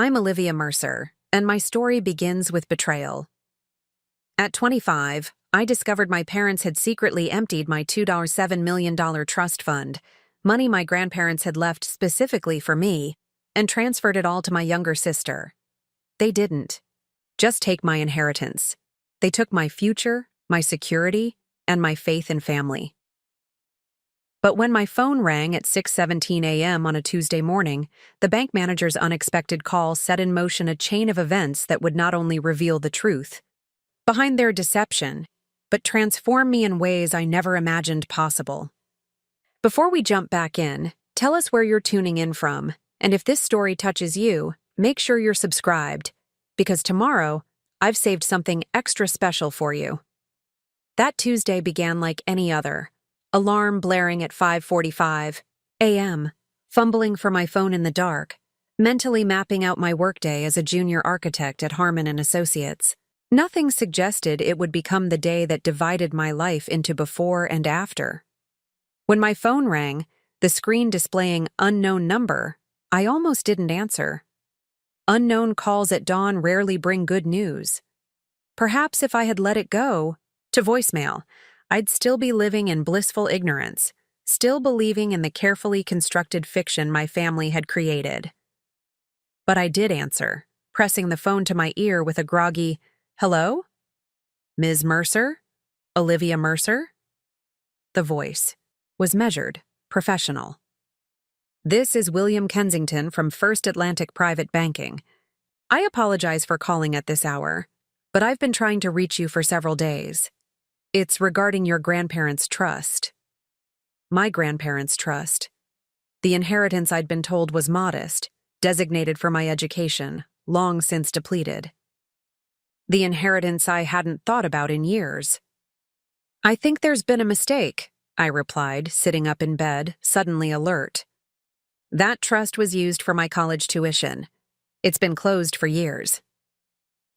I'm Olivia Mercer, and my story begins with betrayal. At 25, I discovered my parents had secretly emptied my $2.7 million trust fund, money my grandparents had left specifically for me, and transferred it all to my younger sister. They didn't just take my inheritance. They took my future, my security, and my faith in family. But when my phone rang at 6:17 a.m. on a Tuesday morning, the bank manager's unexpected call set in motion a chain of events that would not only reveal the truth behind their deception, but transform me in ways I never imagined possible. Before we jump back in, tell us where you're tuning in from, and if this story touches you, make sure you're subscribed, because tomorrow, I've saved something extra special for you. That Tuesday began like any other. Alarm blaring at 5:45 a.m., fumbling for my phone in the dark, mentally mapping out my workday as a junior architect at Harman & Associates. Nothing suggested it would become the day that divided my life into before and after. When my phone rang, the screen displaying unknown number, I almost didn't answer. Unknown calls at dawn rarely bring good news. Perhaps if I had let it go to voicemail, I'd still be living in blissful ignorance, still believing in the carefully constructed fiction my family had created. But I did answer, pressing the phone to my ear with a groggy, "Hello? Ms. Mercer? Olivia Mercer?" The voice was measured, professional. "This is William Kensington from First Atlantic Private Banking. I apologize for calling at this hour, but I've been trying to reach you for several days. It's regarding your grandparents' trust." My grandparents' trust. The inheritance I'd been told was modest, designated for my education, long since depleted. The inheritance I hadn't thought about in years. "I think there's been a mistake," I replied, sitting up in bed, suddenly alert. "That trust was used for my college tuition. It's been closed for years."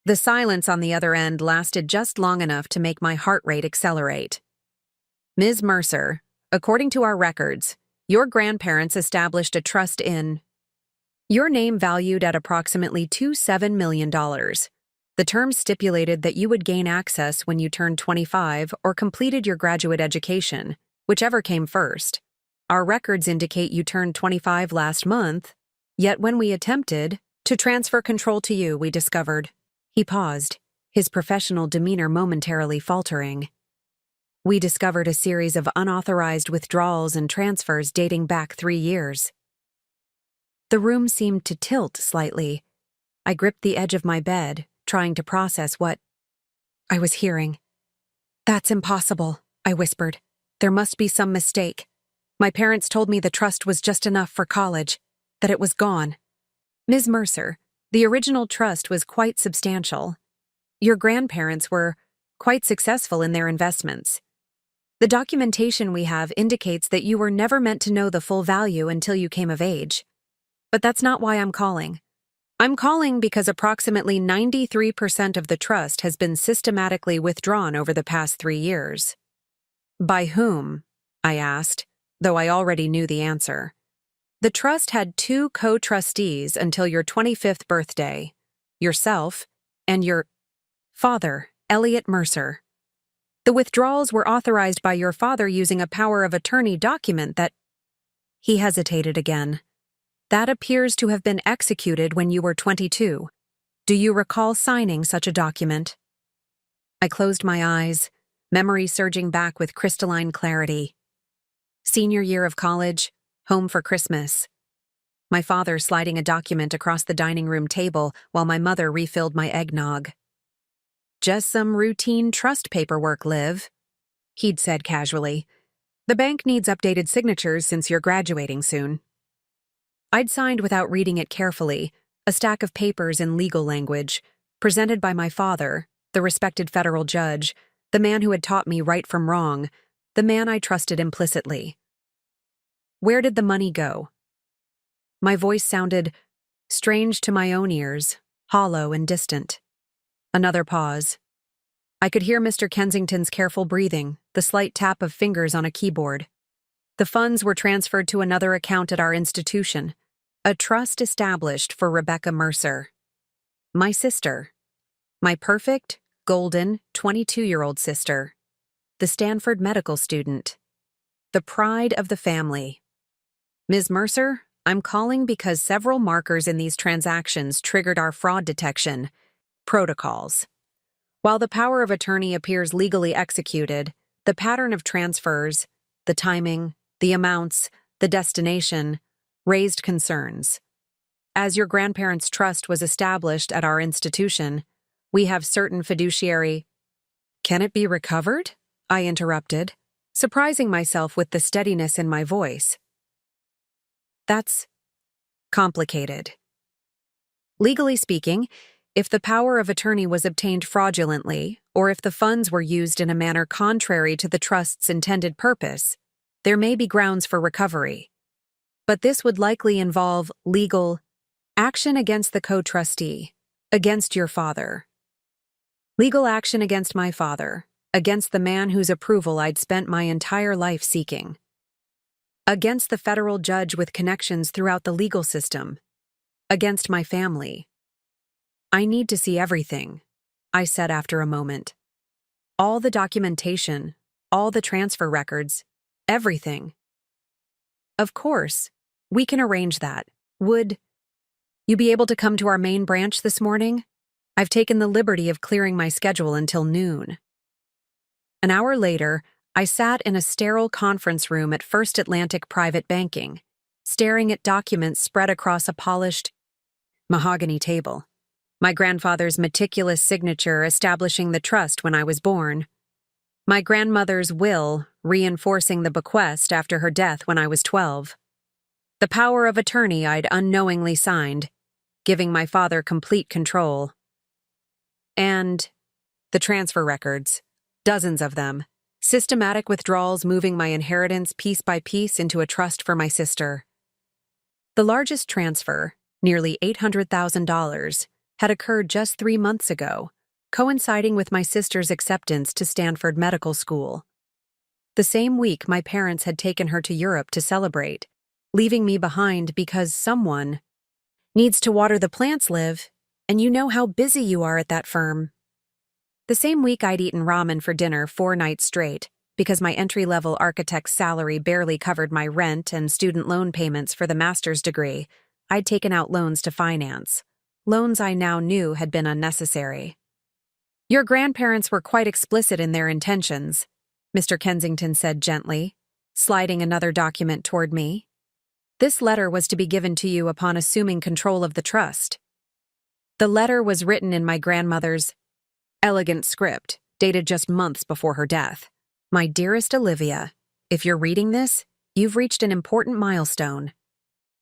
The silence on the other end lasted just long enough to make my heart rate accelerate. "Ms. Mercer, according to our records, your grandparents established a trust in your name valued at approximately $27 million. The terms stipulated that you would gain access when you turned 25 or completed your graduate education, whichever came first. Our records indicate you turned 25 last month, yet when we attempted to transfer control to you, we discovered..." He paused, his professional demeanor momentarily faltering. "We discovered a series of unauthorized withdrawals and transfers dating back 3 years." The room seemed to tilt slightly. I gripped the edge of my bed, trying to process what I was hearing. "That's impossible," I whispered. "There must be some mistake. My parents told me the trust was just enough for college, that it was gone." "Ms. Mercer, the original trust was quite substantial. Your grandparents were quite successful in their investments. The documentation we have indicates that you were never meant to know the full value until you came of age. But that's not why I'm calling. I'm calling because approximately 93% of the trust has been systematically withdrawn over the past 3 years." "By whom?" I asked, though I already knew the answer. "The trust had 2 co-trustees until your 25th birthday, yourself and your father, Elliot Mercer. The withdrawals were authorized by your father using a power of attorney document that..." He hesitated again. "That appears to have been executed when you were 22. Do you recall signing such a document?" I closed my eyes, memory surging back with crystalline clarity. Senior year of college, home for Christmas. My father sliding a document across the dining room table while my mother refilled my eggnog. "Just some routine trust paperwork, Liv," he'd said casually. "The bank needs updated signatures since you're graduating soon." I'd signed without reading it carefully, a stack of papers in legal language, presented by my father, the respected federal judge, the man who had taught me right from wrong, the man I trusted implicitly. "Where did the money go?" My voice sounded strange to my own ears, hollow and distant. Another pause. I could hear Mr. Kensington's careful breathing, the slight tap of fingers on a keyboard. "The funds were transferred to another account at our institution. A trust established for Rebecca Mercer, my sister, my perfect, golden, 22-year-old sister, the Stanford medical student, the pride of the family. Ms. Mercer, I'm calling because several markers in these transactions triggered our fraud detection protocols. While the power of attorney appears legally executed, the pattern of transfers, the timing, the amounts, the destination, raised concerns. As your grandparents' trust was established at our institution, we have certain fiduciary— Can it be recovered? I interrupted, surprising myself with the steadiness in my voice. That's complicated. Legally speaking, if the power of attorney was obtained fraudulently, or if the funds were used in a manner contrary to the trust's intended purpose, there may be grounds for recovery. But this would likely involve legal action against the co-trustee, against your father. Legal action against my father, against the man whose approval I'd spent my entire life seeking. Against the federal judge with connections throughout the legal system. Against my family. I need to see everything, I said after a moment. All the documentation, all the transfer records, everything. Of course, we can arrange that. Would you be able to come to our main branch this morning? I've taken the liberty of clearing my schedule until noon. An hour later, I sat in a sterile conference room at First Atlantic Private Banking, staring at documents spread across a polished mahogany table. My grandfather's meticulous signature establishing the trust when I was born. My grandmother's will reinforcing the bequest after her death when I was 12. The power of attorney I'd unknowingly signed, giving my father complete control. And the transfer records, dozens of them, systematic withdrawals moving my inheritance piece by piece into a trust for my sister. The largest transfer, nearly $800,000, had occurred just 3 months ago, coinciding with my sister's acceptance to Stanford Medical School. The same week, my parents had taken her to Europe to celebrate, leaving me behind because someone needs to water the plants, Liv, and you know how busy you are at that firm. The same week, I'd eaten ramen for dinner 4 nights straight because my entry-level architect's salary barely covered my rent and student loan payments for the master's degree. I'd taken out loans to finance. Loans I now knew had been unnecessary. Your grandparents were quite explicit in their intentions, Mr. Kensington said gently, sliding another document toward me. This letter was to be given to you upon assuming control of the trust. The letter was written in my grandmother's elegant script, dated just months before her death. My dearest Olivia, if you're reading this, you've reached an important milestone.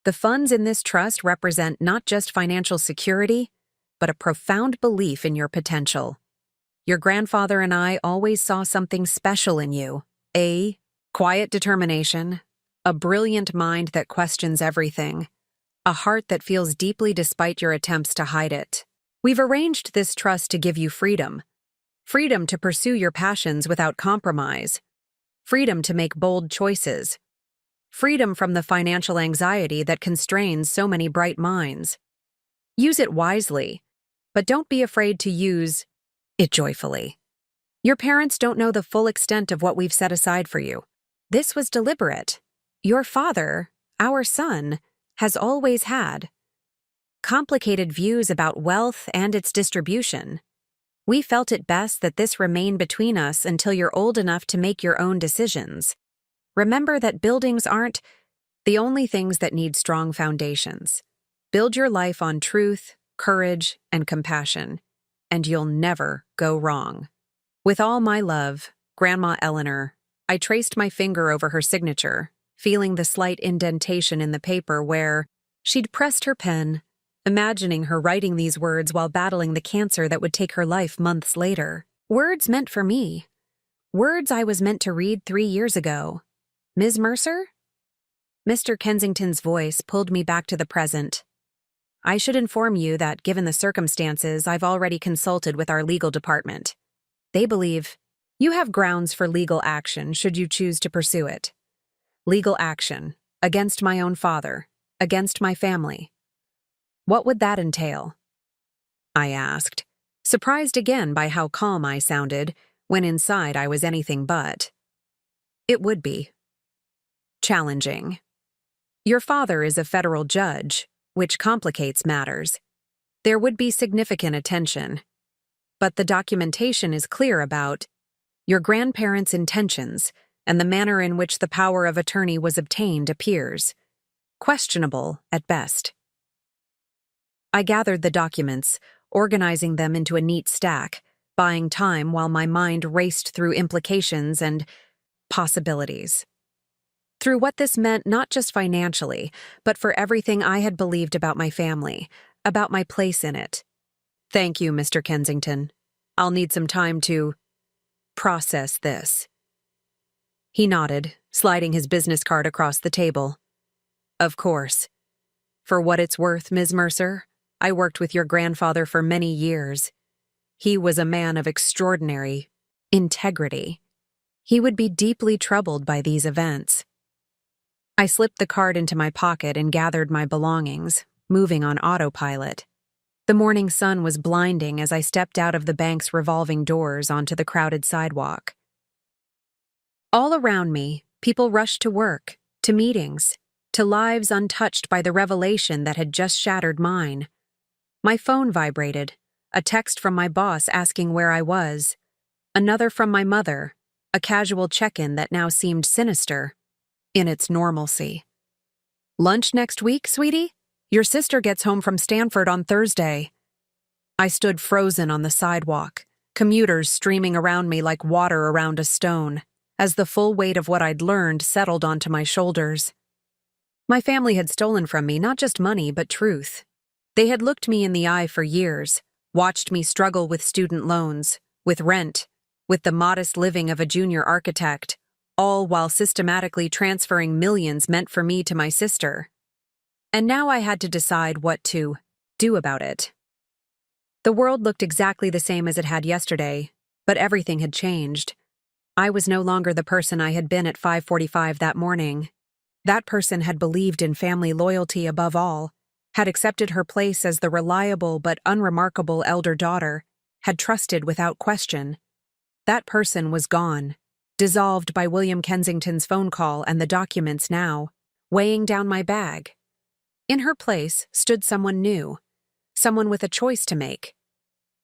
The funds in this trust represent not just financial security, but a profound belief in your potential. Your grandfather and I always saw something special in you, a quiet determination, a brilliant mind that questions everything, a heart that feels deeply despite your attempts to hide it. We've arranged this trust to give you freedom. Freedom to pursue your passions without compromise. Freedom to make bold choices. Freedom from the financial anxiety that constrains so many bright minds. Use it wisely, but don't be afraid to use it joyfully. Your parents don't know the full extent of what we've set aside for you. This was deliberate. Your father, our son, has always had complicated views about wealth and its distribution. We felt it best that this remain between us until you're old enough to make your own decisions. Remember that buildings aren't the only things that need strong foundations. Build your life on truth, courage, and compassion, and you'll never go wrong. With all my love, Grandma Eleanor. I traced my finger over her signature, feeling the slight indentation in the paper where she'd pressed her pen, imagining her writing these words while battling the cancer that would take her life months later. Words meant for me. Words I was meant to read 3 years ago. Ms. Mercer? Mr. Kensington's voice pulled me back to the present. I should inform you that, given the circumstances, I've already consulted with our legal department. They believe you have grounds for legal action should you choose to pursue it. Legal action against my own father, against my family. What would that entail? I asked, surprised again by how calm I sounded when inside I was anything but. It would be challenging. Your father is a federal judge, which complicates matters. There would be significant attention. But the documentation is clear about your grandparents' intentions, and the manner in which the power of attorney was obtained appears questionable at best. I gathered the documents, organizing them into a neat stack, buying time while my mind raced through implications and possibilities. Through what this meant not just financially, but for everything I had believed about my family, about my place in it. Thank you, Mr. Kensington. I'll need some time to process this. He nodded, sliding his business card across the table. Of course. For what it's worth, Ms. Mercer, I worked with your grandfather for many years. He was a man of extraordinary integrity. He would be deeply troubled by these events. I slipped the card into my pocket and gathered my belongings, moving on autopilot. The morning sun was blinding as I stepped out of the bank's revolving doors onto the crowded sidewalk. All around me, people rushed to work, to meetings, to lives untouched by the revelation that had just shattered mine. My phone vibrated, a text from my boss asking where I was, another from my mother, a casual check-in that now seemed sinister in its normalcy. Lunch next week, sweetie? Your sister gets home from Stanford on Thursday. I stood frozen on the sidewalk, commuters streaming around me like water around a stone, as the full weight of what I'd learned settled onto my shoulders. My family had stolen from me not just money, but truth. They had looked me in the eye for years, watched me struggle with student loans, with rent, with the modest living of a junior architect, all while systematically transferring millions meant for me to my sister. And now I had to decide what to do about it. The world looked exactly the same as it had yesterday, but everything had changed. I was no longer the person I had been at 5:45 that morning. That person had believed in family loyalty above all, had accepted her place as the reliable but unremarkable elder daughter, had trusted without question. That person was gone, dissolved by William Kensington's phone call and the documents now, weighing down my bag. In her place stood someone new, someone with a choice to make.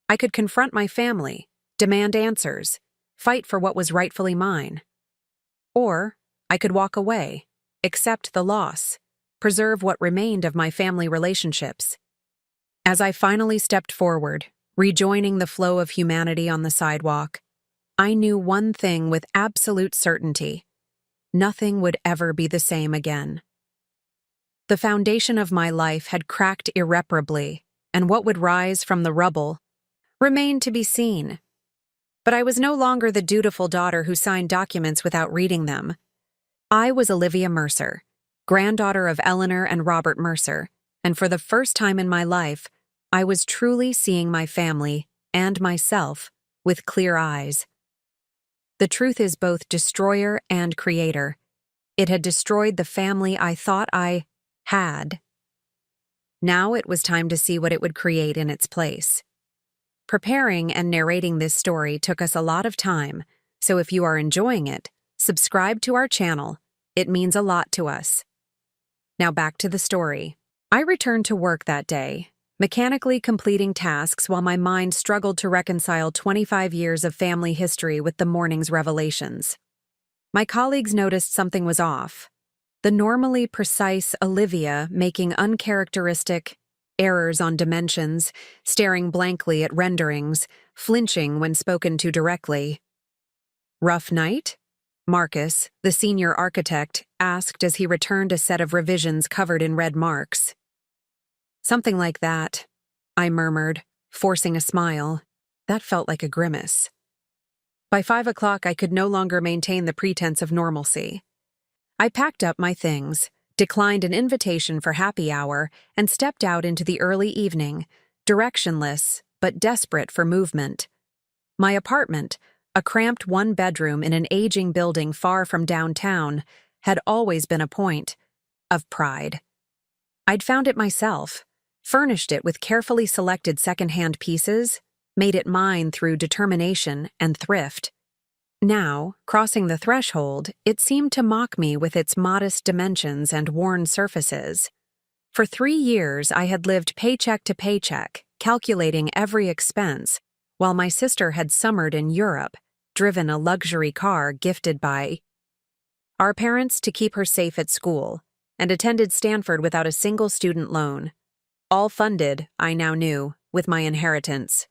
I could confront my family, demand answers, fight for what was rightfully mine. Or I could walk away, accept the loss, preserve what remained of my family relationships. As I finally stepped forward, rejoining the flow of humanity on the sidewalk, I knew one thing with absolute certainty. Nothing would ever be the same again. The foundation of my life had cracked irreparably, and what would rise from the rubble remained to be seen. But I was no longer the dutiful daughter who signed documents without reading them. I was Olivia Mercer, granddaughter of Eleanor and Robert Mercer, and for the first time in my life, I was truly seeing my family and myself with clear eyes. The truth is both destroyer and creator. It had destroyed the family I thought I had. Now it was time to see what it would create in its place. Preparing and narrating this story took us a lot of time, so if you are enjoying it, subscribe to our channel. It means a lot to us. Now back to the story. I returned to work that day, mechanically completing tasks while my mind struggled to reconcile 25 years of family history with the morning's revelations. My colleagues noticed something was off. The normally precise Olivia making uncharacteristic errors on dimensions, staring blankly at renderings, flinching when spoken to directly. Rough night? Marcus, the senior architect, asked as he returned a set of revisions covered in red marks. Something like that, I murmured, forcing a smile. That felt like a grimace. By 5 o'clock, I could no longer maintain the pretense of normalcy. I packed up my things, declined an invitation for happy hour, and stepped out into the early evening, directionless but desperate for movement. My apartment, a cramped one-bedroom in an aging building far from downtown, had always been a point of pride. I'd found it myself, furnished it with carefully selected second-hand pieces, made it mine through determination and thrift. Now, crossing the threshold, it seemed to mock me with its modest dimensions and worn surfaces. For 3 years, I had lived paycheck to paycheck, calculating every expense, while my sister had summered in Europe, driven a luxury car gifted by our parents to keep her safe at school, and attended Stanford without a single student loan. All funded, I now knew, with my inheritance.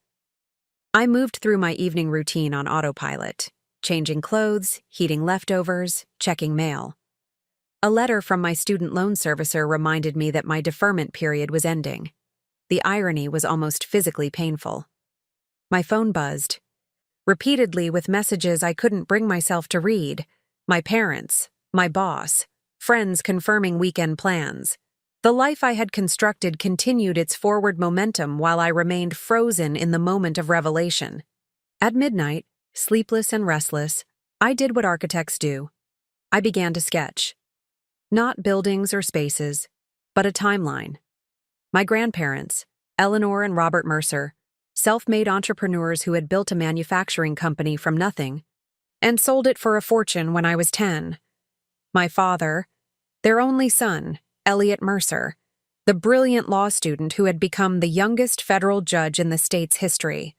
I moved through my evening routine on autopilot, changing clothes, heating leftovers, checking mail. A letter from my student loan servicer reminded me that my deferment period was ending. The irony was almost physically painful. My phone buzzed, repeatedly with messages I couldn't bring myself to read. My parents, my boss, friends confirming weekend plans. The life I had constructed continued its forward momentum while I remained frozen in the moment of revelation. At midnight, sleepless and restless, I did what architects do. I began to sketch. Not buildings or spaces, but a timeline. My grandparents, Eleanor and Robert Mercer, self-made entrepreneurs who had built a manufacturing company from nothing and sold it for a fortune when I was 10. My father, their only son, Elliot Mercer, the brilliant law student who had become the youngest federal judge in the state's history.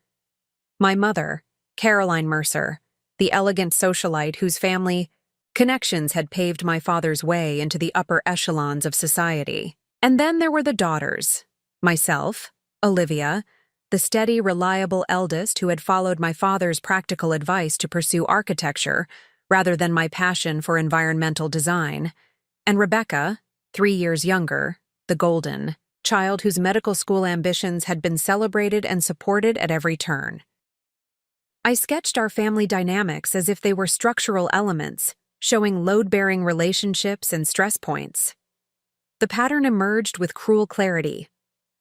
My mother, Caroline Mercer, the elegant socialite whose family connections had paved my father's way into the upper echelons of society. And then there were the daughters, myself, Olivia, the steady, reliable eldest who had followed my father's practical advice to pursue architecture rather than my passion for environmental design, and Rebecca, 3 years younger, the golden child whose medical school ambitions had been celebrated and supported at every turn. I sketched our family dynamics as if they were structural elements, showing load-bearing relationships and stress points. The pattern emerged with cruel clarity,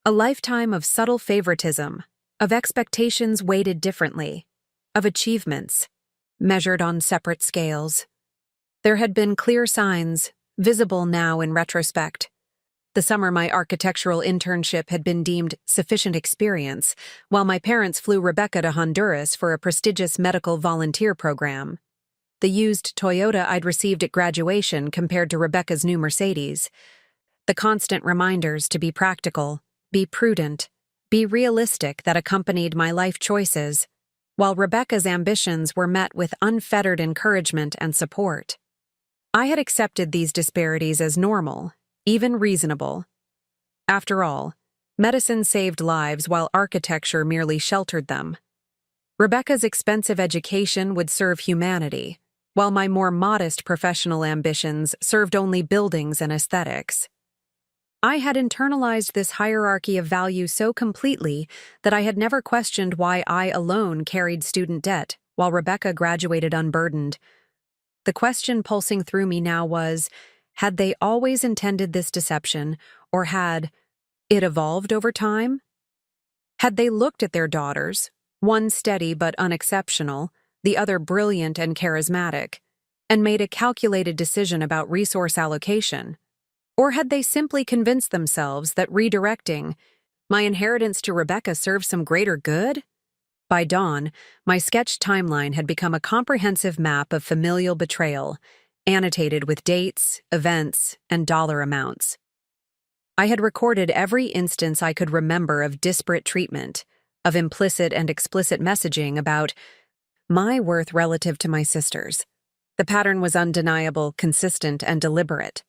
a lifetime of subtle favoritism, of expectations weighted differently, of achievements measured on separate scales. There had been clear signs, visible now in retrospect. The summer my architectural internship had been deemed sufficient experience, while my parents flew Rebecca to Honduras for a prestigious medical volunteer program. The used Toyota I'd received at graduation compared to Rebecca's new Mercedes. The constant reminders to be practical, be prudent, be realistic that accompanied my life choices, while Rebecca's ambitions were met with unfettered encouragement and support. I had accepted these disparities as normal, even reasonable. After all, medicine saved lives while architecture merely sheltered them. Rebecca's expensive education would serve humanity, while my more modest professional ambitions served only buildings and aesthetics. I had internalized this hierarchy of value so completely that I had never questioned why I alone carried student debt while Rebecca graduated unburdened. The question pulsing through me now was, had they always intended this deception, or had it evolved over time? Had they looked at their daughters, one steady but unexceptional, the other brilliant and charismatic, and made a calculated decision about resource allocation? Or had they simply convinced themselves that redirecting my inheritance to Rebecca served some greater good? By dawn, my sketched timeline had become a comprehensive map of familial betrayal, annotated with dates, events, and dollar amounts. I had recorded every instance I could remember of disparate treatment, of implicit and explicit messaging about my worth relative to my sister's. The pattern was undeniable, consistent, and deliberate.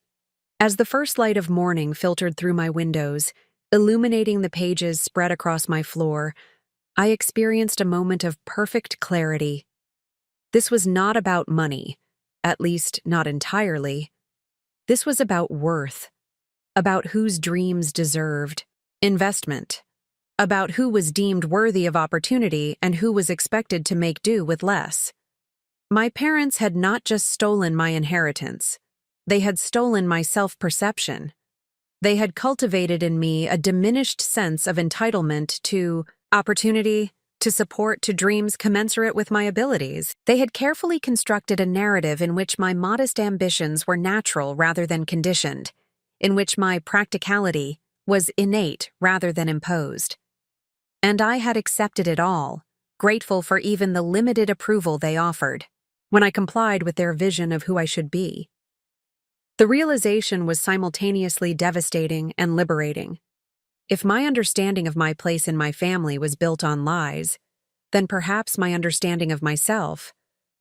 As the first light of morning filtered through my windows, illuminating the pages spread across my floor, I experienced a moment of perfect clarity. This was not about money, at least not entirely. This was about worth, about whose dreams deserved investment, about who was deemed worthy of opportunity and who was expected to make do with less. My parents had not just stolen my inheritance. They had stolen my self-perception. They had cultivated in me a diminished sense of entitlement to opportunity, to support, to dreams commensurate with my abilities. They had carefully constructed a narrative in which my modest ambitions were natural rather than conditioned. in which my practicality was innate rather than imposed. And I had accepted it all, grateful for even the limited approval they offered, when I complied with their vision of who I should be. The realization was simultaneously devastating and liberating. If my understanding of my place in my family was built on lies, then perhaps my understanding of myself,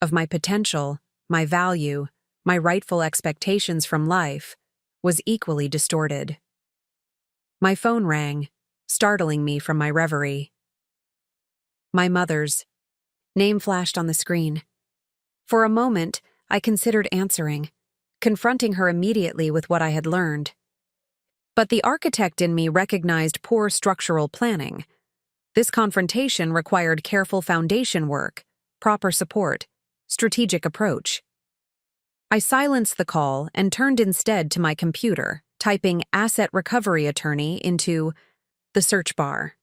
of my potential, my value, my rightful expectations from life, was equally distorted. My phone rang, startling me from my reverie. My mother's name flashed on the screen. For a moment, I considered answering, confronting her immediately with what I had learned. But the architect in me recognized poor structural planning. This confrontation required careful foundation work, proper support, strategic approach. I silenced the call and turned instead to my computer, typing asset recovery attorney into the search bar.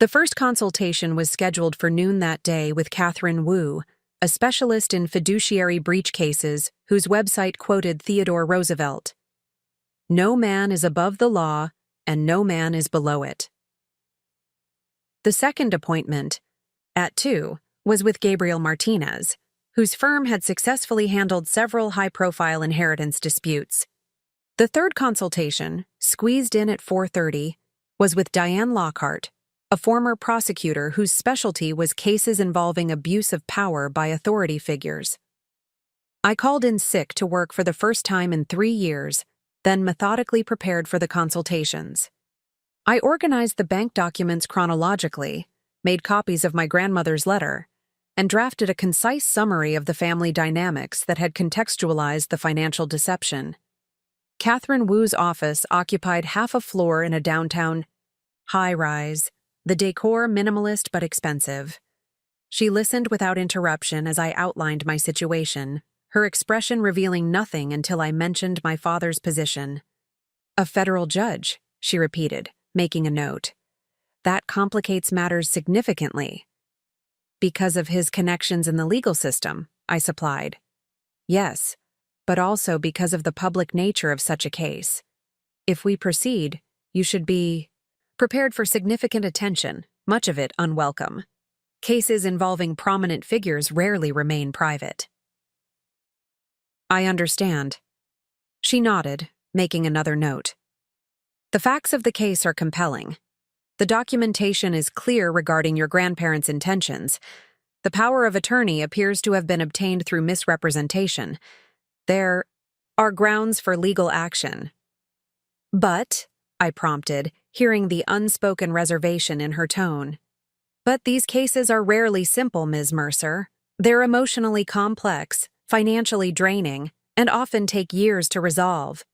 The first consultation was scheduled for noon that day with Catherine Wu, a specialist in fiduciary breach cases whose website quoted Theodore Roosevelt. "No man is above the law, and no man is below it." The second appointment, at 2, was with Gabriel Martinez, whose firm had successfully handled several high-profile inheritance disputes. The third consultation, squeezed in at 4:30, was with Diane Lockhart, a former prosecutor whose specialty was cases involving abuse of power by authority figures. I called in sick to work for the first time in 3 years, then methodically prepared for the consultations. I organized the bank documents chronologically, made copies of my grandmother's letter, and drafted a concise summary of the family dynamics that had contextualized the financial deception. Catherine Wu's office occupied half a floor in a downtown high-rise, the decor minimalist but expensive. She listened without interruption as I outlined my situation, her expression revealing nothing until I mentioned my father's position. "A federal judge," she repeated, making a note. "That complicates matters significantly." "Because of his connections in the legal system," I supplied. "Yes, but also because of the public nature of such a case. If we proceed, you should be prepared for significant attention, much of it unwelcome. Cases involving prominent figures rarely remain private." "I understand." She nodded, making another note. "The facts of the case are compelling. The documentation is clear regarding your grandparents' intentions. The power of attorney appears to have been obtained through misrepresentation. There are grounds for legal action." "But," I prompted, hearing the unspoken reservation in her tone. "But these cases are rarely simple, Ms. Mercer. They're emotionally complex, financially draining, and often take years to resolve.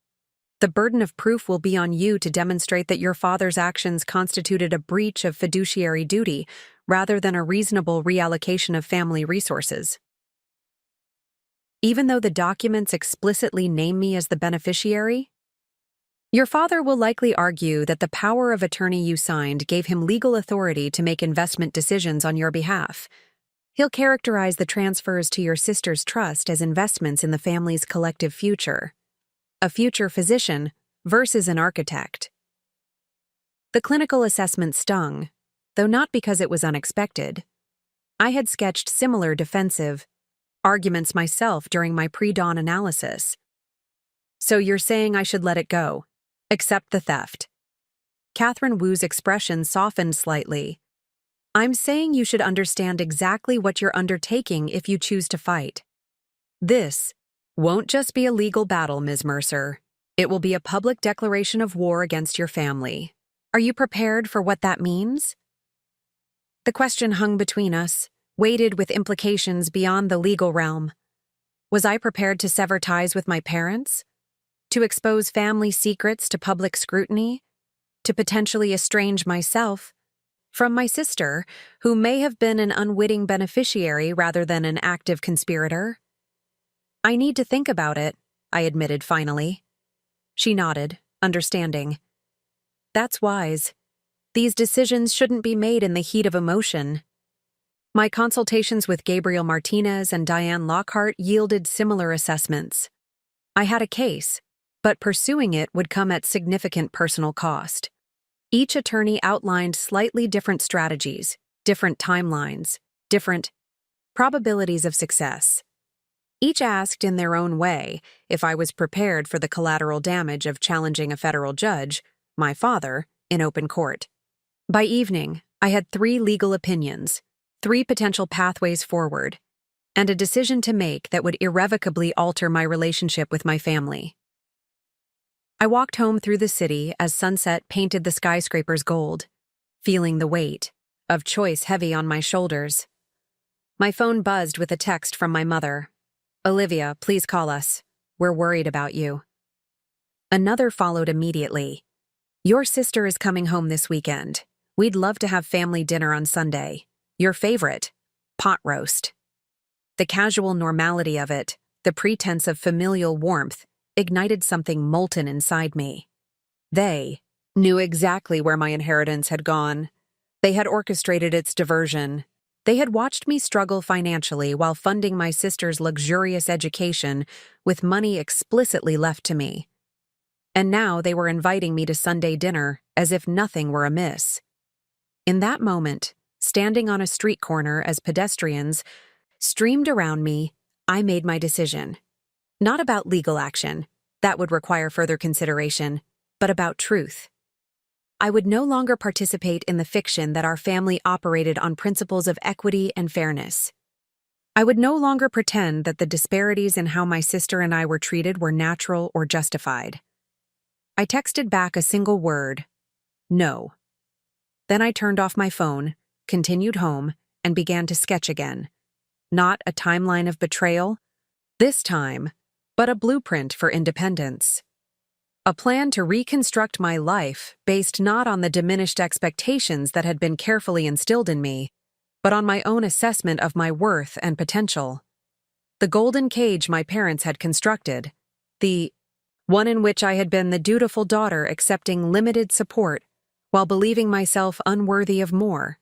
The burden of proof will be on you to demonstrate that your father's actions constituted a breach of fiduciary duty rather than a reasonable reallocation of family resources. Even though the documents explicitly name me as the beneficiary, your father will likely argue that the power of attorney you signed gave him legal authority to make investment decisions on your behalf. He'll characterize the transfers to your sister's trust as investments in the family's collective future. A future physician versus an architect. The clinical assessment stung, though not because it was unexpected. I had sketched similar defensive arguments myself during my pre-dawn analysis. "So you're saying I should let it go, accept the theft?" Catherine Wu's expression softened slightly. "I'm saying you should understand exactly what you're undertaking if you choose to fight. This won't just be a legal battle, Ms. Mercer. It will be a public declaration of war against your family. Are you prepared for what that means?" The question hung between us, weighted with implications beyond the legal realm. Was I prepared to sever ties with my parents? To expose family secrets to public scrutiny? To potentially estrange myself from my sister, who may have been an unwitting beneficiary rather than an active conspirator? "I need to think about it," I admitted finally. She nodded, understanding. "That's wise. These decisions shouldn't be made in the heat of emotion." My consultations with Gabriel Martinez and Diane Lockhart yielded similar assessments. I had a case, but pursuing it would come at significant personal cost. Each attorney outlined slightly different strategies, different timelines, different probabilities of success. Each asked in their own way if I was prepared for the collateral damage of challenging a federal judge, my father, in open court. By evening, I had 3 legal opinions, 3 potential pathways forward, and a decision to make that would irrevocably alter my relationship with my family. I walked home through the city as sunset painted the skyscrapers gold, feeling the weight of choice heavy on my shoulders. My phone buzzed with a text from my mother. "Olivia, please call us. We're worried about you." Another followed immediately. "Your sister is coming home this weekend. We'd love to have family dinner on Sunday. Your favorite, pot roast." The casual normality of it, the pretense of familial warmth, ignited something molten inside me. They knew exactly where my inheritance had gone. They had orchestrated its diversion. They had watched me struggle financially while funding my sister's luxurious education with money explicitly left to me. And now they were inviting me to Sunday dinner as if nothing were amiss. In that moment, standing on a street corner as pedestrians streamed around me, I made my decision. Not about legal action, that would require further consideration, but about truth. I would no longer participate in the fiction that our family operated on principles of equity and fairness. I would no longer pretend that the disparities in how my sister and I were treated were natural or justified. I texted back a single word: no. Then I turned off my phone, continued home, and began to sketch again. Not a timeline of betrayal, this time, but a blueprint for independence. A plan to reconstruct my life based not on the diminished expectations that had been carefully instilled in me, but on my own assessment of my worth and potential. The golden cage my parents had constructed, the one in which I had been the dutiful daughter accepting limited support while believing myself unworthy of more,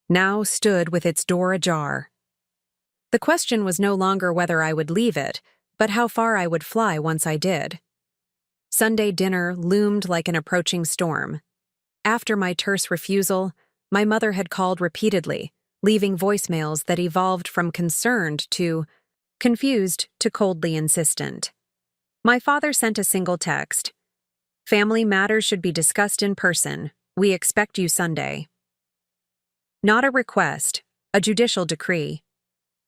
now stood with its door ajar. The question was no longer whether I would leave it, but how far I would fly once I did. Sunday dinner loomed like an approaching storm. After my terse refusal, my mother had called repeatedly, leaving voicemails that evolved from concerned to confused to coldly insistent. My father sent a single text: "Family matters should be discussed in person. We expect you Sunday." Not a request, a judicial decree.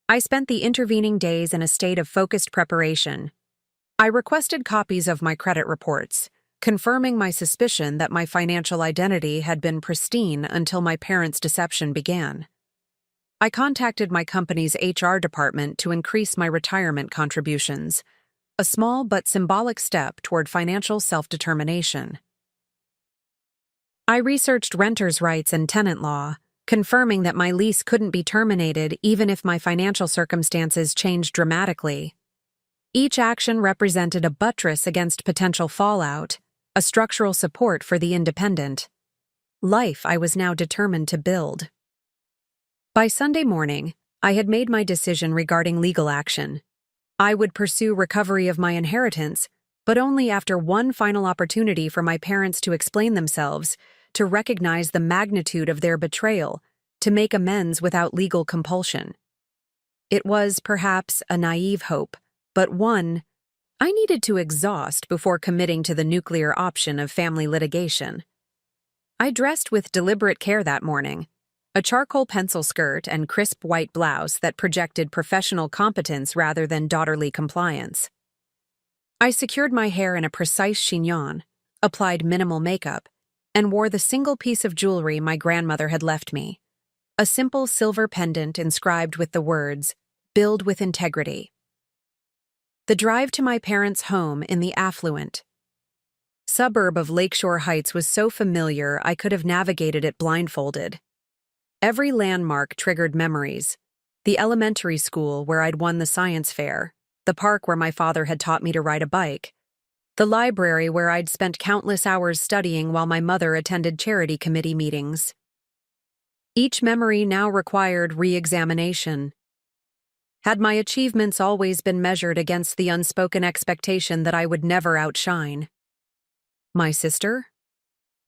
I spent the intervening days in a state of focused preparation. I requested copies of my credit reports, confirming my suspicion that my financial identity had been pristine until my parents' deception began. I contacted my company's HR department to increase my retirement contributions, a small but symbolic step toward financial self-determination. I researched renters' rights and tenant law, confirming that my lease couldn't be terminated even if my financial circumstances changed dramatically. Each action represented a buttress against potential fallout, a structural support for the independent life I was now determined to build. By Sunday morning, I had made my decision regarding legal action. I would pursue recovery of my inheritance, but only after one final opportunity for my parents to explain themselves, to recognize the magnitude of their betrayal, to make amends without legal compulsion. It was, perhaps, a naive hope, but one I needed to exhaust before committing to the nuclear option of family litigation. I dressed with deliberate care that morning, a charcoal pencil skirt and crisp white blouse that projected professional competence rather than daughterly compliance. I secured my hair in a precise chignon, applied minimal makeup, and wore the single piece of jewelry my grandmother had left me, a simple silver pendant inscribed with the words, "Build with integrity." The drive to my parents' home in the affluent suburb of Lakeshore Heights was so familiar I could have navigated it blindfolded. Every landmark triggered memories: the elementary school where I'd won the science fair, the park where my father had taught me to ride a bike, the library where I'd spent countless hours studying while my mother attended charity committee meetings. Each memory now required re-examination. Had my achievements always been measured against the unspoken expectation that I would never outshine? My sister?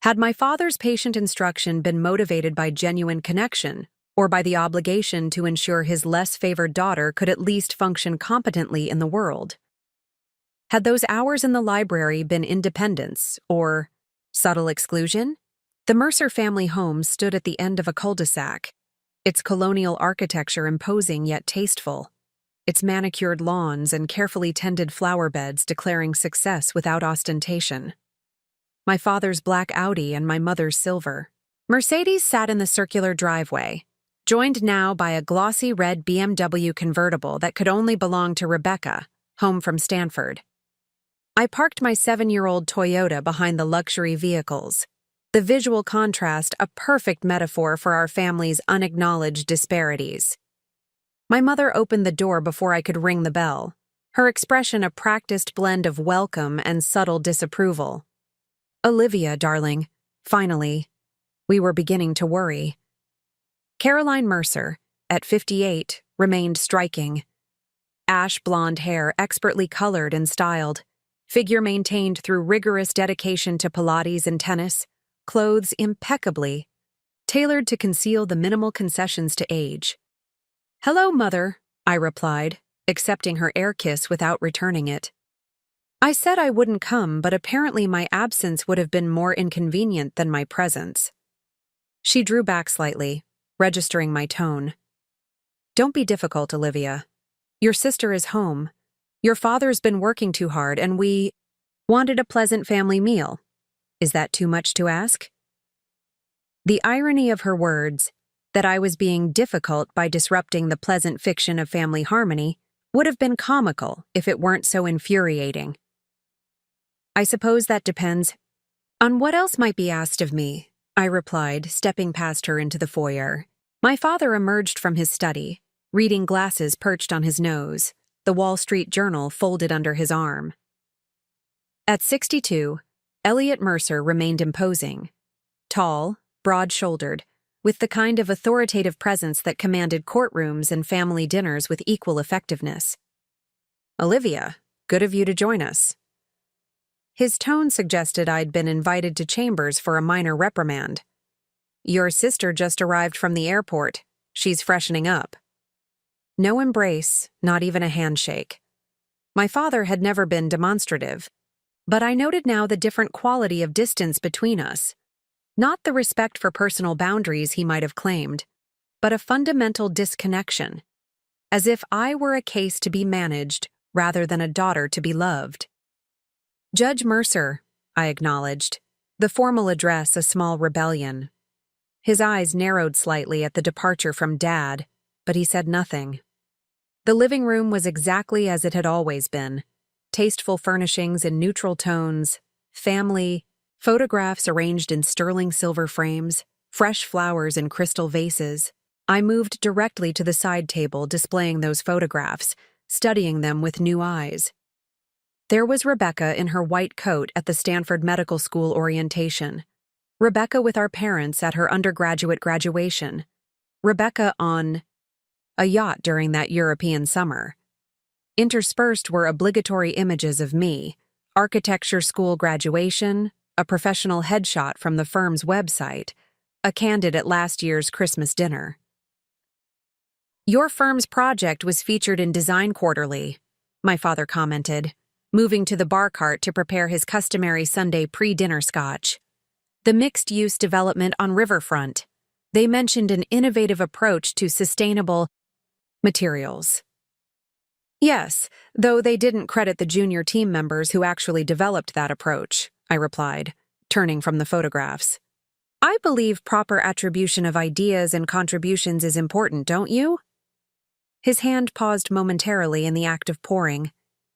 Had my father's patient instruction been motivated by genuine connection, or by the obligation to ensure his less favored daughter could at least function competently in the world? Had those hours in the library been independence, or subtle exclusion? The Mercer family home stood at the end of a cul-de-sac, its colonial architecture imposing yet tasteful, its manicured lawns and carefully tended flower beds declaring success without ostentation. My father's black Audi and my mother's silver. Mercedes sat in the circular driveway, joined now by a glossy red BMW convertible that could only belong to Rebecca, home from Stanford. I parked my 7-year-old Toyota behind the luxury vehicles, the visual contrast a perfect metaphor for our family's unacknowledged disparities. My mother opened the door before I could ring the bell, her expression a practiced blend of welcome and subtle disapproval. "Olivia, darling," finally. We were beginning to worry. Caroline Mercer, at 58, remained striking. Ash blonde hair expertly colored and styled, figure maintained through rigorous dedication to Pilates and tennis, clothes impeccably, tailored to conceal the minimal concessions to age. "Hello, Mother," I replied, accepting her air kiss without returning it. I said I wouldn't come, but apparently my absence would have been more inconvenient than my presence. She drew back slightly, registering my tone. "Don't be difficult, Olivia. Your sister is home. Your father's been working too hard, and we wanted a pleasant family meal. Is that too much to ask?" The irony of her words, that I was being difficult by disrupting the pleasant fiction of family harmony, would have been comical if it weren't so infuriating. "I suppose that depends on what else might be asked of me," I replied, stepping past her into the foyer. My father emerged from his study, reading glasses perched on his nose, the Wall Street Journal folded under his arm. At 62, Elliot Mercer remained imposing. Tall, broad-shouldered, with the kind of authoritative presence that commanded courtrooms and family dinners with equal effectiveness. "Olivia, good of you to join us." His tone suggested I'd been invited to chambers for a minor reprimand. "Your sister just arrived from the airport. She's freshening up." No embrace, not even a handshake. My father had never been demonstrative, but I noted now the different quality of distance between us. Not the respect for personal boundaries he might have claimed, but a fundamental disconnection, as if I were a case to be managed rather than a daughter to be loved. "Judge Mercer," I acknowledged, the formal address a small rebellion. His eyes narrowed slightly at the departure from Dad, but he said nothing. The living room was exactly as it had always been. Tasteful furnishings in neutral tones, family, photographs arranged in sterling silver frames, fresh flowers in crystal vases. I moved directly to the side table displaying those photographs, studying them with new eyes. There was Rebecca in her white coat at the Stanford Medical School orientation. Rebecca with our parents at her undergraduate graduation. Rebecca on a yacht during that European summer. Interspersed were obligatory images of me, architecture school graduation, a professional headshot from the firm's website, a candid at last year's Christmas dinner. "Your firm's project was featured in Design Quarterly," my father commented, moving to the bar cart to prepare his customary Sunday pre-dinner scotch. "The mixed-use development on Riverfront. They mentioned an innovative approach to sustainable materials." "Yes, though they didn't credit the junior team members who actually developed that approach," I replied, turning from the photographs. "I believe proper attribution of ideas and contributions is important, don't you?" His hand paused momentarily in the act of pouring,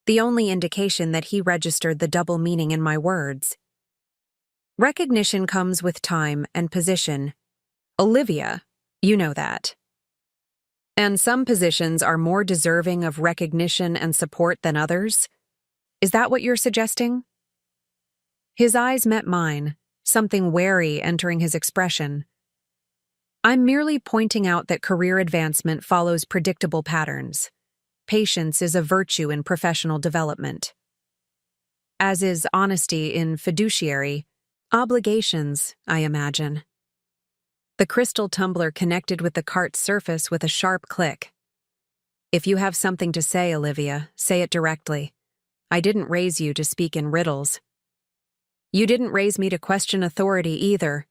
the only indication that he registered the double meaning in my words. "Recognition comes with time and position. Olivia, you know that. And some positions are more deserving of recognition and support than others. Is that what you're suggesting?" His eyes met mine, something wary entering his expression. "I'm merely pointing out that career advancement follows predictable patterns. patience is a virtue in professional development. As is honesty in fiduciary obligations, I imagine. The crystal tumbler connected with the cart's surface with a sharp click. If you have something to say, Olivia, say it directly. I didn't raise you to speak in riddles. You didn't raise me to question authority either.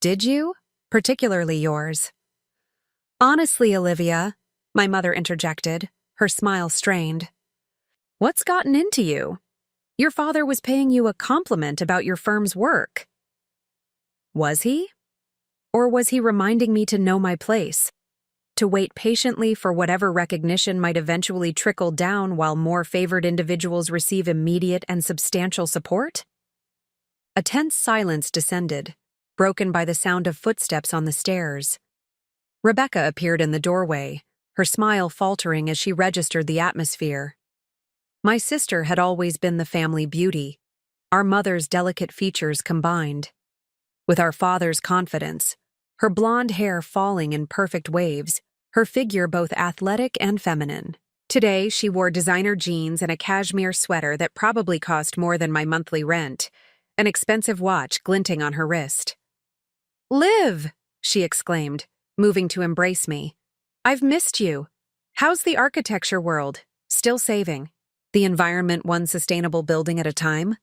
Did you? Particularly yours. Honestly, Olivia, my mother interjected, her smile strained. What's gotten into you? Your father was paying you a compliment about your firm's work. Was he? Or was he reminding me to know my place? To wait patiently for whatever recognition might eventually trickle down while more favored individuals receive immediate and substantial support? A tense silence descended, broken by the sound of footsteps on the stairs. Rebecca appeared in the doorway, her smile faltering as she registered the atmosphere. My sister had always been the family beauty, our mother's delicate features combined. With our father's confidence, her blonde hair falling in perfect waves, her figure both athletic and feminine. Today, she wore designer jeans and a cashmere sweater that probably cost more than my monthly rent, an expensive watch glinting on her wrist. "Liv!" she exclaimed, moving to embrace me. "I've missed you. How's the architecture world? Still saving? The environment one sustainable building at a time?"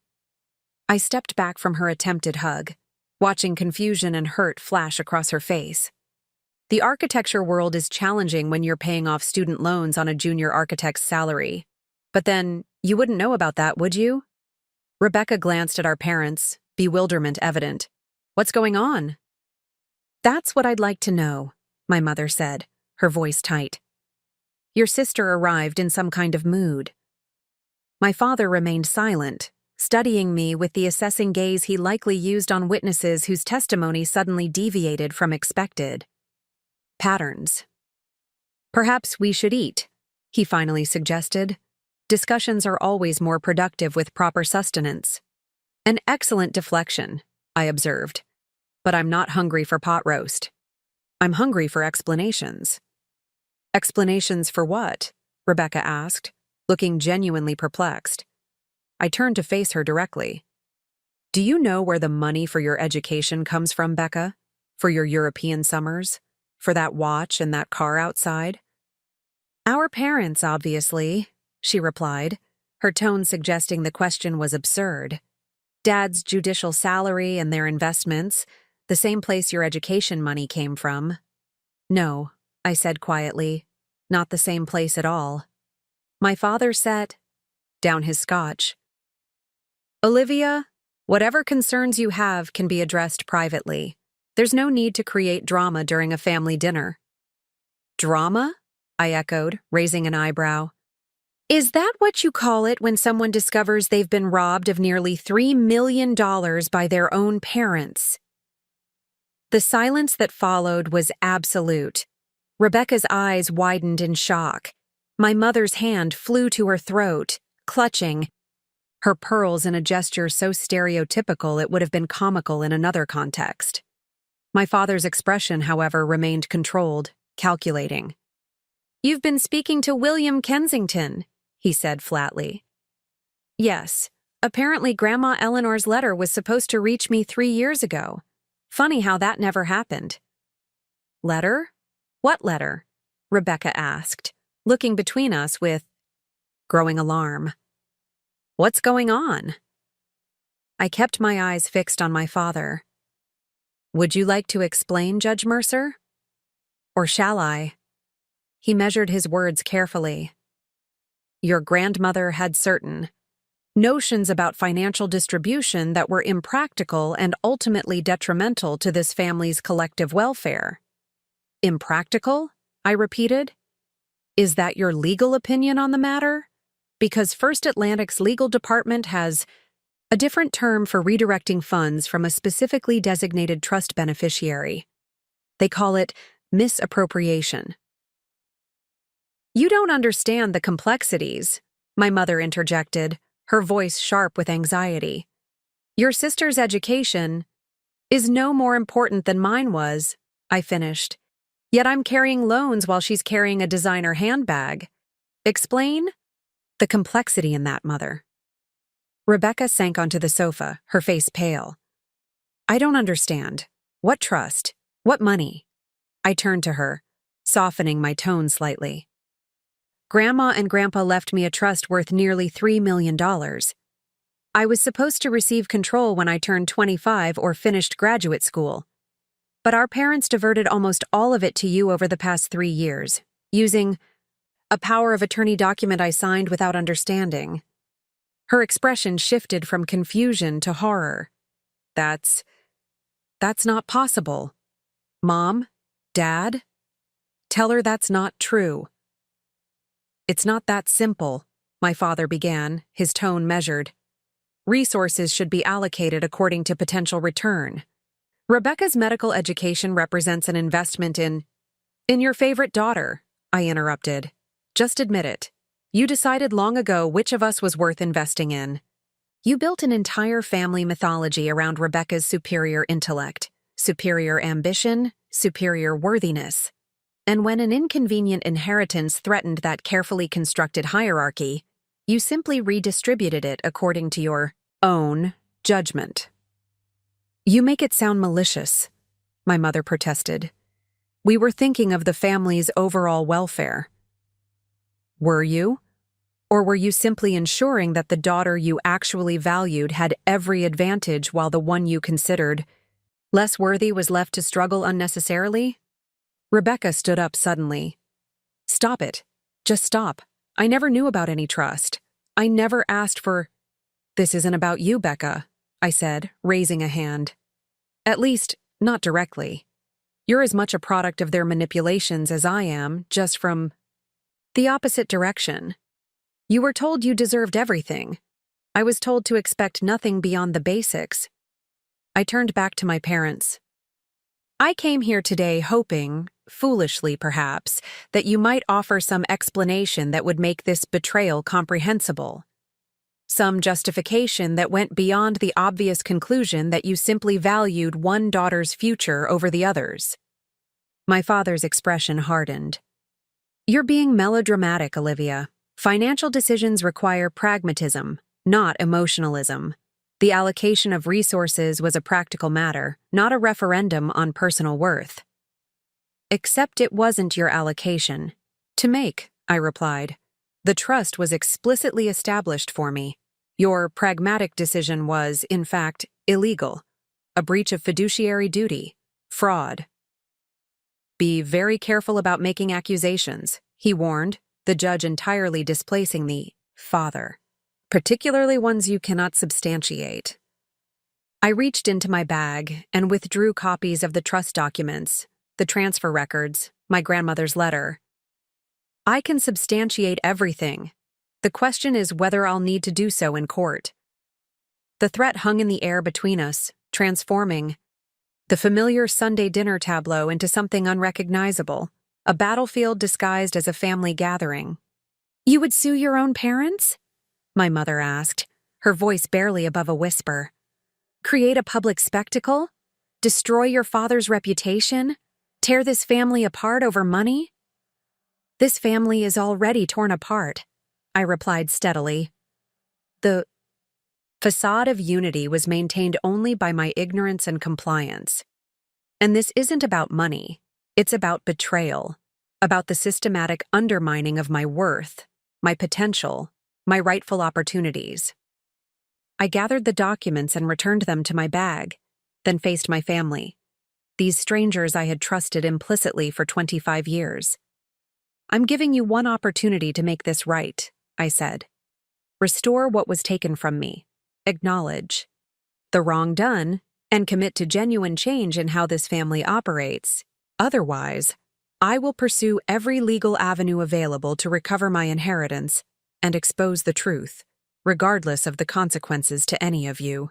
I stepped back from her attempted hug, watching confusion and hurt flash across her face. The architecture world is challenging when you're paying off student loans on a junior architect's salary. But then, you wouldn't know about that, would you? Rebecca glanced at our parents, bewilderment evident. "What's going on?" "That's what I'd like to know," my mother said, her voice tight. "Your sister arrived in some kind of mood." My father remained silent, studying me with the assessing gaze he likely used on witnesses whose testimony suddenly deviated from expected patterns. "Perhaps we should eat," he finally suggested. "Discussions are always more productive with proper sustenance." "An excellent deflection," I observed. "But I'm not hungry for pot roast. I'm hungry for explanations." "Explanations for what?" Rebecca asked, looking genuinely perplexed. I turned to face her directly. "Do you know where the money for your education comes from, Becca? For your European summers? For that watch and that car outside?" "Our parents, obviously," she replied, her tone suggesting the question was absurd. "Dad's judicial salary and their investments, the same place your education money came from." "No," I said quietly, "not the same place at all." My father set down his scotch. "Olivia, whatever concerns you have can be addressed privately. There's no need to create drama during a family dinner." "Drama?" I echoed, raising an eyebrow. "Is that what you call it when someone discovers they've been robbed of nearly $3 million by their own parents?" The silence that followed was absolute. Rebecca's eyes widened in shock. My mother's hand flew to her throat, clutching her pearls in a gesture so stereotypical it would have been comical in another context. My father's expression, however, remained controlled, calculating. "You've been speaking to William Kensington," he said flatly. "Yes, apparently Grandma Eleanor's letter was supposed to reach me 3 years ago. Funny how that never happened." "Letter? What letter?" Rebecca asked, looking between us with growing alarm. "What's going on?" I kept my eyes fixed on my father. "Would you like to explain, Judge Mercer? Or shall I?" He measured his words carefully. "Your grandmother had certain notions about financial distribution that were impractical and ultimately detrimental to this family's collective welfare." "Impractical?" I repeated. "Is that your legal opinion on the matter? Because First Atlantic's legal department has a different term for redirecting funds from a specifically designated trust beneficiary. They call it misappropriation." "You don't understand the complexities," my mother interjected, her voice sharp with anxiety. "Your sister's education is no more important than mine was," I finished. "Yet I'm carrying loans while she's carrying a designer handbag. Explain the complexity in that, Mother. Rebecca sank onto the sofa, her face pale. I don't understand. What trust? What money? I turned to her, softening my tone slightly. Grandma and Grandpa left me a trust worth nearly $3 million. I was supposed to receive control when I turned 25 or finished graduate school. But our parents diverted almost all of it to you over the past 3 years, using a power of attorney document I signed without understanding. Her expression shifted from confusion to horror. That's not possible. Mom? Dad? Tell her that's not true. It's not that simple, my father began, his tone measured. Resources should be allocated according to potential return. Rebecca's medical education represents an investment in your favorite daughter, I interrupted. Just admit it. You decided long ago which of us was worth investing in. You built an entire family mythology around Rebecca's superior intellect, superior ambition, superior worthiness. And when an inconvenient inheritance threatened that carefully constructed hierarchy, you simply redistributed it according to your own judgment. You make it sound malicious, my mother protested. We were thinking of the family's overall welfare. Were you? Or were you simply ensuring that the daughter you actually valued had every advantage while the one you considered less worthy was left to struggle unnecessarily? Rebecca stood up suddenly. Stop it. Just stop. I never knew about any trust. I never asked for— This isn't about you, Becca, I said, raising a hand. At least, not directly. You're as much a product of their manipulations as I am, just from the opposite direction. You were told you deserved everything. I was told to expect nothing beyond the basics. I turned back to my parents. I came here today hoping, foolishly perhaps, that you might offer some explanation that would make this betrayal comprehensible. Some justification that went beyond the obvious conclusion that you simply valued one daughter's future over the other's. My father's expression hardened. You're being melodramatic, Olivia. Financial decisions require pragmatism, not emotionalism. The allocation of resources was a practical matter, not a referendum on personal worth. Except it wasn't your allocation to make, I replied. The trust was explicitly established for me. Your pragmatic decision was, in fact, illegal. A breach of fiduciary duty. Fraud. Be very careful about making accusations, he warned, the judge entirely displacing the father, particularly ones you cannot substantiate. I reached into my bag and withdrew copies of the trust documents, the transfer records, my grandmother's letter. I can substantiate everything. The question is whether I'll need to do so in court. The threat hung in the air between us, transforming the familiar Sunday dinner tableau into something unrecognizable, a battlefield disguised as a family gathering. You would sue your own parents? My mother asked, her voice barely above a whisper. Create a public spectacle? Destroy your father's reputation? Tear this family apart over money? This family is already torn apart, I replied steadily. The facade of unity was maintained only by my ignorance and compliance. And this isn't about money. It's about betrayal, about the systematic undermining of my worth, my potential, my rightful opportunities. I gathered the documents and returned them to my bag, then faced my family, these strangers I had trusted implicitly for 25 years. I'm giving you one opportunity to make this right, I said. Restore what was taken from me. Acknowledge the wrong done and commit to genuine change in how this family operates. Otherwise, I will pursue every legal avenue available to recover my inheritance and expose the truth, regardless of the consequences to any of you.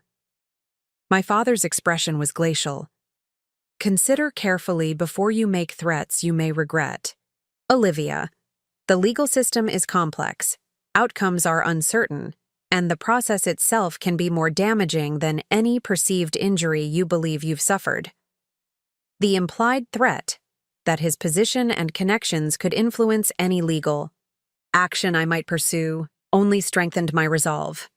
My father's expression was glacial. Consider carefully before you make threats you may regret. Olivia, the legal system is complex, outcomes are uncertain, and the process itself can be more damaging than any perceived injury you believe you've suffered. The implied threat, that his position and connections could influence any legal action I might pursue only strengthened my resolve.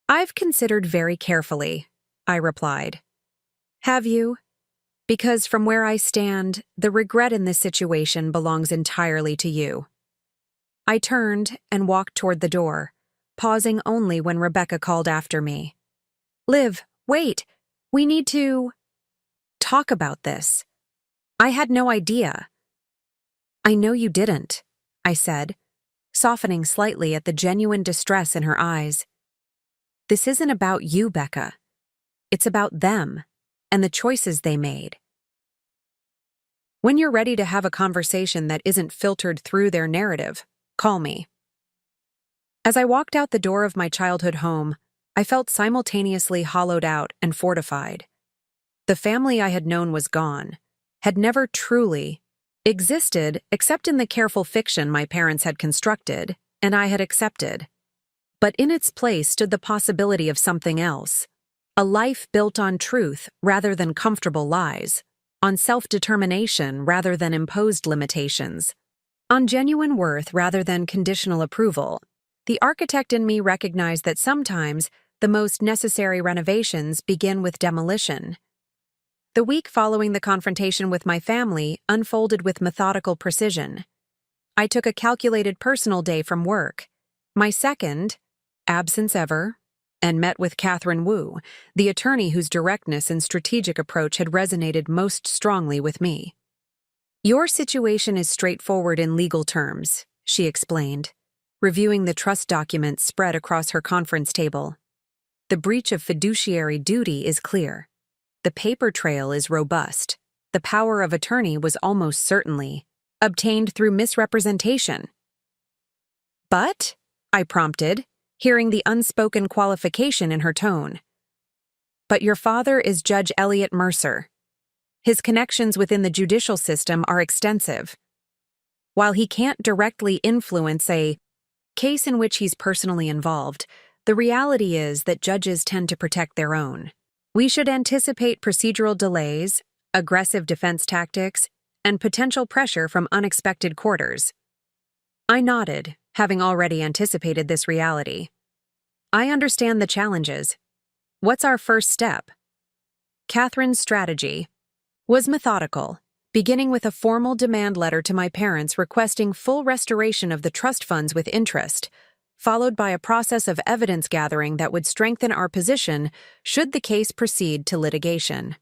"I've considered very carefully," I replied. "Have you?" "Because from where I stand, the regret in this situation belongs entirely to you." I turned and walked toward the door, pausing only when Rebecca called after me. "Liv, wait! We need to talk about this. I had no idea." "I know you didn't," I said, softening slightly at the genuine distress in her eyes. "This isn't about you, Becca. It's about them and the choices they made. When you're ready to have a conversation that isn't filtered through their narrative, call me." As I walked out the door of my childhood home, I felt simultaneously hollowed out and fortified. The family I had known was gone, had never truly existed except in the careful fiction my parents had constructed and I had accepted. But in its place stood the possibility of something else, a life built on truth rather than comfortable lies, on self-determination rather than imposed limitations, on genuine worth rather than conditional approval. The architect in me recognized that sometimes the most necessary renovations begin with demolition. The week following the confrontation with my family unfolded with methodical precision. I took a calculated personal day from work, my second absence ever, and met with Catherine Wu, the attorney whose directness and strategic approach had resonated most strongly with me. "Your situation is straightforward in legal terms," she explained, reviewing the trust documents spread across her conference table. "The breach of fiduciary duty is clear. The paper trail is robust. The power of attorney was almost certainly obtained through misrepresentation." "But," I prompted, hearing the unspoken qualification in her tone. "But your father is Judge Elliot Mercer. His connections within the judicial system are extensive. While he can't directly influence a case in which he's personally involved, the reality is that judges tend to protect their own. We should anticipate procedural delays, aggressive defense tactics, and potential pressure from unexpected quarters." I nodded, having already anticipated this reality. "I understand the challenges. What's our first step?" Catherine's strategy was methodical, beginning with a formal demand letter to my parents requesting full restoration of the trust funds with interest, followed by a process of evidence gathering that would strengthen our position should the case proceed to litigation.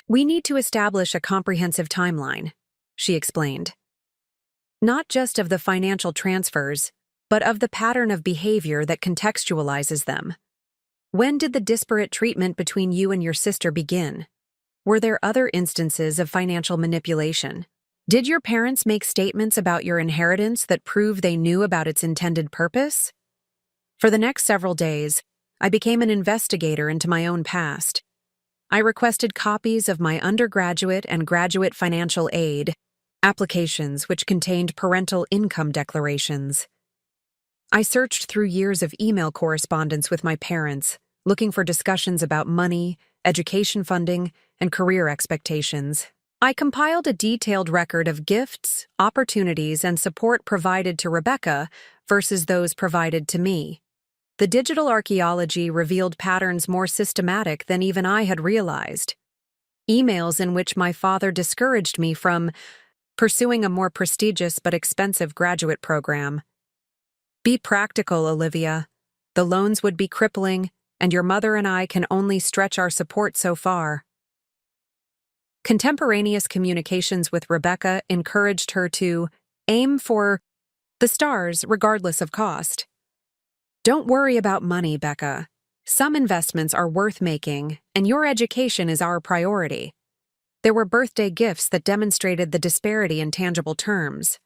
"We need to establish a comprehensive timeline," she explained. "Not just of the financial transfers, but of the pattern of behavior that contextualizes them. When did the disparate treatment between you and your sister begin? Were there other instances of financial manipulation? Did your parents make statements about your inheritance that prove they knew about its intended purpose?" For the next several days, I became an investigator into my own past. I requested copies of my undergraduate and graduate financial aid applications which contained parental income declarations. I searched through years of email correspondence with my parents, looking for discussions about money, education funding, and career expectations. I compiled a detailed record of gifts, opportunities, and support provided to Rebecca versus those provided to me. The digital archaeology revealed patterns more systematic than even I had realized. Emails in which my father discouraged me from pursuing a more prestigious but expensive graduate program. "Be practical, Olivia. The loans would be crippling, and your mother and I can only stretch our support so far." Contemporaneous communications with Rebecca encouraged her to aim for the stars regardless of cost. "Don't worry about money, Becca. Some investments are worth making, and your education is our priority." There were birthday gifts that demonstrated the disparity in tangible terms.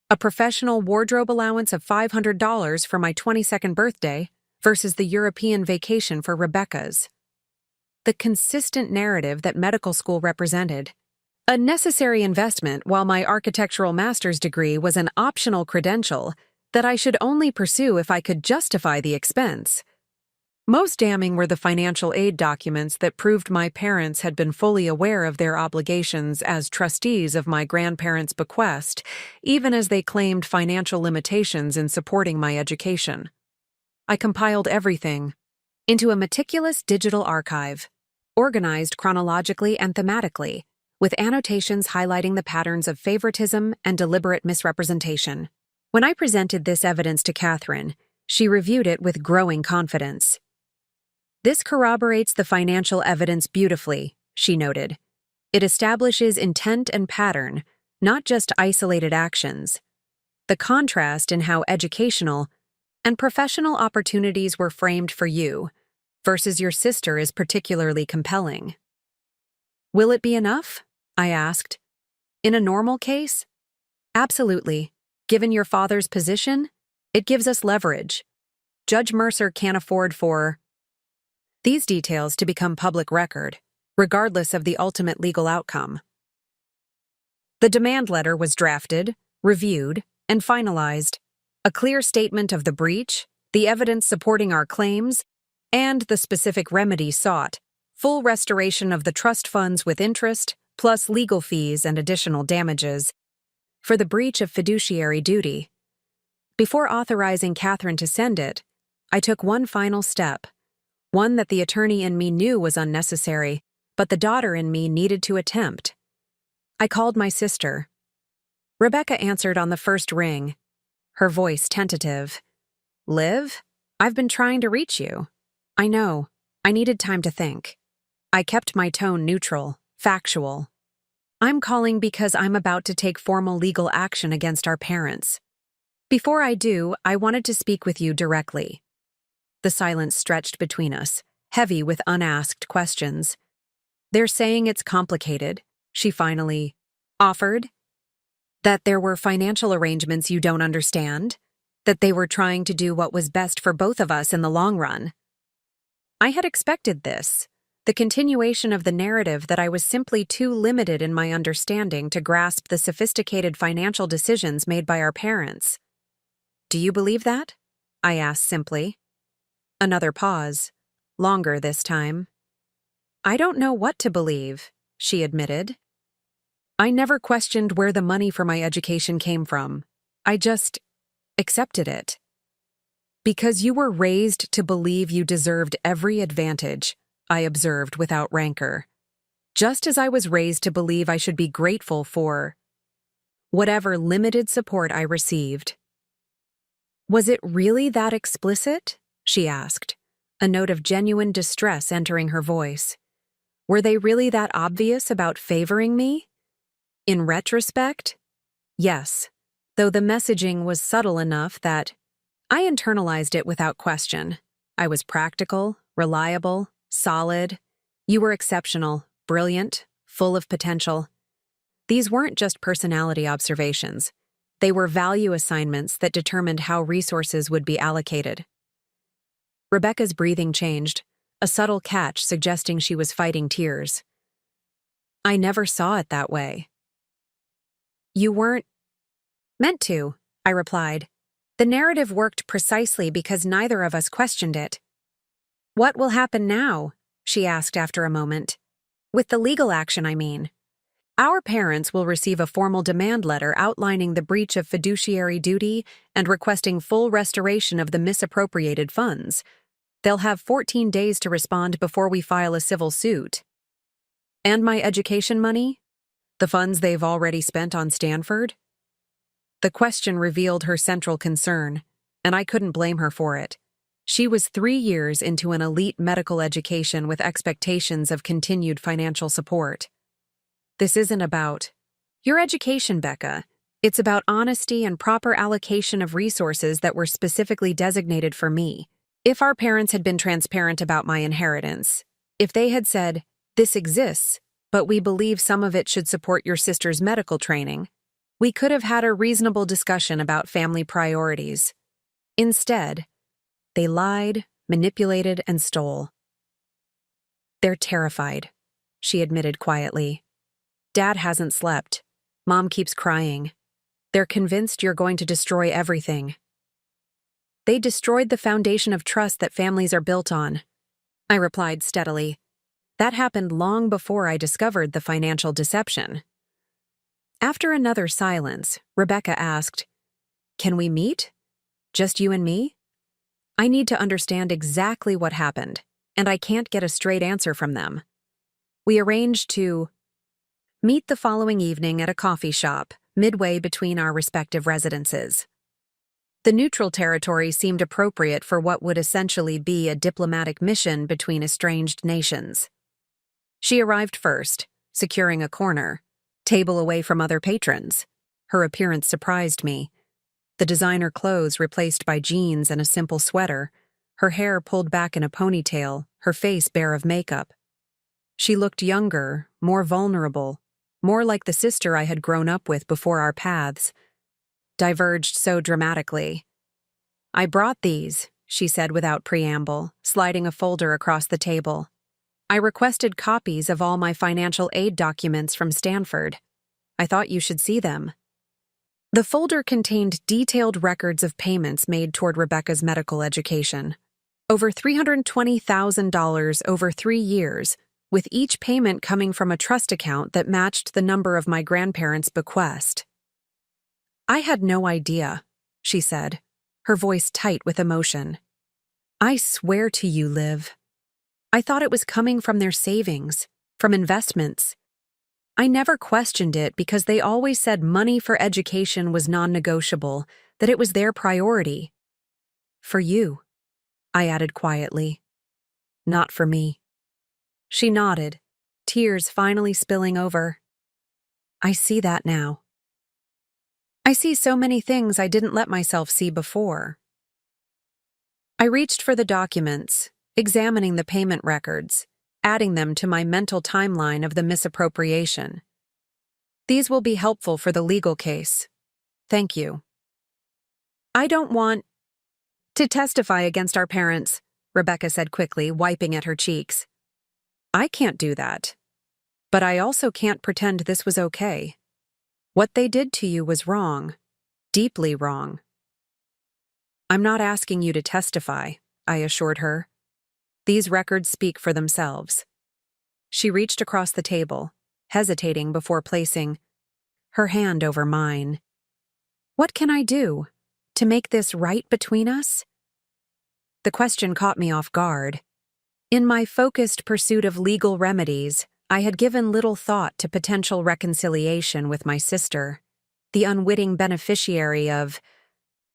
A professional wardrobe allowance of $500 for my 22nd birthday versus the European vacation for Rebecca's. The consistent narrative that medical school represented. A necessary investment while my architectural master's degree was an optional credential that I should only pursue if I could justify the expense. Most damning were the financial aid documents that proved my parents had been fully aware of their obligations as trustees of my grandparents' bequest, even as they claimed financial limitations in supporting my education. I compiled everything into a meticulous digital archive, organized chronologically and thematically, with annotations highlighting the patterns of favoritism and deliberate misrepresentation. When I presented this evidence to Catherine, she reviewed it with growing confidence. "This corroborates the financial evidence beautifully," she noted. "It establishes intent and pattern, not just isolated actions. The contrast in how educational and professional opportunities were framed for you versus your sister is particularly compelling." "Will it be enough?" I asked. "In a normal case?" "Absolutely. Given your father's position, it gives us leverage. Judge Mercer can't afford for these details to become public record, regardless of the ultimate legal outcome." The demand letter was drafted, reviewed, and finalized. A clear statement of the breach, the evidence supporting our claims, and the specific remedy sought: full restoration of the trust funds with interest, plus legal fees and additional damages for the breach of fiduciary duty. Before authorizing Catherine to send it, I took one final step, one that the attorney in me knew was unnecessary, but the daughter in me needed to attempt. I called my sister. Rebecca answered on the first ring, her voice tentative. "Liv, I've been trying to reach you." "I know. I needed time to think." I kept my tone neutral, factual. "I'm calling because I'm about to take formal legal action against our parents. Before I do, I wanted to speak with you directly." The silence stretched between us, heavy with unasked questions. "They're saying it's complicated," she finally offered. "That there were financial arrangements you don't understand? That they were trying to do what was best for both of us in the long run?" I had expected this, the continuation of the narrative that I was simply too limited in my understanding to grasp the sophisticated financial decisions made by our parents. "Do you believe that?" I asked simply. Another pause, longer this time. "I don't know what to believe," she admitted. "I never questioned where the money for my education came from. I just accepted it. Because you were raised to believe you deserved every advantage," I observed without rancor. "Just as I was raised to believe I should be grateful for whatever limited support I received." "Was it really that explicit?" she asked, a note of genuine distress entering her voice. "Were they really that obvious about favoring me?" In retrospect, yes, though the messaging was subtle enough that I internalized it without question. I was practical, reliable, solid. You were exceptional, brilliant, full of potential. These weren't just personality observations. They were value assignments that determined how resources would be allocated. Rebecca's breathing changed, a subtle catch suggesting she was fighting tears. "I never saw it that way." "You weren't meant to," I replied. "The narrative worked precisely because neither of us questioned it." "What will happen now?" she asked after a moment. "With the legal action, I mean." "Our parents will receive a formal demand letter outlining the breach of fiduciary duty and requesting full restoration of the misappropriated funds. They'll have 14 days to respond before we file a civil suit." "And my education money? The funds they've already spent on Stanford?" The question revealed her central concern, and I couldn't blame her for it. She was 3 years into an elite medical education with expectations of continued financial support. "This isn't about your education, Becca. It's about honesty and proper allocation of resources that were specifically designated for me. If our parents had been transparent about my inheritance, if they had said, 'This exists, but we believe some of it should support your sister's medical training,' we could have had a reasonable discussion about family priorities. Instead, they lied, manipulated, and stole." "They're terrified," she admitted quietly. "Dad hasn't slept. Mom keeps crying. They're convinced you're going to destroy everything." They destroyed the foundation of trust that families are built on. I replied steadily. That happened long before I discovered the financial deception. After another silence, Rebecca asked, "Can we meet? Just you and me? I need to understand exactly what happened, and I can't get a straight answer from them." We arranged to meet the following evening at a coffee shop, midway between our respective residences. The neutral territory seemed appropriate for what would essentially be a diplomatic mission between estranged nations. She arrived first, securing a corner, table away from other patrons. Her appearance surprised me. The designer clothes replaced by jeans and a simple sweater, her hair pulled back in a ponytail, her face bare of makeup. She looked younger, more vulnerable, more like the sister I had grown up with before our paths diverged so dramatically. "I brought these," she said without preamble, sliding a folder across the table. "I requested copies of all my financial aid documents from Stanford. I thought you should see them." The folder contained detailed records of payments made toward Rebecca's medical education. Over $320,000 over 3 years, with each payment coming from a trust account that matched the number of my grandparents' bequest. "I had no idea," she said, her voice tight with emotion. "I swear to you, Liv. I thought it was coming from their savings, from investments. I never questioned it because they always said money for education was non-negotiable, that it was their priority." "For you," I added quietly. "Not for me." She nodded, tears finally spilling over. "I see that now. I see so many things I didn't let myself see before." I reached for the documents, examining the payment records, adding them to my mental timeline of the misappropriation. "These will be helpful for the legal case. Thank you." "I don't want to testify against our parents," Rebecca said quickly, wiping at her cheeks. "I can't do that. But I also can't pretend this was okay. What they did to you was wrong, deeply wrong." "I'm not asking you to testify," I assured her. "These records speak for themselves." She reached across the table, hesitating before placing her hand over mine. "What can I do to make this right between us?" The question caught me off guard. In my focused pursuit of legal remedies, I had given little thought to potential reconciliation with my sister, the unwitting beneficiary of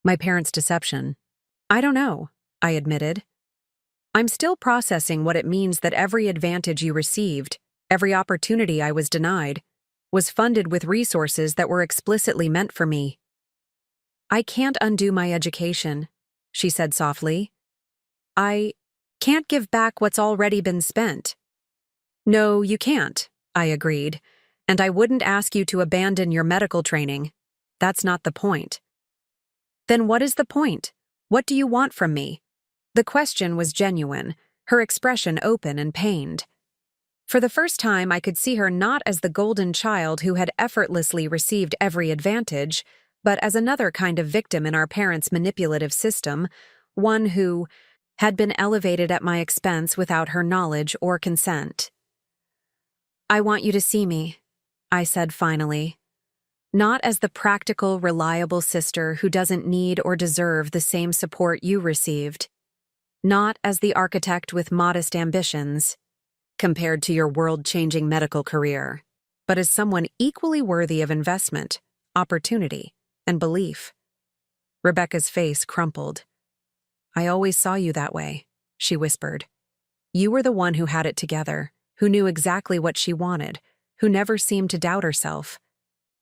my parents' deception. "I don't know," I admitted. "I'm still processing what it means that every advantage you received, every opportunity I was denied, was funded with resources that were explicitly meant for me." "I can't undo my education," she said softly. "I can't give back what's already been spent." "No, you can't," I agreed, "and I wouldn't ask you to abandon your medical training. That's not the point." "Then what is the point? What do you want from me?" The question was genuine, her expression open and pained. For the first time, I could see her not as the golden child who had effortlessly received every advantage, but as another kind of victim in our parents' manipulative system, one who had been elevated at my expense without her knowledge or consent. "I want you to see me," I said finally. "Not as the practical, reliable sister who doesn't need or deserve the same support you received. Not as the architect with modest ambitions, compared to your world-changing medical career, but as someone equally worthy of investment, opportunity, and belief." Rebecca's face crumpled. "I always saw you that way," she whispered. "You were the one who had it together, who knew exactly what she wanted, who never seemed to doubt herself."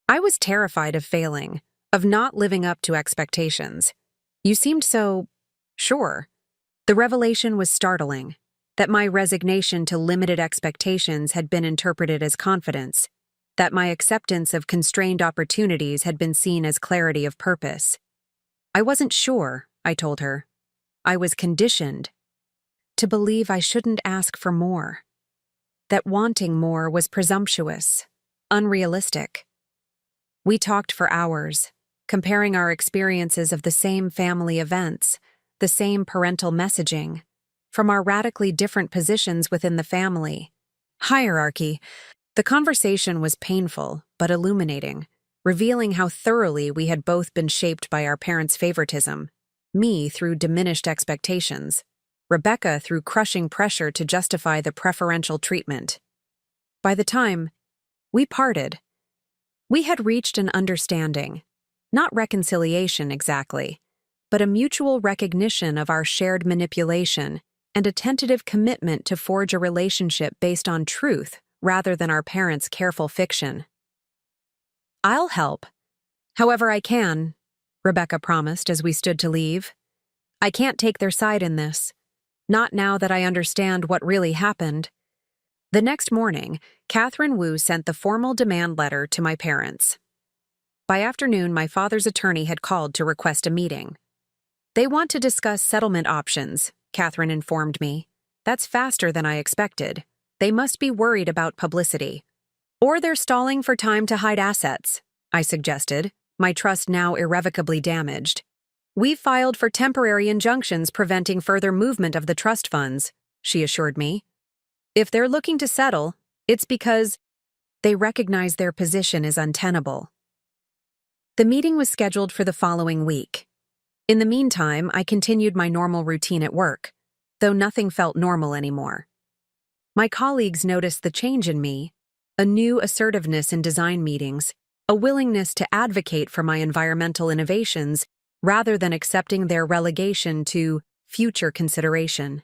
I was terrified of failing, of not living up to expectations. "You seemed so sure." The revelation was startling, that my resignation to limited expectations had been interpreted as confidence, that my acceptance of constrained opportunities had been seen as clarity of purpose. "I wasn't sure," I told her. "I was conditioned to believe I shouldn't ask for more, that wanting more was presumptuous, unrealistic." We talked for hours, comparing our experiences of the same family events, the same parental messaging, from our radically different positions within the family. Hierarchy. The conversation was painful, but illuminating, revealing how thoroughly we had both been shaped by our parents' favoritism, me through diminished expectations, Rebecca through crushing pressure to justify the preferential treatment. By the time we parted, we had reached an understanding, not reconciliation exactly, but a mutual recognition of our shared manipulation and a tentative commitment to forge a relationship based on truth rather than our parents' careful fiction. "I'll help, however I can," Rebecca promised as we stood to leave. "I can't take their side in this, not now that I understand what really happened." The next morning, Catherine Wu sent the formal demand letter to my parents. By afternoon, my father's attorney had called to request a meeting. "They want to discuss settlement options," Catherine informed me. "That's faster than I expected. They must be worried about publicity. Or they're stalling for time to hide assets," I suggested, my trust now irrevocably damaged. "We've filed for temporary injunctions preventing further movement of the trust funds," she assured me. "If they're looking to settle, it's because they recognize their position is untenable." The meeting was scheduled for the following week. In the meantime, I continued my normal routine at work, though nothing felt normal anymore. My colleagues noticed the change in me, a new assertiveness in design meetings, a willingness to advocate for my environmental innovations rather than accepting their relegation to future consideration.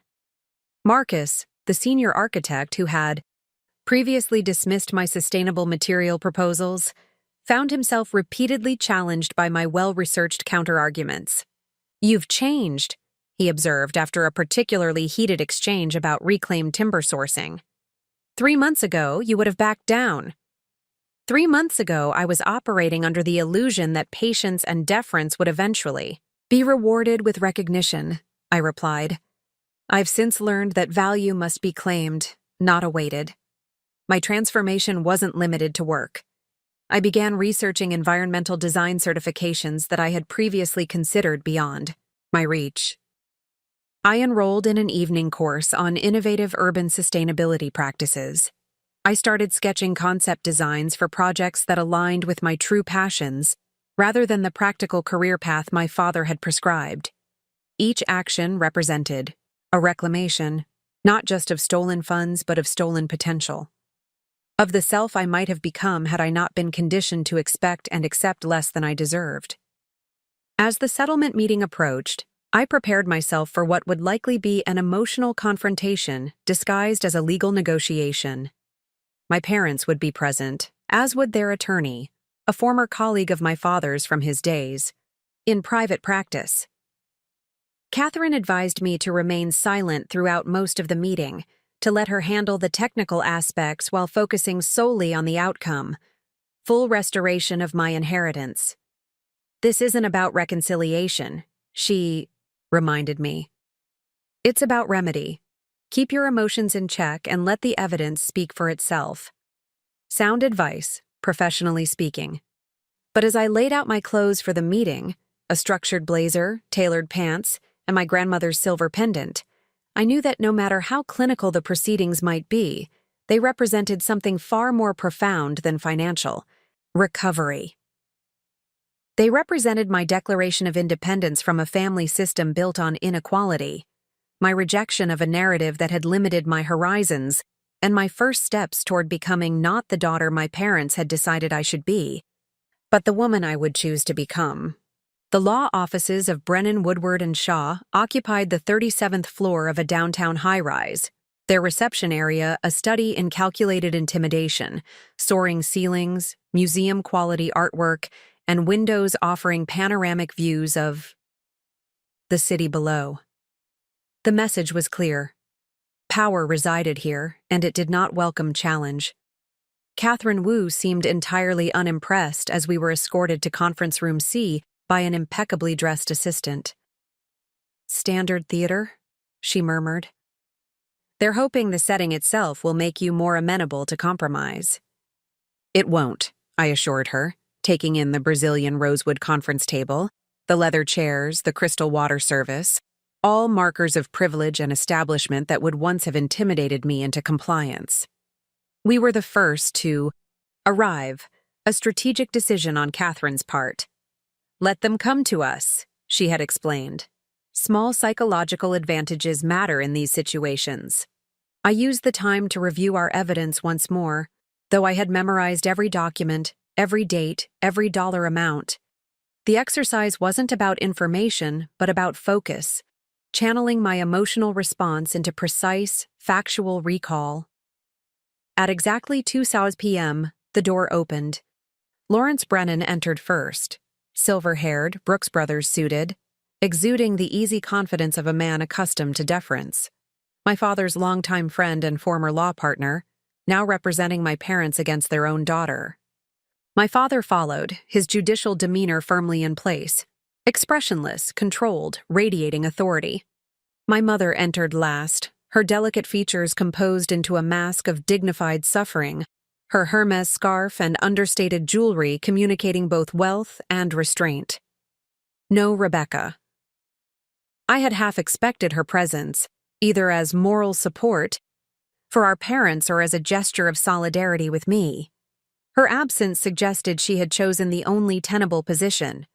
Marcus, the senior architect who had previously dismissed my sustainable material proposals, found himself repeatedly challenged by my well-researched counterarguments. "You've changed," he observed after a particularly heated exchange about reclaimed timber sourcing. 3 months ago, you would have backed down." 3 months ago, I was operating under the illusion that patience and deference would eventually be rewarded with recognition, I replied. "I've since learned that value must be claimed, not awaited." My transformation wasn't limited to work. I began researching environmental design certifications that I had previously considered beyond my reach. I enrolled in an evening course on innovative urban sustainability practices. I started sketching concept designs for projects that aligned with my true passions, rather than the practical career path my father had prescribed. Each action represented a reclamation, not just of stolen funds but of stolen potential. Of the self I might have become had I not been conditioned to expect and accept less than I deserved. As the settlement meeting approached, I prepared myself for what would likely be an emotional confrontation disguised as a legal negotiation. My parents would be present, as would their attorney, a former colleague of my father's from his days, in private practice. Catherine advised me to remain silent throughout most of the meeting, to let her handle the technical aspects while focusing solely on the outcome, full restoration of my inheritance. "This isn't about reconciliation," she reminded me. "It's about remedy. Keep your emotions in check and let the evidence speak for itself." Sound advice, professionally speaking. But as I laid out my clothes for the meeting, a structured blazer, tailored pants, and my grandmother's silver pendant, I knew that no matter how clinical the proceedings might be, they represented something far more profound than financial: recovery. They represented my declaration of independence from a family system built on inequality, my rejection of a narrative that had limited my horizons, and my first steps toward becoming not the daughter my parents had decided I should be, but the woman I would choose to become. The law offices of Brennan, Woodward, and Shaw occupied the 37th floor of a downtown high-rise, their reception area a study in calculated intimidation, soaring ceilings, museum-quality artwork, and windows offering panoramic views of the city below. The message was clear. Power resided here, and it did not welcome challenge. Catherine Wu seemed entirely unimpressed as we were escorted to Conference Room C by an impeccably dressed assistant. "Standard theater?" she murmured. "They're hoping the setting itself will make you more amenable to compromise." "It won't," I assured her, taking in the Brazilian rosewood conference table, the leather chairs, the crystal water service. all markers of privilege and establishment that would once have intimidated me into compliance. We were the first to arrive, a strategic decision on Catherine's part. Let them come to us, she had explained. Small psychological advantages matter in these situations. I used the time to review our evidence once more, though I had memorized every document, every date, every dollar amount. The exercise wasn't about information, but about focus, channeling my emotional response into precise, factual recall. At exactly 2:00 p.m., the door opened. Lawrence Brennan entered first, silver-haired, Brooks Brothers suited, exuding the easy confidence of a man accustomed to deference. My father's longtime friend and former law partner, now representing my parents against their own daughter. My father followed, his judicial demeanor firmly in place, expressionless, controlled, radiating authority. My mother entered last, her delicate features composed into a mask of dignified suffering, her Hermes scarf and understated jewelry communicating both wealth and restraint. No Rebecca. I had half expected her presence, either as moral support for our parents or as a gesture of solidarity with me. Her absence suggested she had chosen the only tenable position,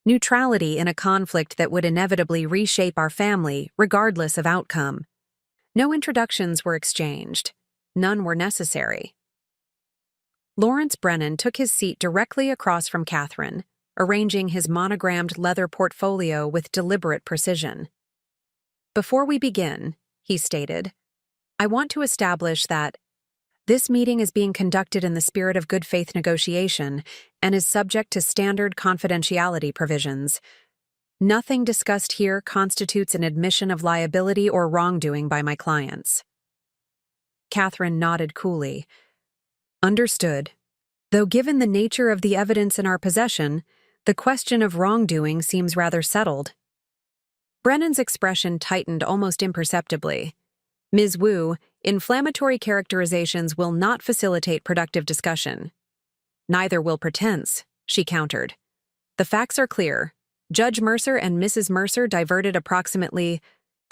neutrality in a conflict that would inevitably reshape our family regardless of outcome. No introductions were exchanged. None were necessary. Lawrence Brennan took his seat directly across from Catherine, arranging his monogrammed leather portfolio with deliberate precision. Before we begin, he stated, I want to establish that this meeting is being conducted in the spirit of good faith negotiation and is subject to standard confidentiality provisions. Nothing discussed here constitutes an admission of liability or wrongdoing by my clients. Catherine nodded coolly. Understood. Though given the nature of the evidence in our possession, the question of wrongdoing seems rather settled. Brennan's expression tightened almost imperceptibly. Ms. Wu, inflammatory characterizations will not facilitate productive discussion. Neither will pretense, she countered. The facts are clear. Judge Mercer and Mrs. Mercer diverted approximately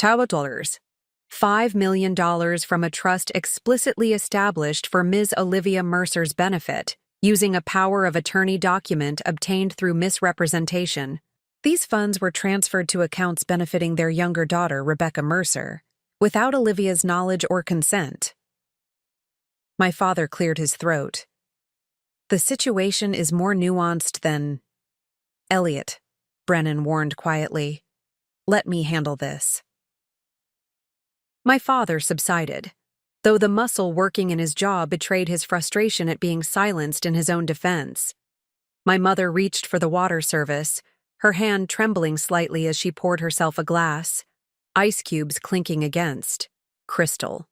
$5 million from a trust explicitly established for Ms. Olivia Mercer's benefit, using a power of attorney document obtained through misrepresentation. These funds were transferred to accounts benefiting their younger daughter, Rebecca Mercer, without Olivia's knowledge or consent. My father cleared his throat. The situation is more nuanced than... Elliot, Brennan warned quietly. Let me handle this. My father subsided, though the muscle working in his jaw betrayed his frustration at being silenced in his own defense. My mother reached for the water service, her hand trembling slightly as she poured herself a glass, ice cubes clinking against crystal.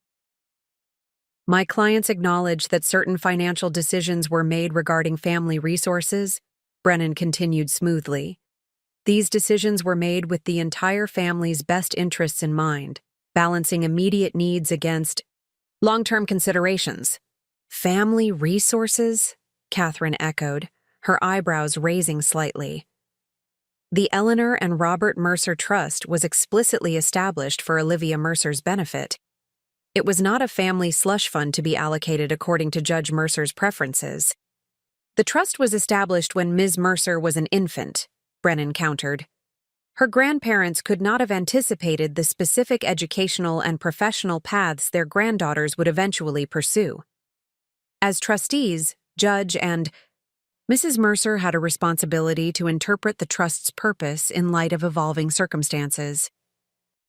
My clients acknowledged that certain financial decisions were made regarding family resources, Brennan continued smoothly. These decisions were made with the entire family's best interests in mind, balancing immediate needs against long-term considerations. Family resources? Catherine echoed, her eyebrows raising slightly. The Eleanor and Robert Mercer Trust was explicitly established for Olivia Mercer's benefit. It was not a family slush fund to be allocated according to Judge Mercer's preferences. The trust was established when Ms. Mercer was an infant, Brennan countered. Her grandparents could not have anticipated the specific educational and professional paths their granddaughters would eventually pursue. As trustees, Judge and Mrs. Mercer had a responsibility to interpret the trust's purpose in light of evolving circumstances.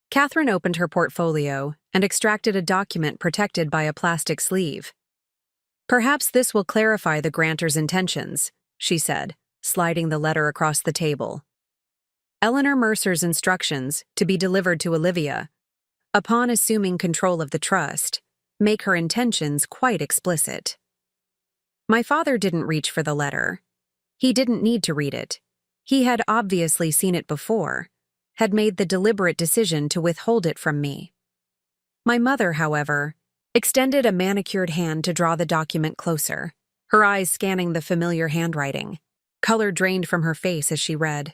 Catherine opened her portfolio and extracted a document protected by a plastic sleeve. Perhaps this will clarify the grantor's intentions, she said, sliding the letter across the table. Eleanor Mercer's instructions, to be delivered to Olivia, upon assuming control of the trust, make her intentions quite explicit. My father didn't reach for the letter. He didn't need to read it. He had obviously seen it before, had made the deliberate decision to withhold it from me. My mother, however, extended a manicured hand to draw the document closer, her eyes scanning the familiar handwriting. Color drained from her face as she read.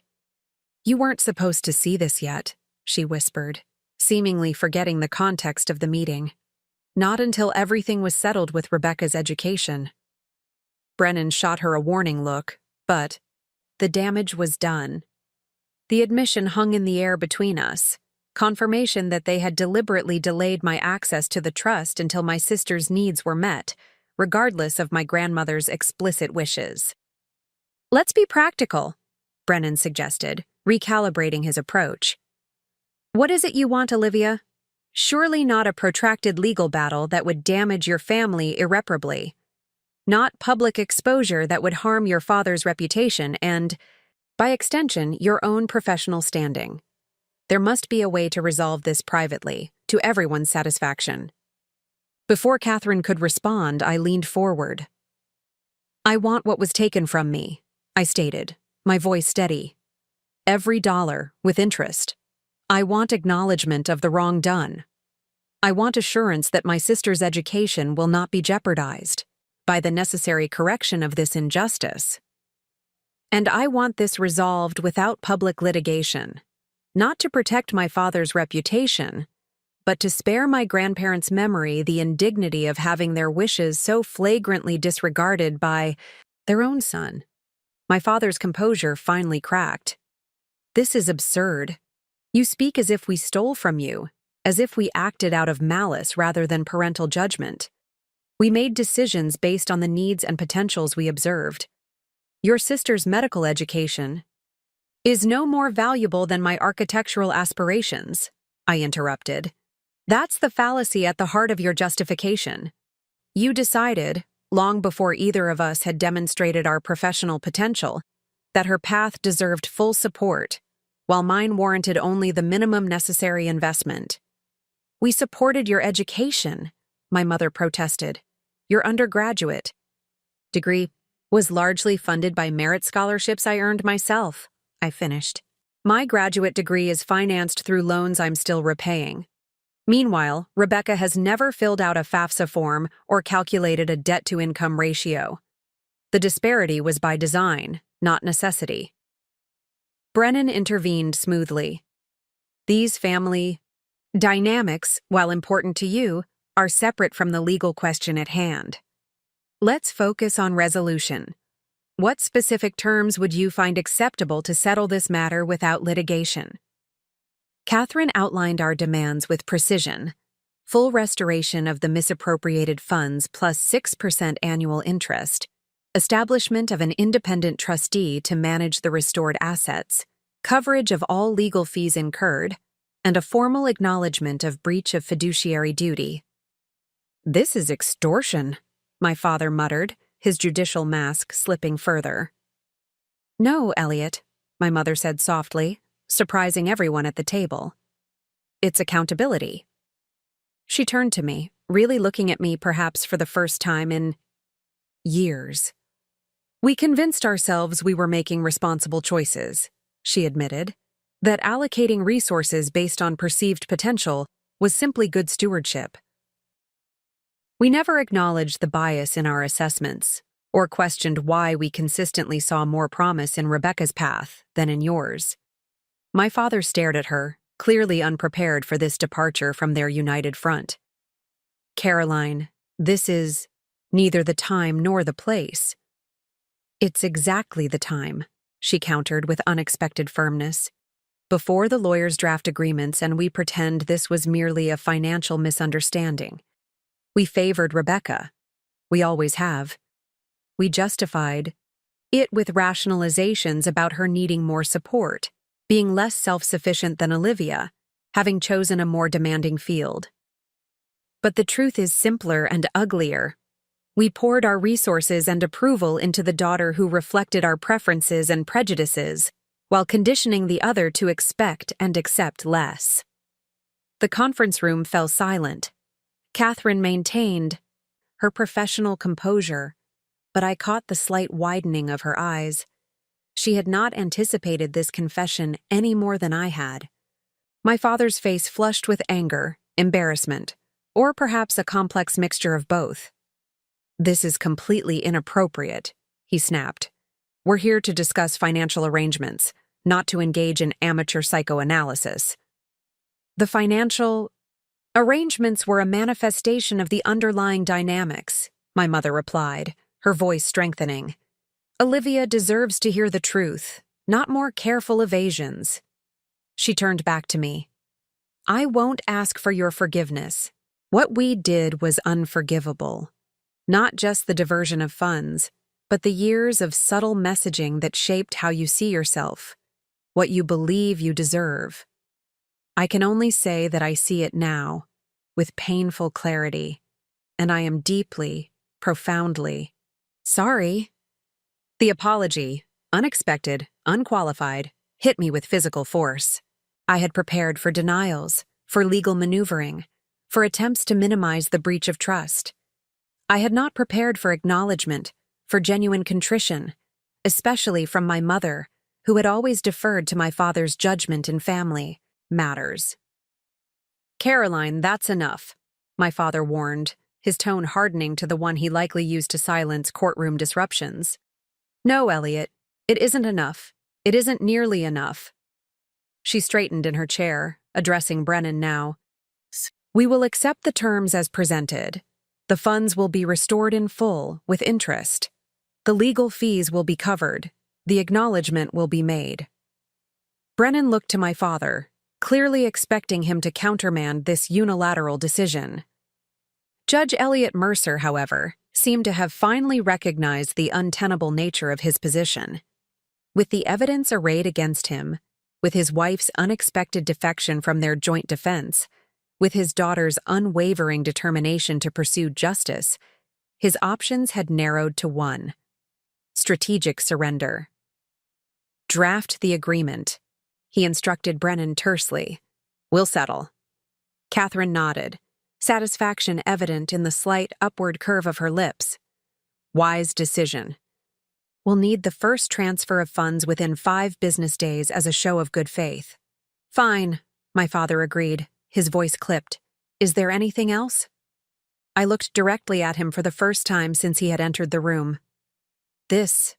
You weren't supposed to see this yet, she whispered, seemingly forgetting the context of the meeting. Not until everything was settled with Rebecca's education. Brennan shot her a warning look, but the damage was done. The admission hung in the air between us, confirmation that they had deliberately delayed my access to the trust until my sister's needs were met, regardless of my grandmother's explicit wishes. "Let's be practical," Brennan suggested, recalibrating his approach. "What is it you want, Olivia? Surely not a protracted legal battle that would damage your family irreparably. Not public exposure that would harm your father's reputation and, by extension, your own professional standing. There must be a way to resolve this privately, to everyone's satisfaction." Before Catherine could respond, I leaned forward. "I want what was taken from me," I stated, my voice steady. "Every dollar, with interest. I want acknowledgement of the wrong done. I want assurance that my sister's education will not be jeopardized by the necessary correction of this injustice. And I want this resolved without public litigation, not to protect my father's reputation, but to spare my grandparents' memory the indignity of having their wishes so flagrantly disregarded by their own son." My father's composure finally cracked. "This is absurd. You speak as if we stole from you, as if we acted out of malice rather than parental judgment. We made decisions based on the needs and potentials we observed. Your sister's medical education is no more valuable than my architectural aspirations," I interrupted. "That's the fallacy at the heart of your justification. You decided, long before either of us had demonstrated our professional potential, that her path deserved full support, while mine warranted only the minimum necessary investment. We supported your education," my mother protested. "Your undergraduate degree was largely funded by merit scholarships I earned myself," I finished. "My graduate degree is financed through loans I'm still repaying. Meanwhile, Rebecca has never filled out a FAFSA form or calculated a debt-to-income ratio. The disparity was by design, not necessity." Brennan intervened smoothly. "These family dynamics, while important to you, are separate from the legal question at hand. Let's focus on resolution. What specific terms would you find acceptable to settle this matter without litigation?" Catherine outlined our demands with precision. Full restoration of the misappropriated funds plus 6% annual interest, establishment of an independent trustee to manage the restored assets, coverage of all legal fees incurred, and a formal acknowledgement of breach of fiduciary duty. "This is extortion," my father muttered, his judicial mask slipping further. "No, Elliot," my mother said softly, surprising everyone at the table. "It's accountability." She turned to me, really looking at me perhaps for the first time in years. "We convinced ourselves we were making responsible choices," she admitted, "that allocating resources based on perceived potential was simply good stewardship. We never acknowledged the bias in our assessments, or questioned why we consistently saw more promise in Rebecca's path than in yours." My father stared at her, clearly unprepared for this departure from their united front. "Caroline, this is neither the time nor the place." "It's exactly the time," she countered with unexpected firmness. "Before the lawyers draft agreements and we pretend this was merely a financial misunderstanding. We favored Rebecca. We always have. We justified it with rationalizations about her needing more support, being less self-sufficient than Olivia, having chosen a more demanding field. But the truth is simpler and uglier. We poured our resources and approval into the daughter who reflected our preferences and prejudices, while conditioning the other to expect and accept less." The conference room fell silent. Catherine maintained her professional composure, but I caught the slight widening of her eyes. She had not anticipated this confession any more than I had. My father's face flushed with anger, embarrassment, or perhaps a complex mixture of both. "This is completely inappropriate," he snapped. "We're here to discuss financial arrangements, not to engage in amateur psychoanalysis." The financial arrangements were a manifestation of the underlying dynamics, my mother replied, her voice strengthening. Olivia deserves to hear the truth, not more careful evasions. She turned back to me. I won't ask for your forgiveness. What we did was unforgivable. Not just the diversion of funds, but the years of subtle messaging that shaped how you see yourself, what you believe you deserve. I can only say that I see it now, with painful clarity, and I am deeply, profoundly sorry. The apology, unexpected, unqualified, hit me with physical force. I had prepared for denials, for legal maneuvering, for attempts to minimize the breach of trust. I had not prepared for acknowledgement, for genuine contrition, especially from my mother, who had always deferred to my father's judgment in family matters. Caroline, that's enough, my father warned, his tone hardening to the one he likely used to silence courtroom disruptions. No, Elliot, it isn't enough. It isn't nearly enough. She straightened in her chair, addressing Brennan now. We will accept the terms as presented. The funds will be restored in full, with interest. The legal fees will be covered. The acknowledgement will be made. Brennan looked to my father, clearly expecting him to countermand this unilateral decision. Judge Elliot Mercer, however, seemed to have finally recognized the untenable nature of his position. With the evidence arrayed against him, with his wife's unexpected defection from their joint defense, with his daughter's unwavering determination to pursue justice, his options had narrowed to one: strategic surrender. Draft the agreement, he instructed Brennan tersely. We'll settle. Catherine nodded, satisfaction evident in the slight upward curve of her lips. Wise decision. We'll need the first transfer of funds within 5 business days as a show of good faith. Fine, my father agreed, his voice clipped. Is there anything else? I looked directly at him for the first time since he had entered the room. This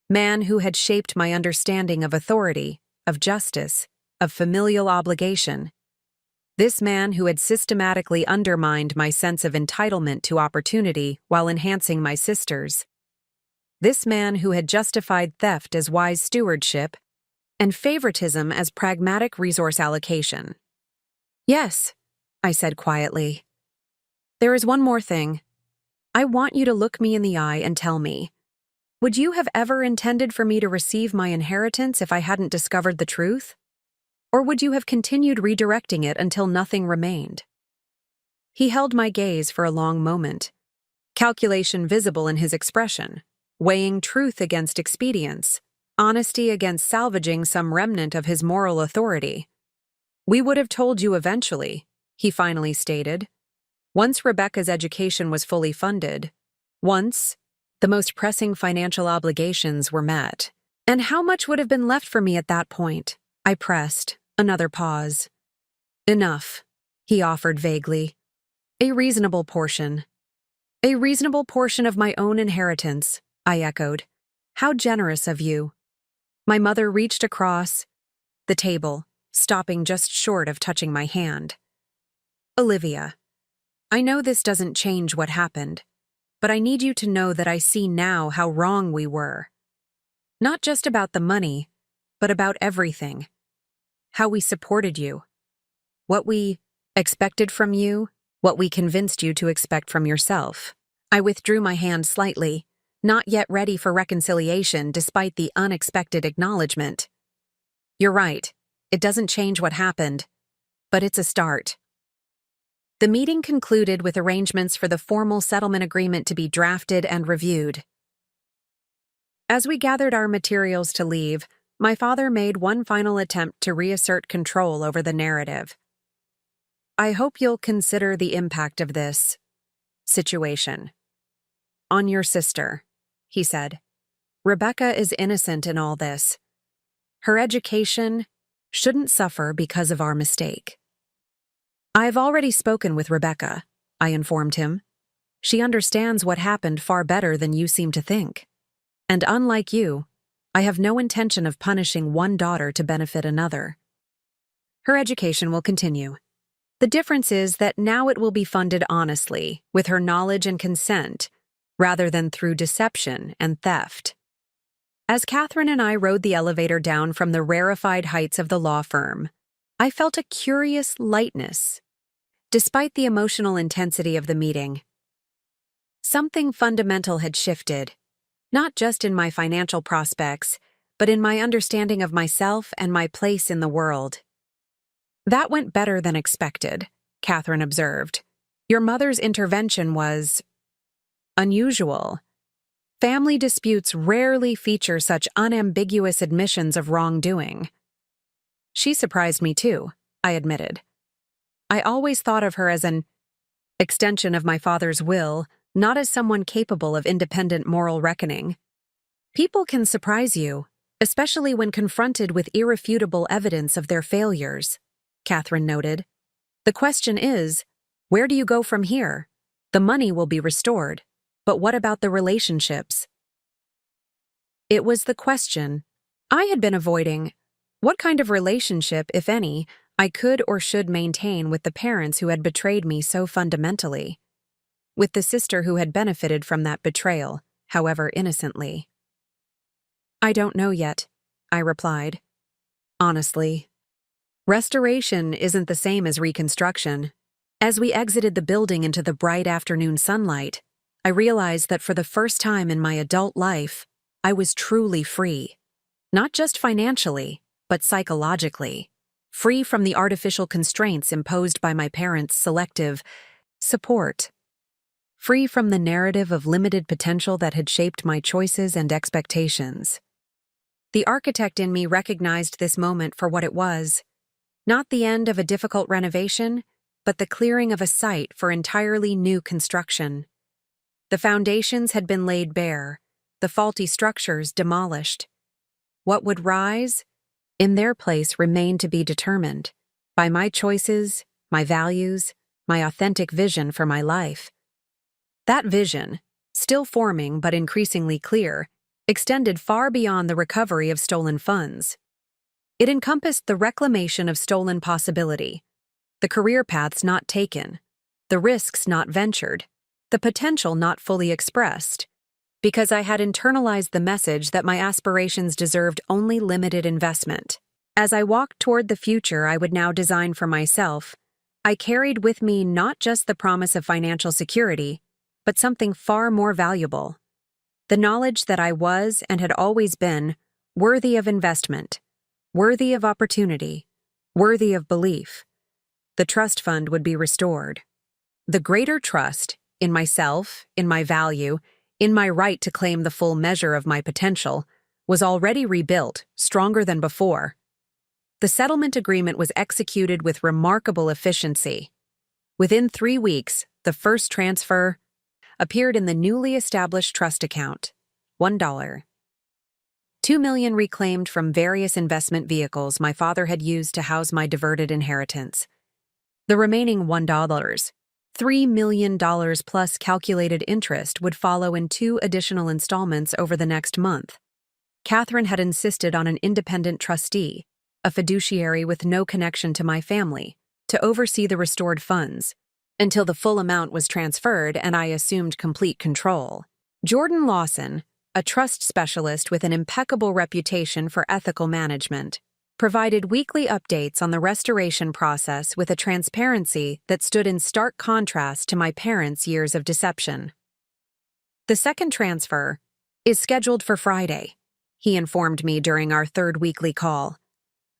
man who had shaped my understanding of authority, of justice, of familial obligation. This man who had systematically undermined my sense of entitlement to opportunity while enhancing my sister's. This man who had justified theft as wise stewardship and favoritism as pragmatic resource allocation. Yes, I said quietly. There is one more thing. I want you to look me in the eye and tell me, would you have ever intended for me to receive my inheritance if I hadn't discovered the truth? Or would you have continued redirecting it until nothing remained? He held my gaze for a long moment, calculation visible in his expression, weighing truth against expedience, honesty against salvaging some remnant of his moral authority. We would have told you eventually, he finally stated. Once Rebecca's education was fully funded, once the most pressing financial obligations were met. And how much would have been left for me at that point? I pressed. Another pause. Enough, he offered vaguely. A reasonable portion. A reasonable portion of my own inheritance, I echoed. How generous of you. My mother reached across the table, stopping just short of touching my hand. Olivia, I know this doesn't change what happened, but I need you to know that I see now how wrong we were. Not just about the money, but about everything. How we supported you. What we expected from you, what we convinced you to expect from yourself. I withdrew my hand slightly, not yet ready for reconciliation despite the unexpected acknowledgement. You're right, it doesn't change what happened, but it's a start. The meeting concluded with arrangements for the formal settlement agreement to be drafted and reviewed. As we gathered our materials to leave, my father made one final attempt to reassert control over the narrative. I hope you'll consider the impact of this situation on your sister, he said. Rebecca is innocent in all this. Her education shouldn't suffer because of our mistake. I've already spoken with Rebecca, I informed him. She understands what happened far better than you seem to think. And unlike you, I have no intention of punishing one daughter to benefit another. Her education will continue. The difference is that now it will be funded honestly, with her knowledge and consent, rather than through deception and theft. As Catherine and I rode the elevator down from the rarefied heights of the law firm, I felt a curious lightness, despite the emotional intensity of the meeting. Something fundamental had shifted, not just in my financial prospects, but in my understanding of myself and my place in the world. "That went better than expected," Catherine observed. "Your mother's intervention was unusual. Family disputes rarely feature such unambiguous admissions of wrongdoing." "She surprised me too," I admitted. "I always thought of her as an extension of my father's will, not as someone capable of independent moral reckoning." "People can surprise you, especially when confronted with irrefutable evidence of their failures," Catherine noted. "The question is, where do you go from here? The money will be restored, but what about the relationships?" It was the question I had been avoiding. What kind of relationship, if any, I could or should maintain with the parents who had betrayed me so fundamentally? With the sister who had benefited from that betrayal, however innocently? "I don't know yet," I replied. "Honestly. Restoration isn't the same as reconstruction." As we exited the building into the bright afternoon sunlight, I realized that for the first time in my adult life, I was truly free. Not just financially, but psychologically. Free from the artificial constraints imposed by my parents' selective support. Free from the narrative of limited potential that had shaped my choices and expectations. The architect in me recognized this moment for what it was. Not the end of a difficult renovation, but the clearing of a site for entirely new construction. The foundations had been laid bare, the faulty structures demolished. What would rise? In their place remained to be determined, by my choices, my values, my authentic vision for my life. That vision, still forming but increasingly clear, extended far beyond the recovery of stolen funds. It encompassed the reclamation of stolen possibility, the career paths not taken, the risks not ventured, the potential not fully expressed, because I had internalized the message that my aspirations deserved only limited investment. As I walked toward the future I would now design for myself, I carried with me not just the promise of financial security, but something far more valuable. The knowledge that I was and had always been worthy of investment, worthy of opportunity, worthy of belief. The trust fund would be restored. The greater trust in myself, in my value, in my right to claim the full measure of my potential, was already rebuilt, stronger than before. The settlement agreement was executed with remarkable efficiency. Within 3 weeks, the first transfer appeared in the newly established trust account, $1. $2 million reclaimed from various investment vehicles my father had used to house my diverted inheritance. The remaining $1, $3 million plus calculated interest would follow in 2 additional installments over the next month. Catherine had insisted on an independent trustee, a fiduciary with no connection to my family, to oversee the restored funds, until the full amount was transferred and I assumed complete control. Jordan Lawson, a trust specialist with an impeccable reputation for ethical management, provided weekly updates on the restoration process with a transparency that stood in stark contrast to my parents' years of deception. "The second transfer is scheduled for Friday," he informed me during our 3rd weekly call.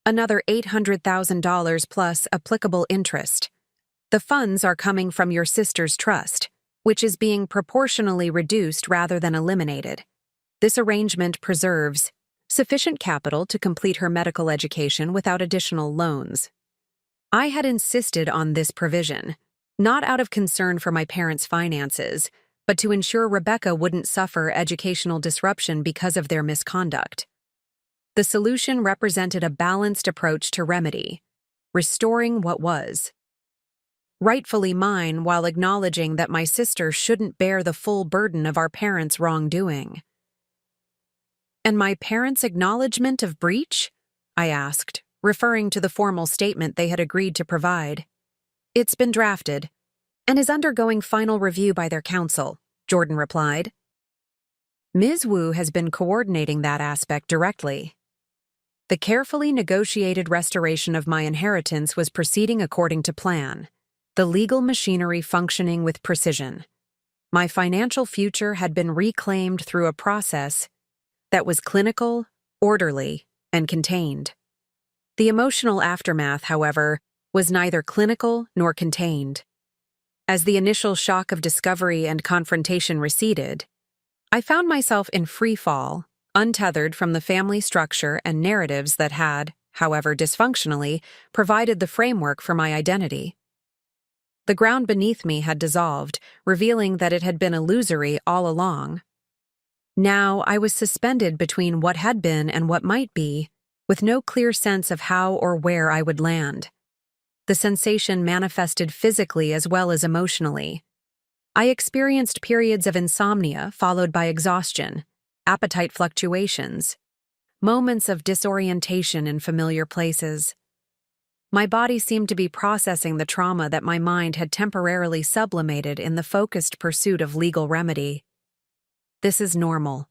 "Another $800,000 plus applicable interest. The funds are coming from your sister's trust, which is being proportionally reduced rather than eliminated. This arrangement preserves sufficient capital to complete her medical education without additional loans." I had insisted on this provision, not out of concern for my parents' finances, but to ensure Rebecca wouldn't suffer educational disruption because of their misconduct. The solution represented a balanced approach to remedy, restoring what was rightfully mine while acknowledging that my sister shouldn't bear the full burden of our parents' wrongdoing. "And my parents' acknowledgement of breach?" I asked, referring to the formal statement they had agreed to provide. "It's been drafted and is undergoing final review by their counsel," Jordan replied. Ms. Wu has been coordinating that aspect directly. The carefully negotiated restoration of my inheritance was proceeding according to plan, the legal machinery functioning with precision. My financial future had been reclaimed through a process that was clinical, orderly, and contained. The emotional aftermath, however, was neither clinical nor contained. As the initial shock of discovery and confrontation receded, I found myself in free fall, untethered from the family structure and narratives that had, however dysfunctionally, provided the framework for my identity. The ground beneath me had dissolved, revealing that it had been illusory all along. Now I was suspended between what had been and what might be, with no clear sense of how or where I would land. The sensation manifested physically as well as emotionally. I experienced periods of insomnia followed by exhaustion, appetite fluctuations, moments of disorientation in familiar places. My body seemed to be processing the trauma that my mind had temporarily sublimated in the focused pursuit of legal remedy. "This is normal,"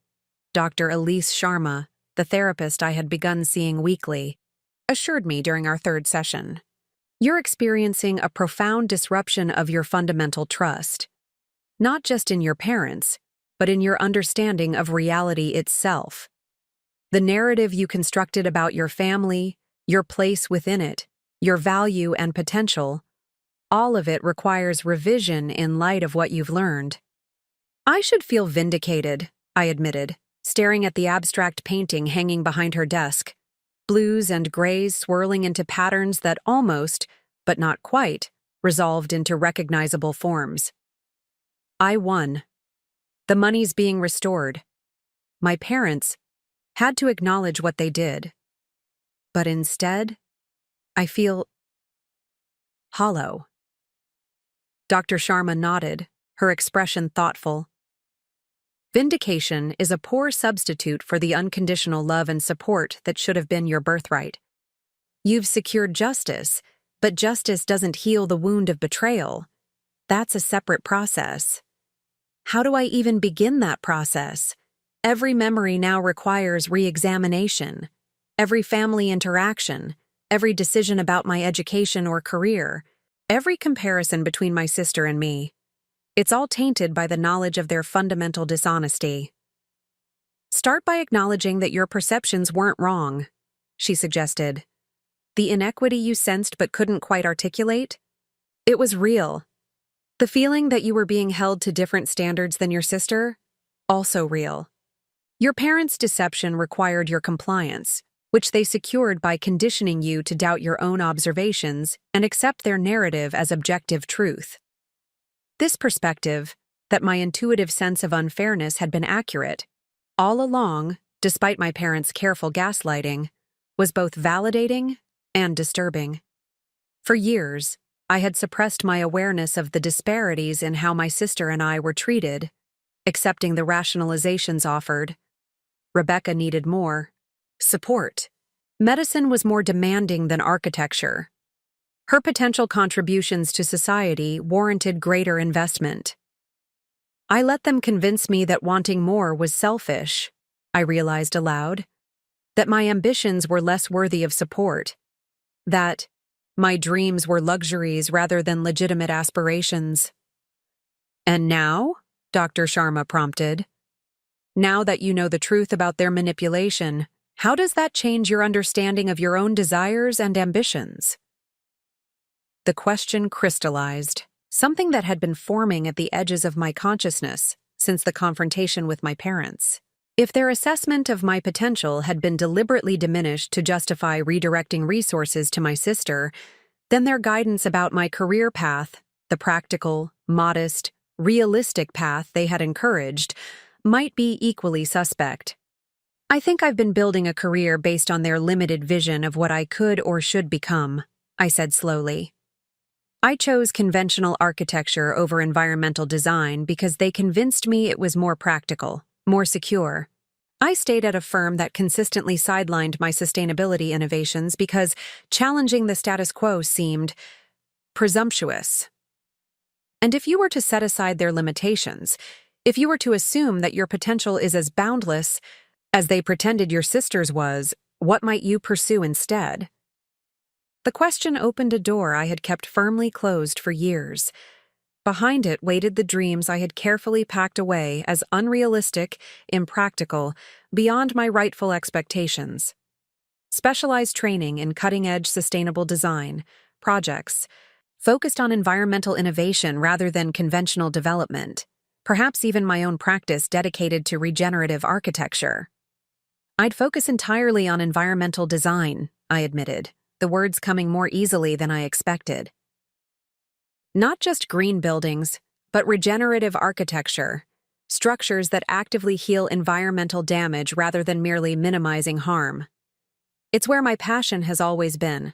Dr. Elise Sharma, the therapist I had begun seeing weekly, assured me during our third session. "You're experiencing a profound disruption of your fundamental trust, not just in your parents, but in your understanding of reality itself. The narrative you constructed about your family, your place within it, your value and potential, all of it requires revision in light of what you've learned." "I should feel vindicated," I admitted, staring at the abstract painting hanging behind her desk, blues and grays swirling into patterns that almost, but not quite, resolved into recognizable forms. I won. The money's being restored. My parents had to acknowledge what they did. But instead, I feel hollow. Dr. Sharma nodded, her expression thoughtful. "Vindication is a poor substitute for the unconditional love and support that should have been your birthright. You've secured justice, but justice doesn't heal the wound of betrayal. That's a separate process. How do I even begin that process? Every memory now requires re-examination. Every family interaction, every decision about my education or career, every comparison between my sister and me. It's all tainted by the knowledge of their fundamental dishonesty." "Start by acknowledging that your perceptions weren't wrong," she suggested. "The inequity you sensed but couldn't quite articulate? It was real. The feeling that you were being held to different standards than your sister? Also real. Your parents' deception required your compliance, which they secured by conditioning you to doubt your own observations and accept their narrative as objective truth. This perspective, that my intuitive sense of unfairness had been accurate, all along, despite my parents' careful gaslighting, was both validating and disturbing. For years, I had suppressed my awareness of the disparities in how my sister and I were treated, accepting the rationalizations offered. Rebecca needed more support. Medicine was more demanding than architecture. Her potential contributions to society warranted greater investment. I let them convince me that wanting more was selfish, I realized aloud, that my ambitions were less worthy of support, that my dreams were luxuries rather than legitimate aspirations. "And now?" Dr. Sharma prompted. "Now that you know the truth about their manipulation, how does that change your understanding of your own desires and ambitions?" The question crystallized, something that had been forming at the edges of my consciousness since the confrontation with my parents. If their assessment of my potential had been deliberately diminished to justify redirecting resources to my sister, then their guidance about my career path, the practical, modest, realistic path they had encouraged, might be equally suspect. "I think I've been building a career based on their limited vision of what I could or should become," I said slowly. "I chose conventional architecture over environmental design because they convinced me it was more practical, more secure. I stayed at a firm that consistently sidelined my sustainability innovations because challenging the status quo seemed presumptuous. And if you were to set aside their limitations, if you were to assume that your potential is as boundless as they pretended your sister's was, what might you pursue instead? The question opened a door I had kept firmly closed for years. Behind it waited the dreams I had carefully packed away as unrealistic, impractical, beyond my rightful expectations. Specialized training in cutting-edge sustainable design, projects, focused on environmental innovation rather than conventional development, perhaps even my own practice dedicated to regenerative architecture. I'd focus entirely on environmental design, I admitted, the words coming more easily than I expected. Not just green buildings, but regenerative architecture, structures that actively heal environmental damage rather than merely minimizing harm. It's where my passion has always been,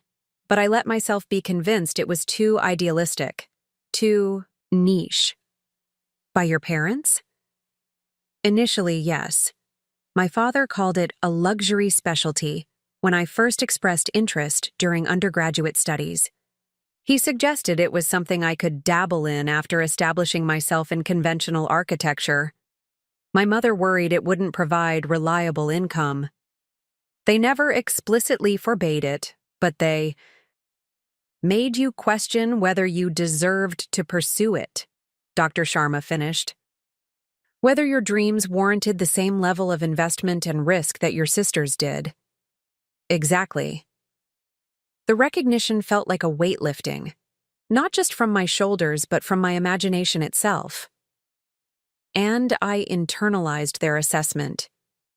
but I let myself be convinced it was too idealistic, too niche. By your parents? Initially, yes. My father called it a luxury specialty when I first expressed interest during undergraduate studies. He suggested it was something I could dabble in after establishing myself in conventional architecture. My mother worried it wouldn't provide reliable income. They never explicitly forbade it, but they made you question whether you deserved to pursue it, Dr. Sharma finished. Whether your dreams warranted the same level of investment and risk that your sisters did. Exactly. The recognition felt like a weight lifting, not just from my shoulders but from my imagination itself. And I internalized their assessment,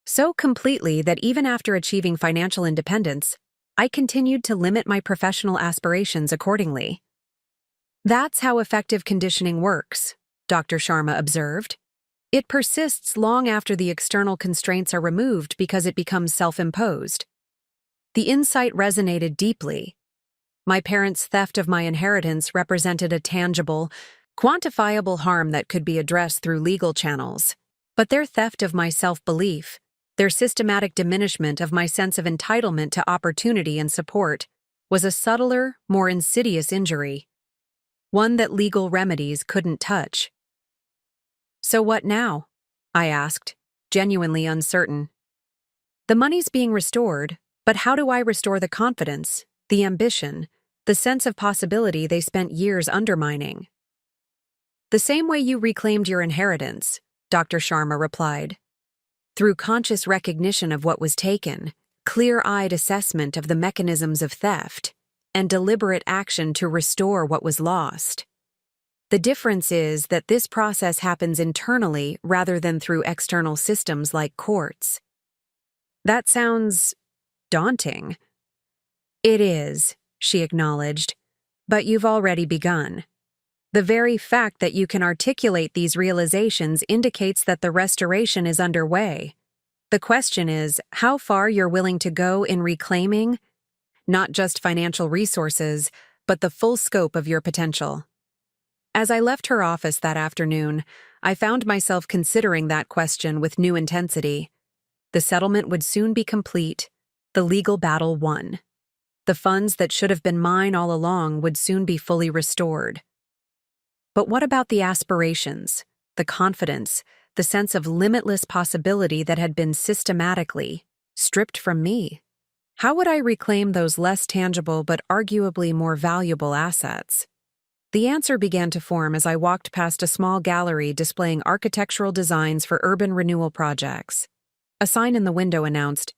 so completely that even after achieving financial independence, I continued to limit my professional aspirations accordingly. That's how effective conditioning works, Dr. Sharma observed. It persists long after the external constraints are removed because it becomes self-imposed. The insight resonated deeply. My parents' theft of my inheritance represented a tangible, quantifiable harm that could be addressed through legal channels. But their theft of my self-belief, their systematic diminishment of my sense of entitlement to opportunity and support, was a subtler, more insidious injury. One that legal remedies couldn't touch. So what now? I asked, genuinely uncertain. The money's being restored, but how do I restore the confidence, the ambition, the sense of possibility they spent years undermining? The same way you reclaimed your inheritance, Dr. Sharma replied. Through conscious recognition of what was taken, clear-eyed assessment of the mechanisms of theft, and deliberate action to restore what was lost. The difference is that this process happens internally rather than through external systems like courts. That sounds daunting. It is, she acknowledged, but you've already begun. The very fact that you can articulate these realizations indicates that the restoration is underway. The question is how far you're willing to go in reclaiming, not just financial resources, but the full scope of your potential. As I left her office that afternoon, I found myself considering that question with new intensity. The settlement would soon be complete, the legal battle won. The funds that should have been mine all along would soon be fully restored. But what about the aspirations, the confidence, the sense of limitless possibility that had been systematically stripped from me? How would I reclaim those less tangible but arguably more valuable assets? The answer began to form as I walked past a small gallery displaying architectural designs for urban renewal projects. A sign in the window announced,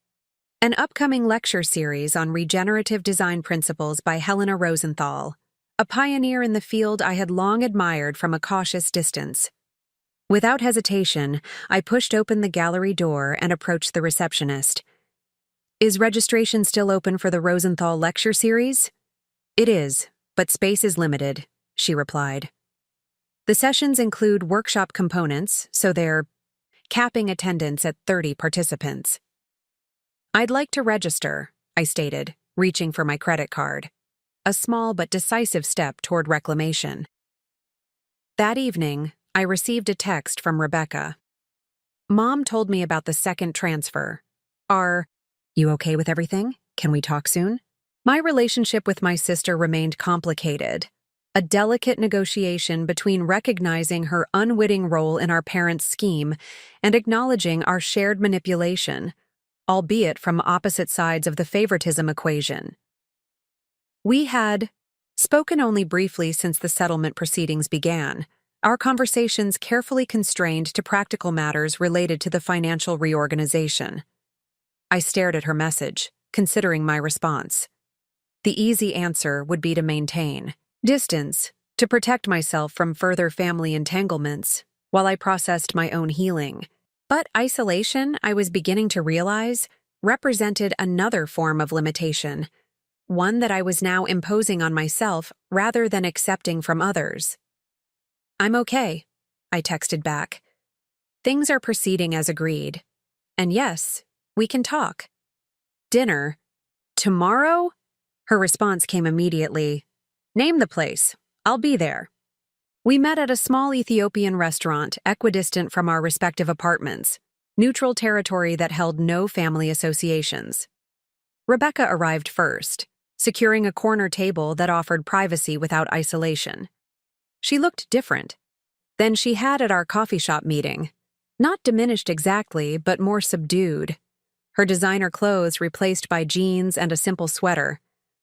"An upcoming lecture series on regenerative design principles by Helena Rosenthal, a pioneer in the field I had long admired from a cautious distance." Without hesitation, I pushed open the gallery door and approached the receptionist. "Is registration still open for the Rosenthal lecture series?" "It is, but space is limited," she replied. "The sessions include workshop components, so they're capping attendance at 30 participants." "I'd like to register," I stated, reaching for my credit card. A small but decisive step toward reclamation. That evening, I received a text from Rebecca. Mom told me about the second transfer. Are you okay with everything? Can we talk soon? My relationship with my sister remained complicated. A delicate negotiation between recognizing her unwitting role in our parents' scheme and acknowledging our shared manipulation, albeit from opposite sides of the favoritism equation. We had spoken only briefly since the settlement proceedings began, our conversations carefully constrained to practical matters related to the financial reorganization. I stared at her message, considering my response. The easy answer would be to maintain distance, to protect myself from further family entanglements, while I processed my own healing. But isolation, I was beginning to realize, represented another form of limitation, one that I was now imposing on myself rather than accepting from others. "I'm okay," I texted back. "Things are proceeding as agreed. And yes, we can talk." "Dinner? Tomorrow?" Her response came immediately. "Name the place. I'll be there." We met at a small Ethiopian restaurant equidistant from our respective apartments, neutral territory that held no family associations. Rebecca arrived first, securing a corner table that offered privacy without isolation. She looked different than she had at our coffee shop meeting, not diminished exactly, but more subdued. Her designer clothes replaced by jeans and a simple sweater,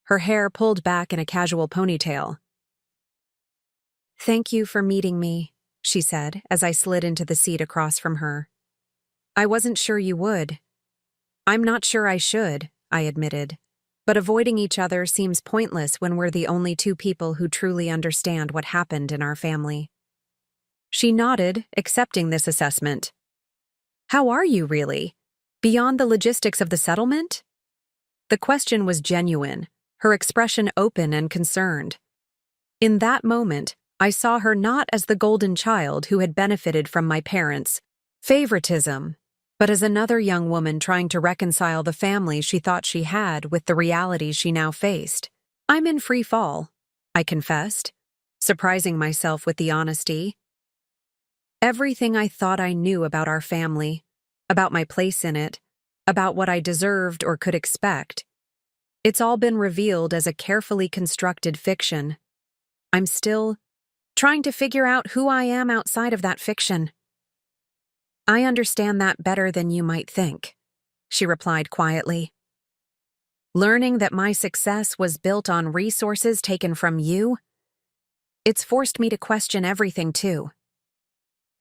her hair pulled back in a casual ponytail. "Thank you for meeting me," she said as I slid into the seat across from her. "I wasn't sure you would." "I'm not sure I should," I admitted. "But avoiding each other seems pointless when we're the only two people who truly understand what happened in our family." She nodded, accepting this assessment. "How are you, really? Beyond the logistics of the settlement?" The question was genuine, her expression open and concerned. In that moment, I saw her not as the golden child who had benefited from my parents' favoritism, but as another young woman trying to reconcile the family she thought she had with the realities she now faced. "I'm in free fall," I confessed, surprising myself with the honesty. Everything I thought I knew about our family, about my place in it, about what I deserved or could expect, it's all been revealed as a carefully constructed fiction. I'm still trying to figure out who I am outside of that fiction. "I understand that better than you might think," she replied quietly. "Learning that my success was built on resources taken from you, it's forced me to question everything too.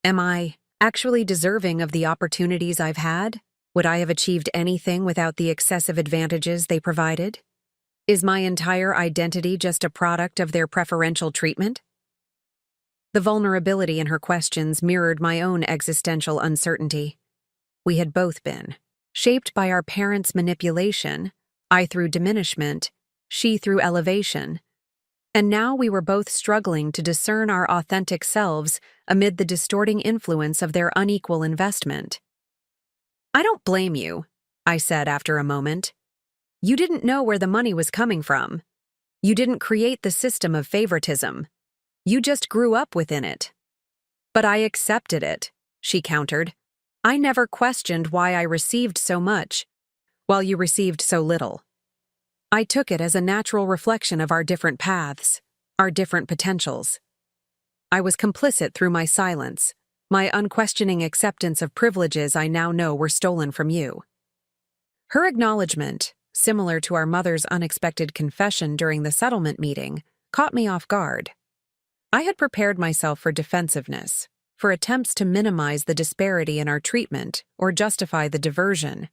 Am I actually deserving of the opportunities I've had? Would I have achieved anything without the excessive advantages they provided? Is my entire identity just a product of their preferential treatment?" The vulnerability in her questions mirrored my own existential uncertainty. We had both been shaped by our parents' manipulation, I through diminishment, she through elevation. And now we were both struggling to discern our authentic selves amid the distorting influence of their unequal investment. "I don't blame you," I said after a moment. "You didn't know where the money was coming from. You didn't create the system of favoritism. You just grew up within it." "But I accepted it," she countered. "I never questioned why I received so much, while you received so little. I took it as a natural reflection of our different paths, our different potentials. I was complicit through my silence, my unquestioning acceptance of privileges I now know were stolen from you." Her acknowledgement, similar to our mother's unexpected confession during the settlement meeting, caught me off guard. I had prepared myself for defensiveness, for attempts to minimize the disparity in our treatment or justify the diversion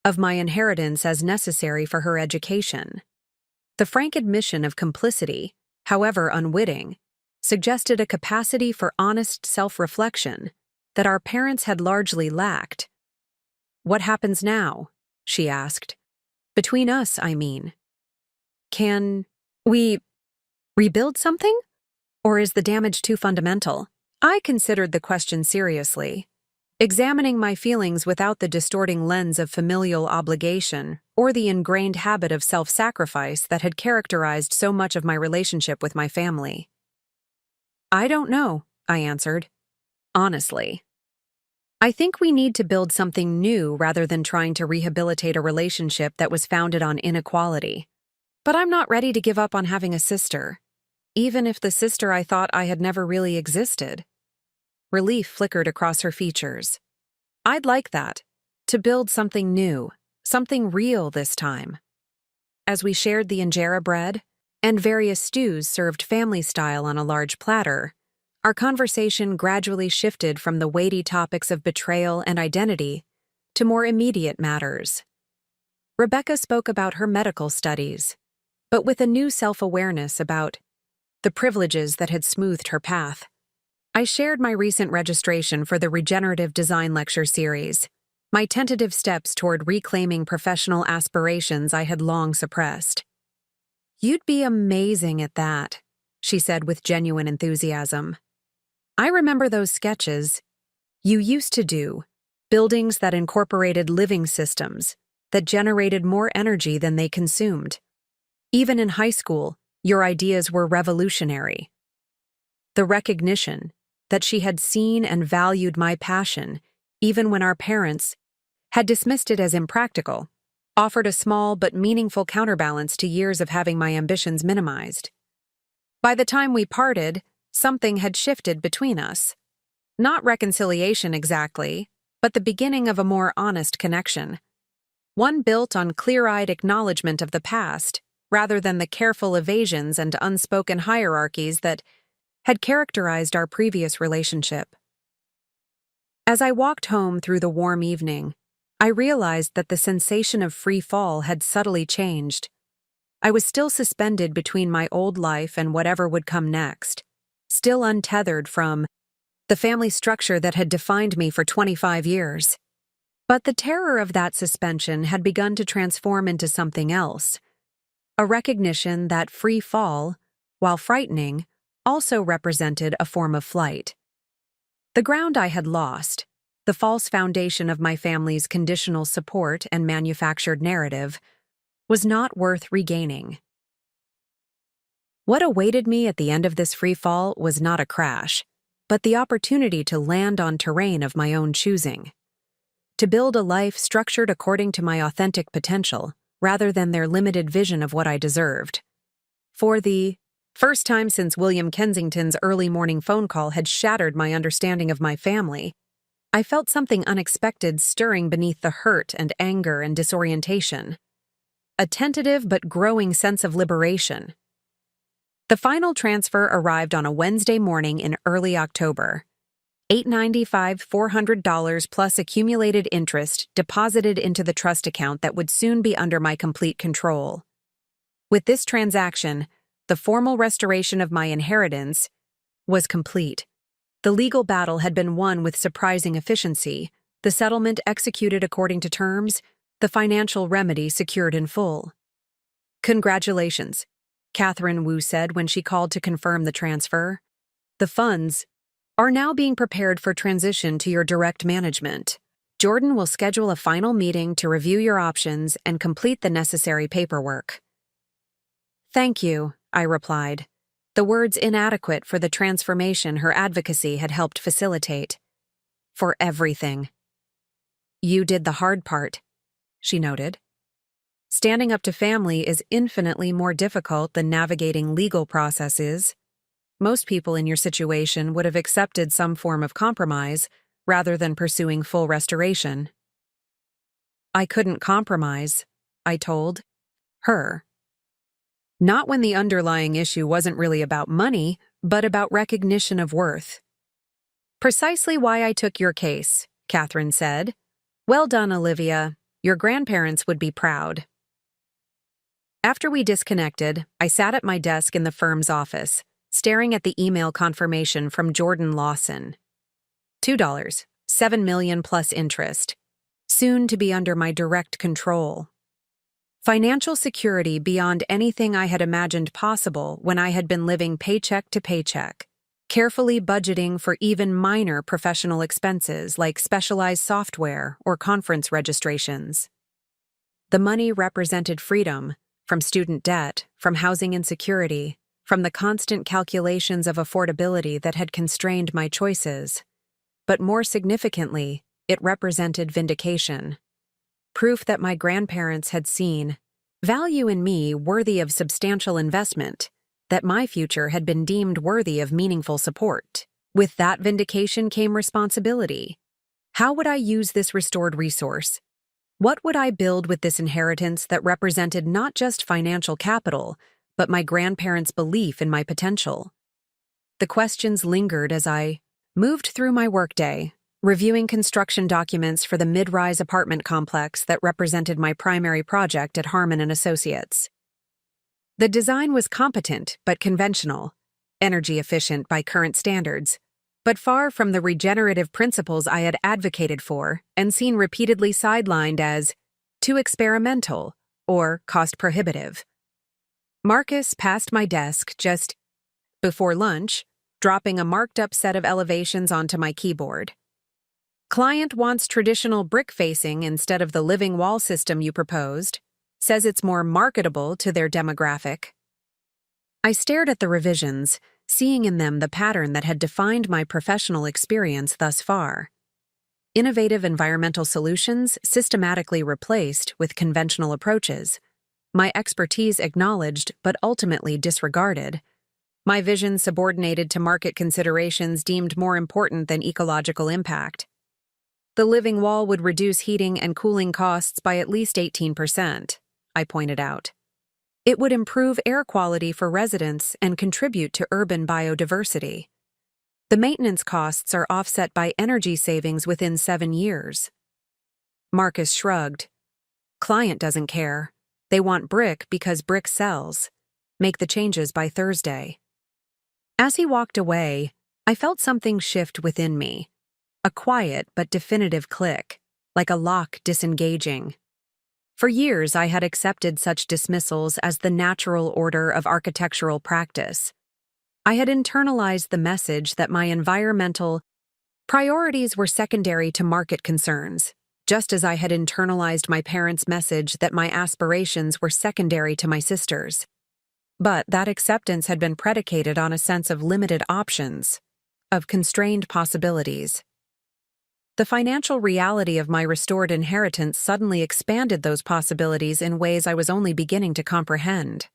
of my inheritance as necessary for her education. The frank admission of complicity, however unwitting, suggested a capacity for honest self-reflection that our parents had largely lacked. "What happens now?" she asked. "Between us, I mean. Can we rebuild something? Or is the damage too fundamental?" I considered the question seriously, examining my feelings without the distorting lens of familial obligation or the ingrained habit of self-sacrifice that had characterized so much of my relationship with my family. "I don't know," I answered. "Honestly." I think we need to build something new rather than trying to rehabilitate a relationship that was founded on inequality. But I'm not ready to give up on having a sister, even if the sister I thought I had never really existed. Relief flickered across her features. I'd like that, to build something new, something real this time. As we shared the injera bread and various stews served family style on a large platter, our conversation gradually shifted from the weighty topics of betrayal and identity to more immediate matters. Rebecca spoke about her medical studies, but with a new self-awareness about the privileges that had smoothed her path. I shared my recent registration for the Regenerative Design Lecture Series, my tentative steps toward reclaiming professional aspirations I had long suppressed. "You'd be amazing at that," she said with genuine enthusiasm. "I remember those sketches you used to do, buildings that incorporated living systems, that generated more energy than they consumed. Even in high school, your ideas were revolutionary." The recognition that she had seen and valued my passion, even when our parents had dismissed it as impractical, offered a small but meaningful counterbalance to years of having my ambitions minimized. By the time we parted, something had shifted between us. Not reconciliation exactly, but the beginning of a more honest connection. One built on clear-eyed acknowledgement of the past, rather than the careful evasions and unspoken hierarchies that had characterized our previous relationship. As I walked home through the warm evening, I realized that the sensation of free fall had subtly changed. I was still suspended between my old life and whatever would come next, still untethered from the family structure that had defined me for 25 years. But the terror of that suspension had begun to transform into something else, a recognition that free fall, while frightening, also represented a form of flight. The ground I had lost, the false foundation of my family's conditional support and manufactured narrative, was not worth regaining. What awaited me at the end of this free fall was not a crash, but the opportunity to land on terrain of my own choosing. To build a life structured according to my authentic potential, rather than their limited vision of what I deserved. For the first time since William Kensington's early morning phone call had shattered my understanding of my family, I felt something unexpected stirring beneath the hurt and anger and disorientation. A tentative but growing sense of liberation. The final transfer arrived on a Wednesday morning in early October. $895 $400 plus accumulated interest deposited into the trust account that would soon be under my complete control. With this transaction, the formal restoration of my inheritance was complete. The legal battle had been won with surprising efficiency, the settlement executed according to terms, the financial remedy secured in full. "Congratulations," Catherine Wu said when she called to confirm the transfer. "The funds are now being prepared for transition to your direct management. Jordan will schedule a final meeting to review your options and complete the necessary paperwork." "Thank you," I replied, the words inadequate for the transformation her advocacy had helped facilitate. "For everything." "You did the hard part," she noted. "Standing up to family is infinitely more difficult than navigating legal processes. Most people in your situation would have accepted some form of compromise rather than pursuing full restoration." "I couldn't compromise," I told her. "Not when the underlying issue wasn't really about money, but about recognition of worth." "Precisely why I took your case," Catherine said. "Well done, Olivia. Your grandparents would be proud." After we disconnected, I sat at my desk in the firm's office, staring at the email confirmation from Jordan Lawson. $2, $7 million plus interest. Soon to be under my direct control. Financial security beyond anything I had imagined possible when I had been living paycheck to paycheck, carefully budgeting for even minor professional expenses like specialized software or conference registrations. The money represented freedom from student debt, from housing insecurity, from the constant calculations of affordability that had constrained my choices. But more significantly, it represented vindication. Proof that my grandparents had seen value in me worthy of substantial investment, that my future had been deemed worthy of meaningful support. With that vindication came responsibility. How would I use this restored resource? What would I build with this inheritance that represented not just financial capital, but my grandparents' belief in my potential? The questions lingered as I moved through my workday, reviewing construction documents for the mid-rise apartment complex that represented my primary project at Harmon & Associates. The design was competent but conventional, energy efficient by current standards, but far from the regenerative principles I had advocated for and seen repeatedly sidelined as too experimental or cost-prohibitive. Marcus passed my desk just before lunch, dropping a marked-up set of elevations onto my keyboard. Client wants traditional brick facing instead of the living wall system you proposed, says it's more marketable to their demographic. I stared at the revisions, seeing in them the pattern that had defined my professional experience thus far. Innovative environmental solutions systematically replaced with conventional approaches, my expertise acknowledged but ultimately disregarded, my vision subordinated to market considerations deemed more important than ecological impact. The living wall would reduce heating and cooling costs by at least 18%, I pointed out. It would improve air quality for residents and contribute to urban biodiversity. The maintenance costs are offset by energy savings within 7 years. Marcus shrugged. Client doesn't care. They want brick because brick sells. Make the changes by Thursday. As he walked away, I felt something shift within me. A quiet but definitive click, like a lock disengaging. For years, I had accepted such dismissals as the natural order of architectural practice. I had internalized the message that my environmental priorities were secondary to market concerns, just as I had internalized my parents' message that my aspirations were secondary to my sisters'. But that acceptance had been predicated on a sense of limited options, of constrained possibilities. The financial reality of my restored inheritance suddenly expanded those possibilities in ways I was only beginning to comprehend.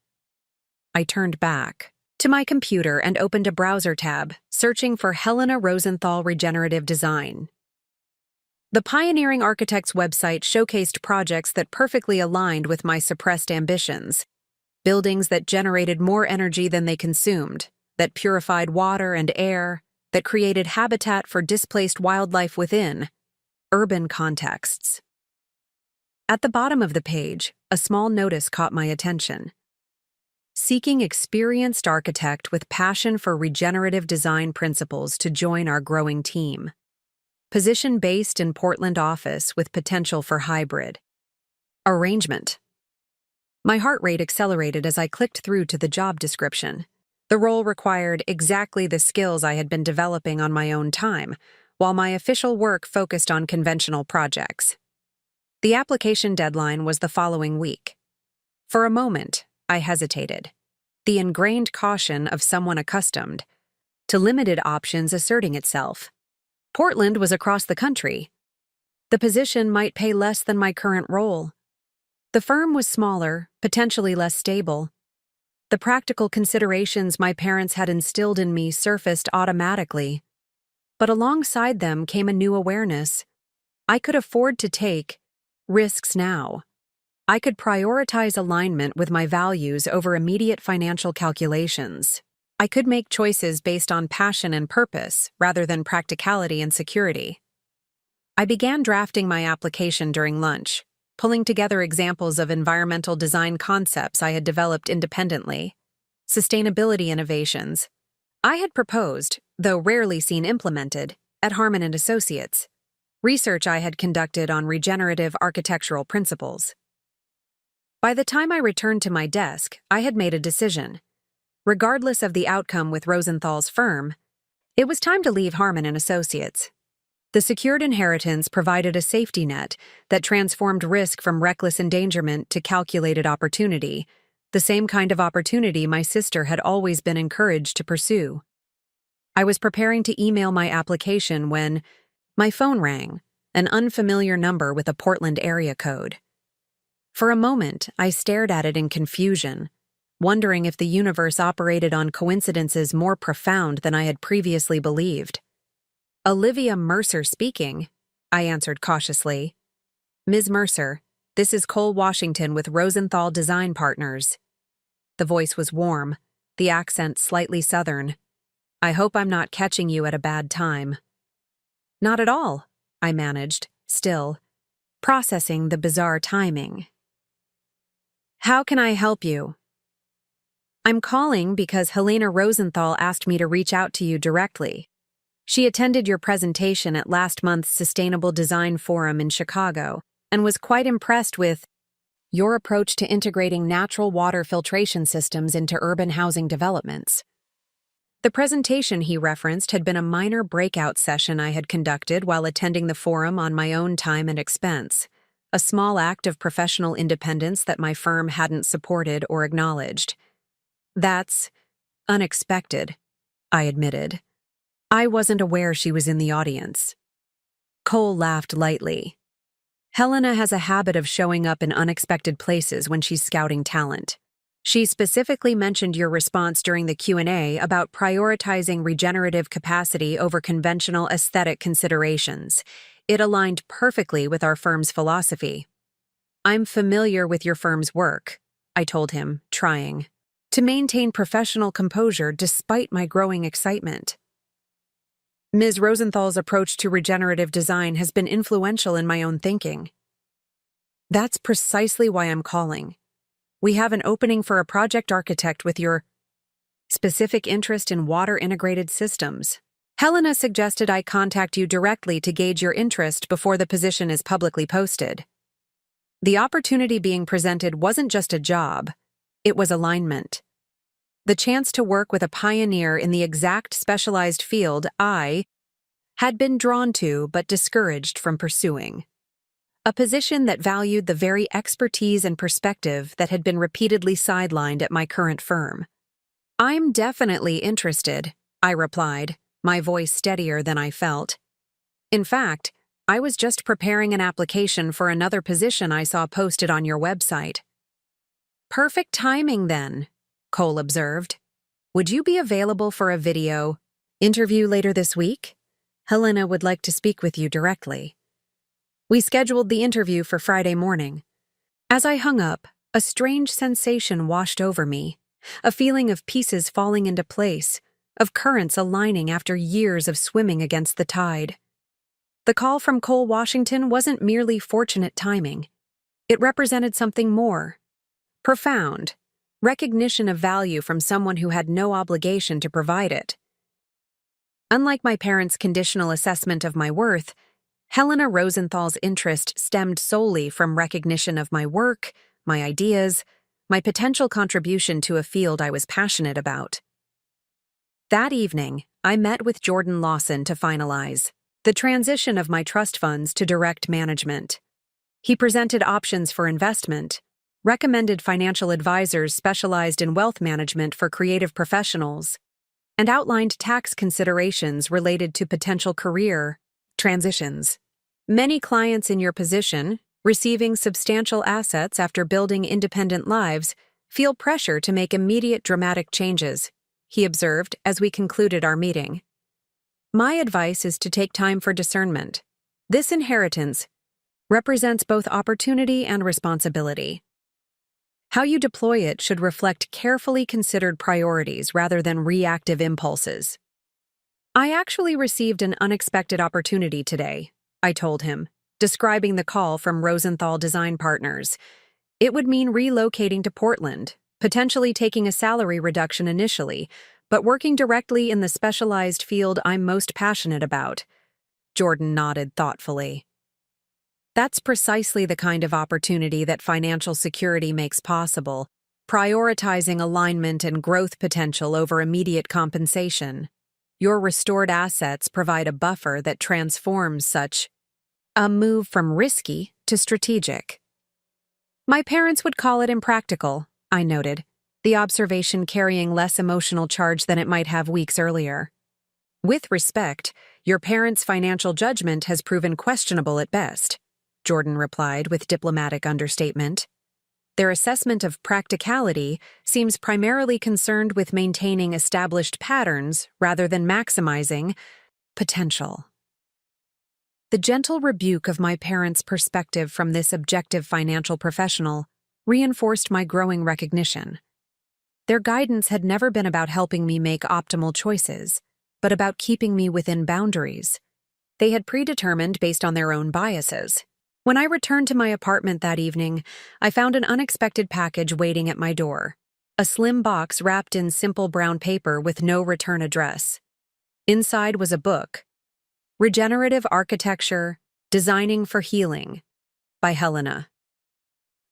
I turned back to my computer and opened a browser tab, searching for Helena Rosenthal Regenerative Design. The pioneering architect's website showcased projects that perfectly aligned with my suppressed ambitions. Buildings that generated more energy than they consumed, that purified water and air, that created habitat for displaced wildlife within urban contexts. At the bottom of the page, a small notice caught my attention. Seeking experienced architect with passion for regenerative design principles to join our growing team. Position based in Portland office with potential for hybrid arrangement. My heart rate accelerated as I clicked through to the job description. The role required exactly the skills I had been developing on my own time, while my official work focused on conventional projects. The application deadline was the following week. For a moment, I hesitated, the ingrained caution of someone accustomed to limited options asserting itself. Portland was across the country. The position might pay less than my current role. The firm was smaller, potentially less stable. The practical considerations my parents had instilled in me surfaced automatically. But alongside them came a new awareness. I could afford to take risks now. I could prioritize alignment with my values over immediate financial calculations. I could make choices based on passion and purpose rather than practicality and security. I began drafting my application during lunch, pulling together examples of environmental design concepts I had developed independently, sustainability innovations I had proposed, though rarely seen implemented, at Harmon & Associates, research I had conducted on regenerative architectural principles. By the time I returned to my desk, I had made a decision. Regardless of the outcome with Rosenthal's firm, it was time to leave Harmon & Associates. The secured inheritance provided a safety net that transformed risk from reckless endangerment to calculated opportunity, the same kind of opportunity my sister had always been encouraged to pursue. I was preparing to email my application when my phone rang, an unfamiliar number with a Portland area code. For a moment, I stared at it in confusion, wondering if the universe operated on coincidences more profound than I had previously believed. "Olivia Mercer speaking," I answered cautiously. "Ms. Mercer, this is Cole Washington with Rosenthal Design Partners." The voice was warm, the accent slightly southern. "I hope I'm not catching you at a bad time." "Not at all," I managed, still processing the bizarre timing. "How can I help you?" "I'm calling because Helena Rosenthal asked me to reach out to you directly. She attended your presentation at last month's Sustainable Design Forum in Chicago and was quite impressed with your approach to integrating natural water filtration systems into urban housing developments." The presentation he referenced had been a minor breakout session I had conducted while attending the forum on my own time and expense, a small act of professional independence that my firm hadn't supported or acknowledged. "That's unexpected," I admitted. I wasn't aware she was in the audience. Cole laughed lightly. "Helena has a habit of showing up in unexpected places when she's scouting talent. She specifically mentioned your response during the Q&A about prioritizing regenerative capacity over conventional aesthetic considerations. It aligned perfectly with our firm's philosophy." "I'm familiar with your firm's work," I told him, trying to maintain professional composure despite my growing excitement. "Ms. Rosenthal's approach to regenerative design has been influential in my own thinking." "That's precisely why I'm calling. We have an opening for a project architect with your specific interest in water-integrated systems. Helena suggested I contact you directly to gauge your interest before the position is publicly posted." The opportunity being presented wasn't just a job, it was alignment. The chance to work with a pioneer in the exact specialized field I had been drawn to but discouraged from pursuing. A position that valued the very expertise and perspective that had been repeatedly sidelined at my current firm. "I'm definitely interested," I replied, my voice steadier than I felt. "In fact, I was just preparing an application for another position I saw posted on your website." "Perfect timing then," Cole observed. "Would you be available for a video interview later this week? Helena would like to speak with you directly." We scheduled the interview for Friday morning. As I hung up, a strange sensation washed over me, a feeling of pieces falling into place, of currents aligning after years of swimming against the tide. The call from Cole Washington wasn't merely fortunate timing. It represented something more. Profound. Recognition of value from someone who had no obligation to provide it. Unlike my parents' conditional assessment of my worth, Helena Rosenthal's interest stemmed solely from recognition of my work, my ideas, my potential contribution to a field I was passionate about. That evening, I met with Jordan Lawson to finalize the transition of my trust funds to direct management. He presented options for investment, recommended financial advisors specialized in wealth management for creative professionals, and outlined tax considerations related to potential career transitions. Many clients in your position, receiving substantial assets after building independent lives, feel pressure to make immediate dramatic changes, he observed as we concluded our meeting. My advice is to take time for discernment. This inheritance represents both opportunity and responsibility. How you deploy it should reflect carefully considered priorities rather than reactive impulses. "I actually received an unexpected opportunity today," I told him, describing the call from Rosenthal Design Partners. It would mean relocating to Portland, potentially taking a salary reduction initially, but working directly in the specialized field I'm most passionate about. Jordan nodded thoughtfully. "That's precisely the kind of opportunity that financial security makes possible, prioritizing alignment and growth potential over immediate compensation. Your restored assets provide a buffer that transforms such a move from risky to strategic." "My parents would call it impractical," I noted, the observation carrying less emotional charge than it might have weeks earlier. With respect, your parents' financial judgment has proven questionable at best, Jordan replied with diplomatic understatement. Their assessment of practicality seems primarily concerned with maintaining established patterns rather than maximizing potential. The gentle rebuke of my parents' perspective from this objective financial professional reinforced my growing recognition. Their guidance had never been about helping me make optimal choices, but about keeping me within boundaries. They had predetermined based on their own biases. When I returned to my apartment that evening, I found an unexpected package waiting at my door. A slim box wrapped in simple brown paper with no return address. Inside was a book, Regenerative Architecture, Designing for Healing, by Helena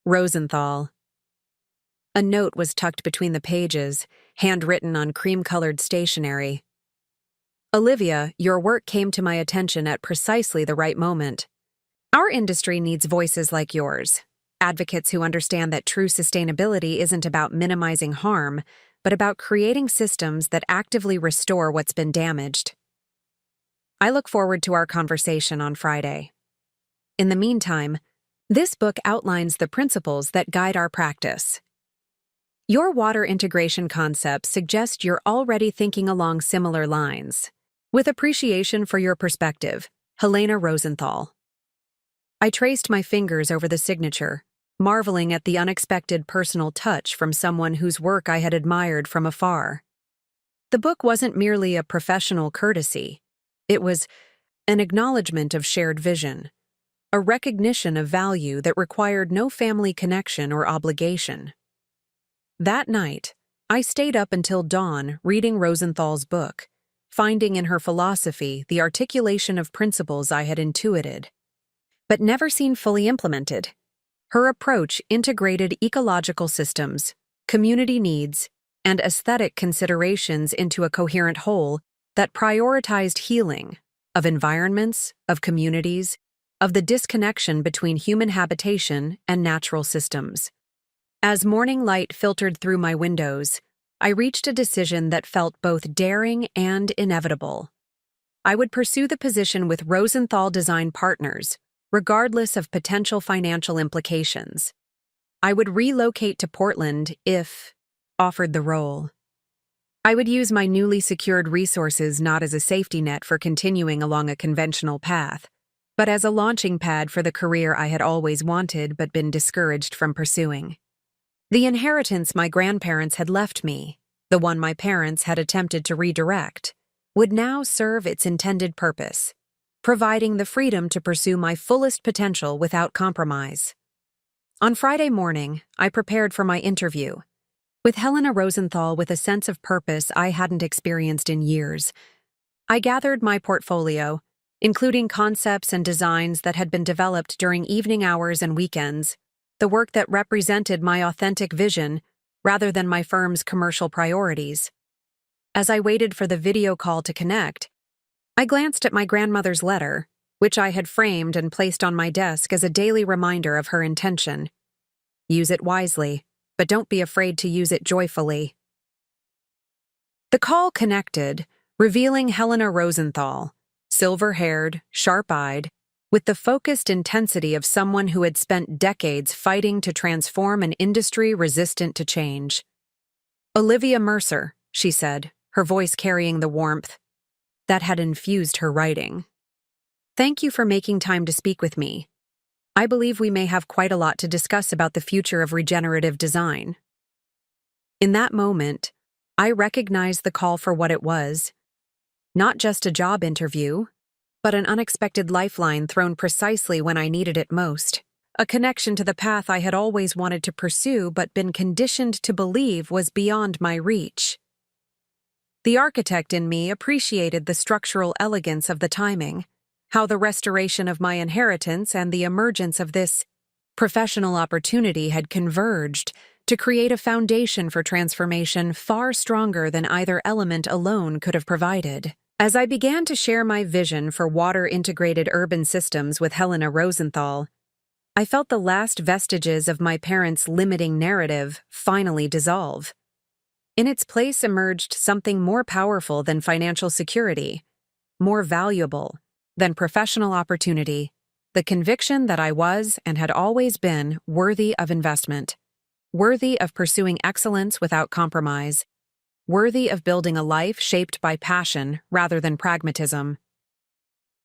Rosenthal. A note was tucked between the pages, handwritten on cream-colored stationery. Olivia, your work came to my attention at precisely the right moment. Our industry needs voices like yours, advocates who understand that true sustainability isn't about minimizing harm, but about creating systems that actively restore what's been damaged. I look forward to our conversation on Friday. In the meantime, this book outlines the principles that guide our practice. Your water integration concepts suggest you're already thinking along similar lines. With appreciation for your perspective, Helena Rosenthal. I traced my fingers over the signature, marveling at the unexpected personal touch from someone whose work I had admired from afar. The book wasn't merely a professional courtesy. It was an acknowledgement of shared vision, a recognition of value that required no family connection or obligation. That night, I stayed up until dawn reading Rosenthal's book, finding in her philosophy the articulation of principles I had intuited, but never seen fully implemented. Her approach integrated ecological systems, community needs, and aesthetic considerations into a coherent whole that prioritized healing of environments, of communities, of the disconnection between human habitation and natural systems. As morning light filtered through my windows, I reached a decision that felt both daring and inevitable. I would pursue the position with Rosenthal Design Partners, regardless of potential financial implications. I would relocate to Portland if offered the role. I would use my newly secured resources not as a safety net for continuing along a conventional path, but as a launching pad for the career I had always wanted but been discouraged from pursuing. The inheritance my grandparents had left me, the one my parents had attempted to redirect, would now serve its intended purpose, providing the freedom to pursue my fullest potential without compromise. On Friday morning, I prepared for my interview, with Helena Rosenthal with a sense of purpose I hadn't experienced in years. I gathered my portfolio, including concepts and designs that had been developed during evening hours and weekends, the work that represented my authentic vision rather than my firm's commercial priorities. As I waited for the video call to connect, I glanced at my grandmother's letter, which I had framed and placed on my desk as a daily reminder of her intention. Use it wisely, but don't be afraid to use it joyfully. The call connected, revealing Helena Rosenthal, silver-haired, sharp-eyed, with the focused intensity of someone who had spent decades fighting to transform an industry resistant to change. Olivia Mercer, she said, her voice carrying the warmth that had infused her writing. Thank you for making time to speak with me. I believe we may have quite a lot to discuss about the future of regenerative design. In that moment, I recognized the call for what it was, not just a job interview, but an unexpected lifeline thrown precisely when I needed it most, a connection to the path I had always wanted to pursue but been conditioned to believe was beyond my reach. The architect in me appreciated the structural elegance of the timing, how the restoration of my inheritance and the emergence of this professional opportunity had converged to create a foundation for transformation far stronger than either element alone could have provided. As I began to share my vision for water-integrated urban systems with Helena Rosenthal, I felt the last vestiges of my parents' limiting narrative finally dissolve. In its place emerged something more powerful than financial security, more valuable than professional opportunity, the conviction that I was and had always been worthy of investment, worthy of pursuing excellence without compromise, worthy of building a life shaped by passion rather than pragmatism.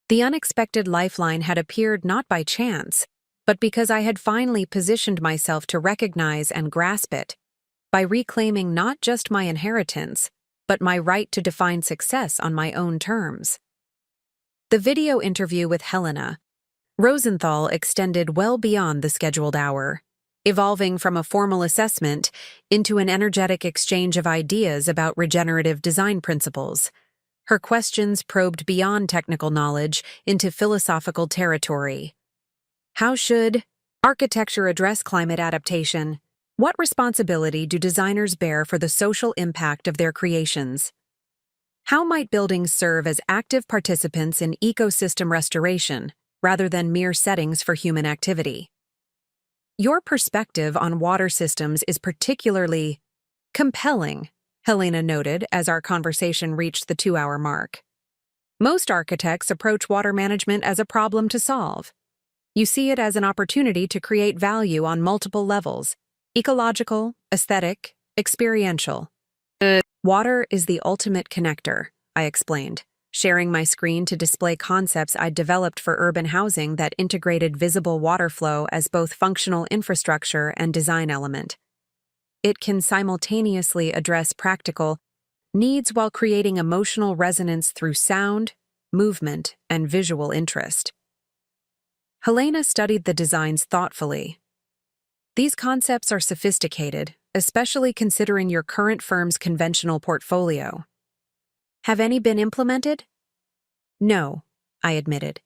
The unexpected lifeline had appeared not by chance, but because I had finally positioned myself to recognize and grasp it, by reclaiming not just my inheritance, but my right to define success on my own terms. The video interview with Helena Rosenthal extended well beyond the scheduled hour, evolving from a formal assessment into an energetic exchange of ideas about regenerative design principles. Her questions probed beyond technical knowledge into philosophical territory. How should architecture address climate adaptation? What responsibility do designers bear for the social impact of their creations? How might buildings serve as active participants in ecosystem restoration rather than mere settings for human activity? Your perspective on water systems is particularly compelling, Helena noted as our conversation reached the 2-hour mark. Most architects approach water management as a problem to solve. You see it as an opportunity to create value on multiple levels: ecological, aesthetic, experiential. Water is the ultimate connector, I explained, sharing my screen to display concepts I'd developed for urban housing that integrated visible water flow as both functional infrastructure and design element. It can simultaneously address practical needs while creating emotional resonance through sound, movement, and visual interest. Helena studied the designs thoughtfully. These concepts are sophisticated, especially considering your current firm's conventional portfolio. Have any been implemented? No, I admitted.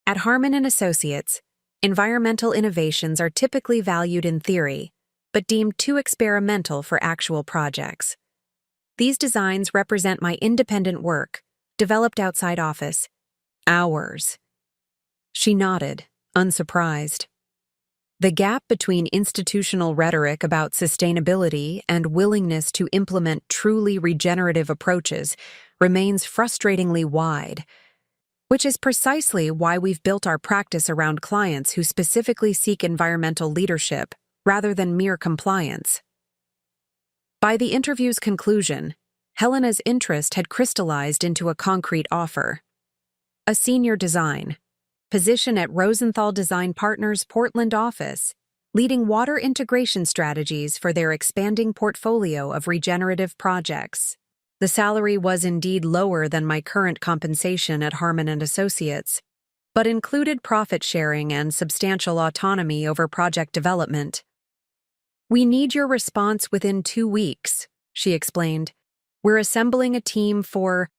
At Harman & Associates, environmental innovations are typically valued in theory, but deemed too experimental for actual projects. These designs represent my independent work, developed outside office hours. She nodded, unsurprised. The gap between institutional rhetoric about sustainability and willingness to implement truly regenerative approaches remains frustratingly wide, which is precisely why we've built our practice around clients who specifically seek environmental leadership rather than mere compliance. By the interview's conclusion, Helena's interest had crystallized into a concrete offer: a senior design position at Rosenthal Design Partners' Portland office, leading water integration strategies for their expanding portfolio of regenerative projects. The salary was indeed lower than my current compensation at Harman & Associates, but included profit sharing and substantial autonomy over project development. We need your response within 2 weeks, she explained. We're assembling a team for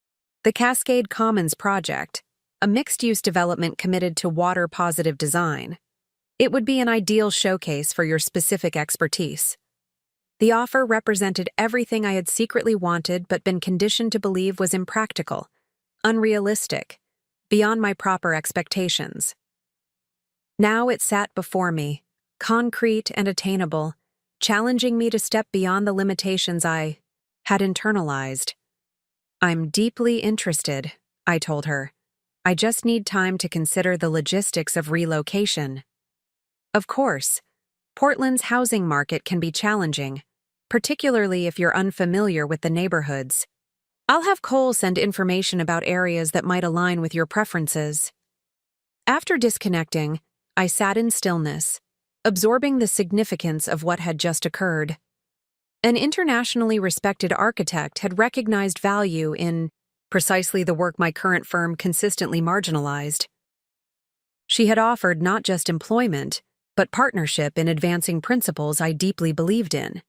the Cascade Commons project, a mixed-use development committed to water-positive design. It would be an ideal showcase for your specific expertise. The offer represented everything I had secretly wanted but been conditioned to believe was impractical, unrealistic, beyond my proper expectations. Now it sat before me, concrete and attainable, challenging me to step beyond the limitations I had internalized. I'm deeply interested, I told her. I just need time to consider the logistics of relocation. Of course, Portland's housing market can be challenging, particularly if you're unfamiliar with the neighborhoods. I'll have Cole send information about areas that might align with your preferences. After disconnecting, I sat in stillness, absorbing the significance of what had just occurred. An internationally respected architect had recognized value in precisely the work my current firm consistently marginalized. She had offered not just employment, but partnership in advancing principles I deeply believed in.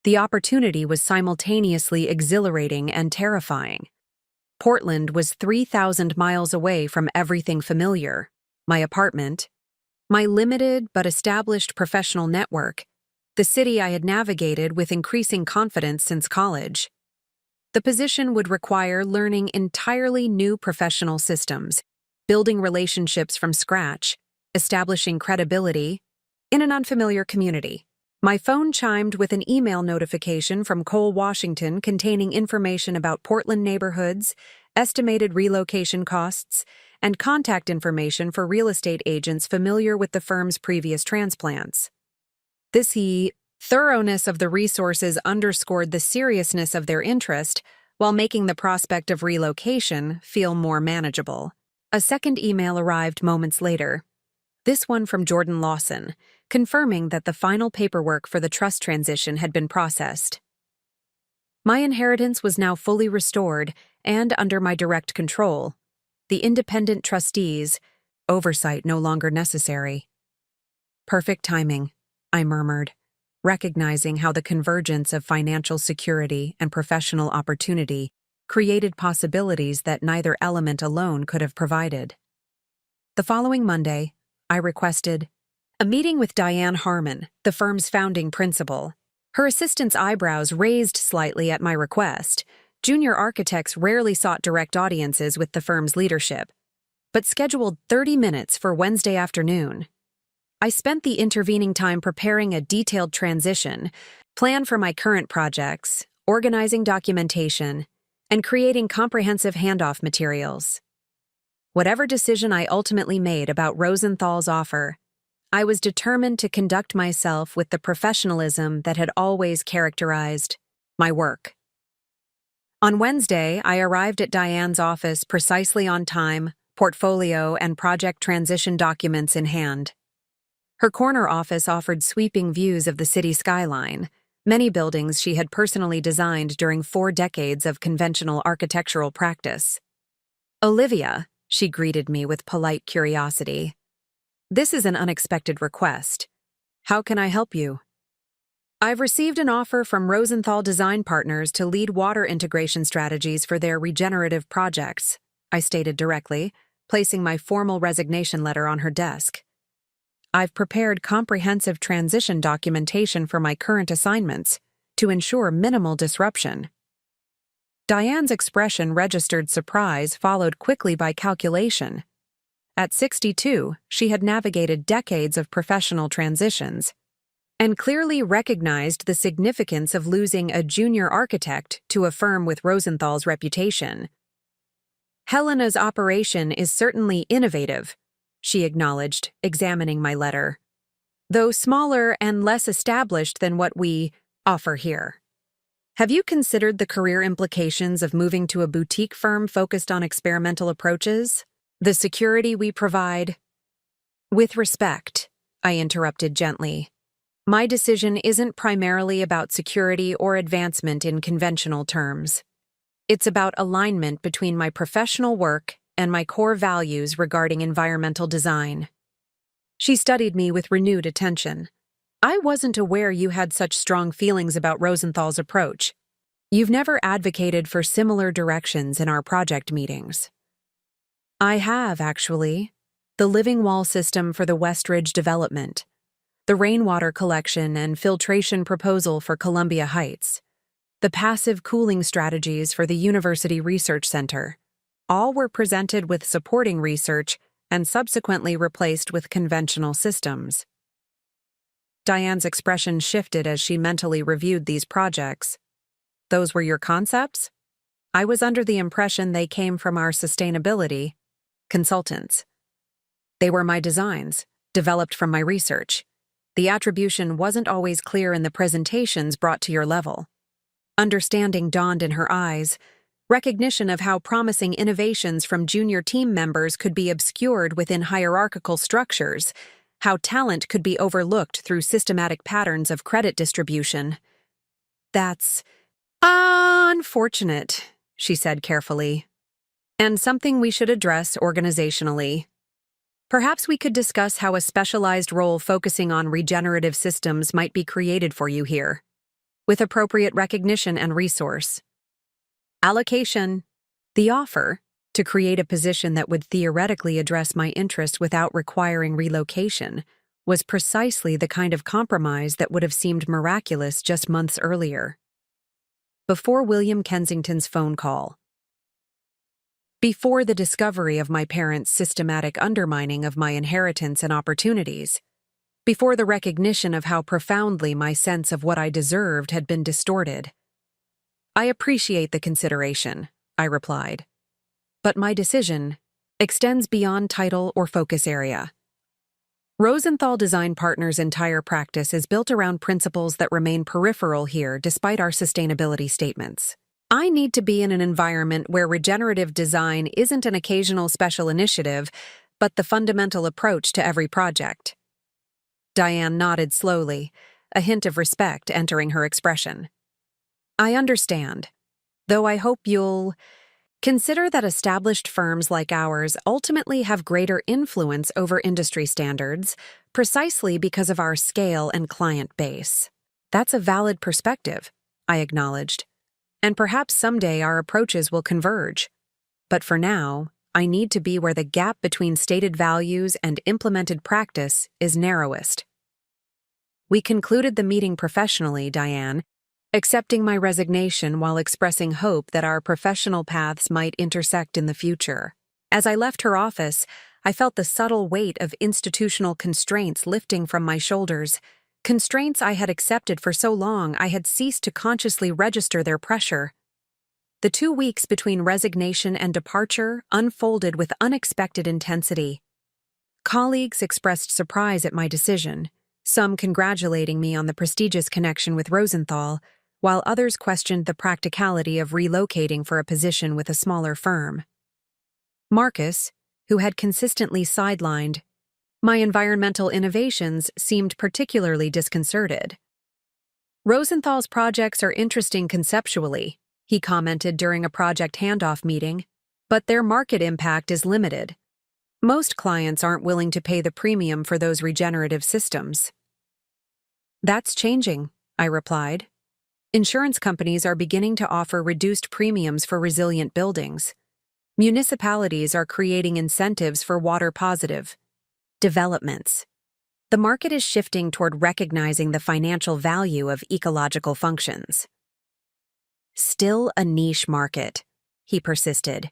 The opportunity was simultaneously exhilarating and terrifying. Portland was 3,000 miles away from everything familiar: my apartment, my limited but established professional network, the city I had navigated with increasing confidence since college. The position would require learning entirely new professional systems, building relationships from scratch, establishing credibility in an unfamiliar community. My phone chimed with an email notification from Cole, Washington, containing information about Portland neighborhoods, estimated relocation costs, and contact information for real estate agents familiar with the firm's previous transplants. The thoroughness of the resources underscored the seriousness of their interest, while making the prospect of relocation feel more manageable. A second email arrived moments later, this one from Jordan Lawson, confirming that the final paperwork for the trust transition had been processed. My inheritance was now fully restored and under my direct control. The independent trustees, oversight no longer necessary. Perfect timing, I murmured, recognizing how the convergence of financial security and professional opportunity created possibilities that neither element alone could have provided. The following Monday, I requested a meeting with Diane Harmon, the firm's founding principal. Her assistant's eyebrows raised slightly at my request. Junior architects rarely sought direct audiences with the firm's leadership, but scheduled 30 minutes for Wednesday afternoon. I spent the intervening time preparing a detailed transition plan for my current projects, organizing documentation, and creating comprehensive handoff materials. Whatever decision I ultimately made about Rosenthal's offer, I was determined to conduct myself with the professionalism that had always characterized my work. On Wednesday, I arrived at Diane's office precisely on time, portfolio and project transition documents in hand. Her corner office offered sweeping views of the city skyline, many buildings she had personally designed during 4 decades of conventional architectural practice. "Olivia," she greeted me with polite curiosity. "This is an unexpected request. How can I help you?" "I've received an offer from Rosenthal Design Partners to lead water integration strategies for their regenerative projects," I stated directly, placing my formal resignation letter on her desk. "I've prepared comprehensive transition documentation for my current assignments to ensure minimal disruption." Diane's expression registered surprise, followed quickly by calculation. At 62, she had navigated decades of professional transitions and clearly recognized the significance of losing a junior architect to a firm with Rosenthal's reputation. "Helena's operation is certainly innovative," she acknowledged, examining my letter, "though smaller and less established than what we offer here. Have you considered the career implications of moving to a boutique firm focused on experimental approaches? The security we provide?" "With respect," I interrupted gently, "my decision isn't primarily about security or advancement in conventional terms. It's about alignment between my professional work and my core values regarding environmental design." She studied me with renewed attention. "I wasn't aware you had such strong feelings about Rosenthal's approach. You've never advocated for similar directions in our project meetings." "I have, actually. The living wall system for the Westridge development, the rainwater collection and filtration proposal for Columbia Heights, the passive cooling strategies for the University Research Center. All were presented with supporting research and subsequently replaced with conventional systems." Diane's expression shifted as she mentally reviewed these projects. "Those were your concepts? I was under the impression they came from our sustainability consultants." "They were my designs, developed from my research. The attribution wasn't always clear in the presentations brought to your level." Understanding dawned in her eyes, recognition of how promising innovations from junior team members could be obscured within hierarchical structures, how talent could be overlooked through systematic patterns of credit distribution. "That's unfortunate," she said carefully, "and something we should address organizationally. Perhaps we could discuss how a specialized role focusing on regenerative systems might be created for you here, with appropriate recognition and resource allocation." The offer, to create a position that would theoretically address my interest without requiring relocation, was precisely the kind of compromise that would have seemed miraculous just months earlier. Before William Kensington's phone call, before the discovery of my parents' systematic undermining of my inheritance and opportunities, before the recognition of how profoundly my sense of what I deserved had been distorted. "I appreciate the consideration," I replied. "But my decision extends beyond title or focus area." Rosenthal Design Partners' entire practice is built around principles that remain peripheral here despite our sustainability statements. I need to be in an environment where regenerative design isn't an occasional special initiative, but the fundamental approach to every project. Diane nodded slowly, a hint of respect entering her expression. "I understand, though I hope you'll consider that established firms like ours ultimately have greater influence over industry standards precisely because of our scale and client base." "That's a valid perspective," I acknowledged. "And perhaps someday our approaches will converge. But for now, I need to be where the gap between stated values and implemented practice is narrowest." We concluded the meeting professionally, Diane, accepting my resignation while expressing hope that our professional paths might intersect in the future. As I left her office, I felt the subtle weight of institutional constraints lifting from my shoulders, constraints I had accepted for so long I had ceased to consciously register their pressure. The 2 weeks between resignation and departure unfolded with unexpected intensity. Colleagues expressed surprise at my decision, some congratulating me on the prestigious connection with Rosenthal, while others questioned the practicality of relocating for a position with a smaller firm. Marcus, who had consistently sidelined my environmental innovations, seemed particularly disconcerted. "Rosenthal's projects are interesting conceptually," he commented during a project handoff meeting, "but their market impact is limited. Most clients aren't willing to pay the premium for those regenerative systems." "That's changing," I replied. "Insurance companies are beginning to offer reduced premiums for resilient buildings. Municipalities are creating incentives for water-positive developments. The market is shifting toward recognizing the financial value of ecological functions." "Still a niche market," he persisted.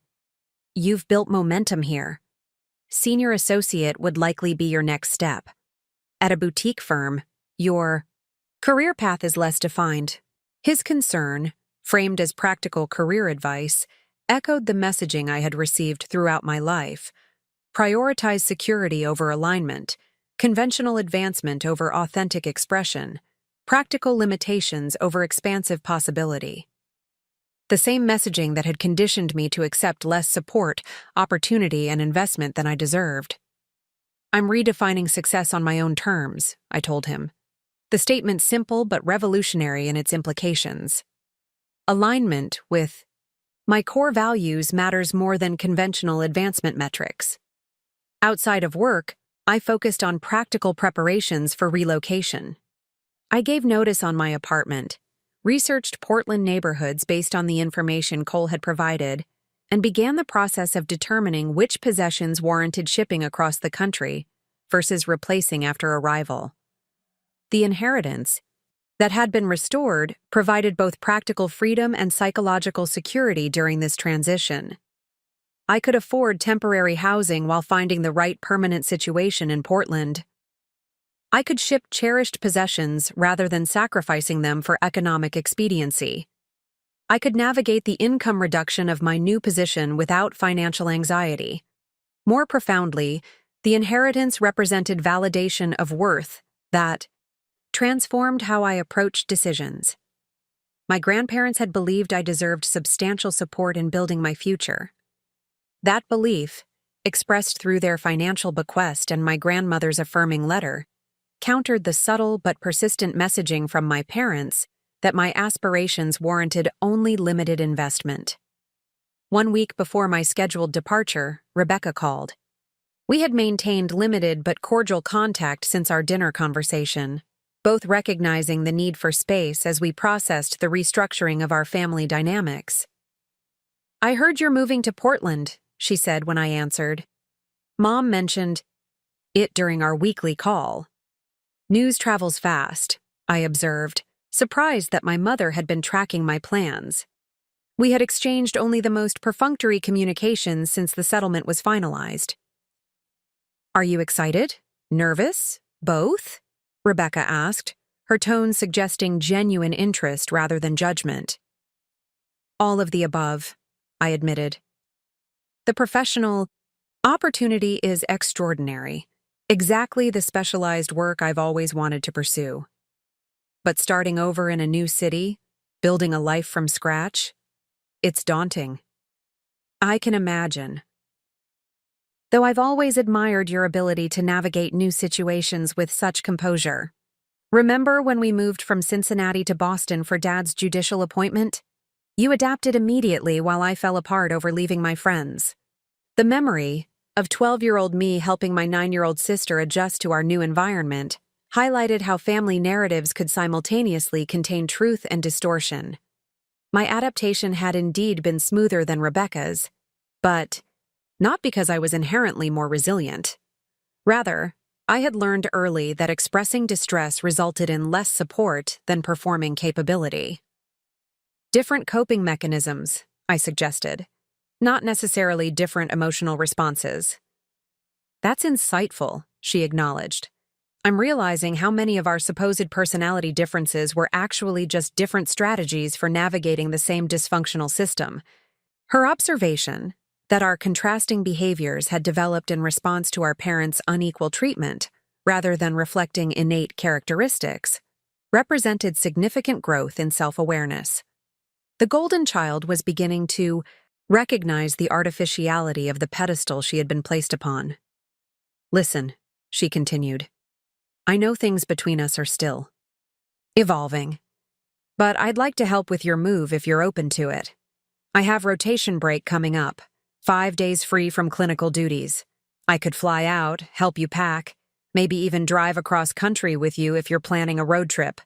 "You've built momentum here. Senior associate would likely be your next step. At a boutique firm, your career path is less defined." His concern, framed as practical career advice, echoed the messaging I had received throughout my life. Prioritize security over alignment, conventional advancement over authentic expression, practical limitations over expansive possibility. The same messaging that had conditioned me to accept less support, opportunity, and investment than I deserved. "I'm redefining success on my own terms," I told him. The statement simple but revolutionary in its implications. Alignment with my core values matters more than conventional advancement metrics. Outside of work, I focused on practical preparations for relocation. I gave notice on my apartment, researched Portland neighborhoods based on the information Cole had provided, and began the process of determining which possessions warranted shipping across the country versus replacing after arrival. The inheritance that had been restored provided both practical freedom and psychological security during this transition. I could afford temporary housing while finding the right permanent situation in Portland. I could ship cherished possessions rather than sacrificing them for economic expediency. I could navigate the income reduction of my new position without financial anxiety. More profoundly, the inheritance represented validation of worth that transformed how I approached decisions. My grandparents had believed I deserved substantial support in building my future. That belief, expressed through their financial bequest and my grandmother's affirming letter, countered the subtle but persistent messaging from my parents that my aspirations warranted only limited investment. 1 week before my scheduled departure, Rebecca called. We had maintained limited but cordial contact since our dinner conversation, both recognizing the need for space as we processed the restructuring of our family dynamics. "I heard you're moving to Portland," she said when I answered. Mom mentioned it during our weekly call. "News travels fast," I observed, surprised that my mother had been tracking my plans. We had exchanged only the most perfunctory communications since the settlement was finalized. "Are you excited? Nervous? Both?" Rebecca asked, her tone suggesting genuine interest rather than judgment. All of the above, I admitted. The professional opportunity is extraordinary, exactly the specialized work I've always wanted to pursue. But starting over in a new city, building a life from scratch, it's daunting. I can imagine. Though I've always admired your ability to navigate new situations with such composure. Remember when we moved from Cincinnati to Boston for Dad's judicial appointment? You adapted immediately while I fell apart over leaving my friends. The memory of 12-year-old me helping my 9-year-old sister adjust to our new environment highlighted how family narratives could simultaneously contain truth and distortion. My adaptation had indeed been smoother than Rebecca's, but not because I was inherently more resilient. Rather, I had learned early that expressing distress resulted in less support than performing capability. Different coping mechanisms, I suggested, not necessarily different emotional responses. That's insightful, she acknowledged. I'm realizing how many of our supposed personality differences were actually just different strategies for navigating the same dysfunctional system. Her observation that our contrasting behaviors had developed in response to our parents' unequal treatment, rather than reflecting innate characteristics, represented significant growth in self-awareness. The golden child was beginning to recognize the artificiality of the pedestal she had been placed upon. Listen, she continued. I know things between us are still evolving, but I'd like to help with your move if you're open to it. I have rotation break coming up, 5 days free from clinical duties. I could fly out, help you pack, maybe even drive across country with you if you're planning a road trip,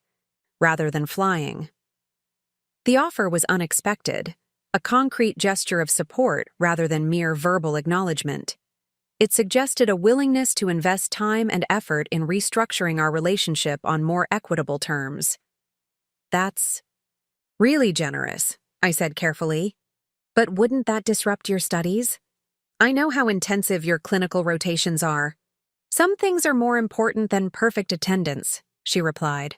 rather than flying. The offer was unexpected, a concrete gesture of support rather than mere verbal acknowledgement. It suggested a willingness to invest time and effort in restructuring our relationship on more equitable terms. That's really generous, I said carefully. But wouldn't that disrupt your studies? I know how intensive your clinical rotations are. Some things are more important than perfect attendance, she replied.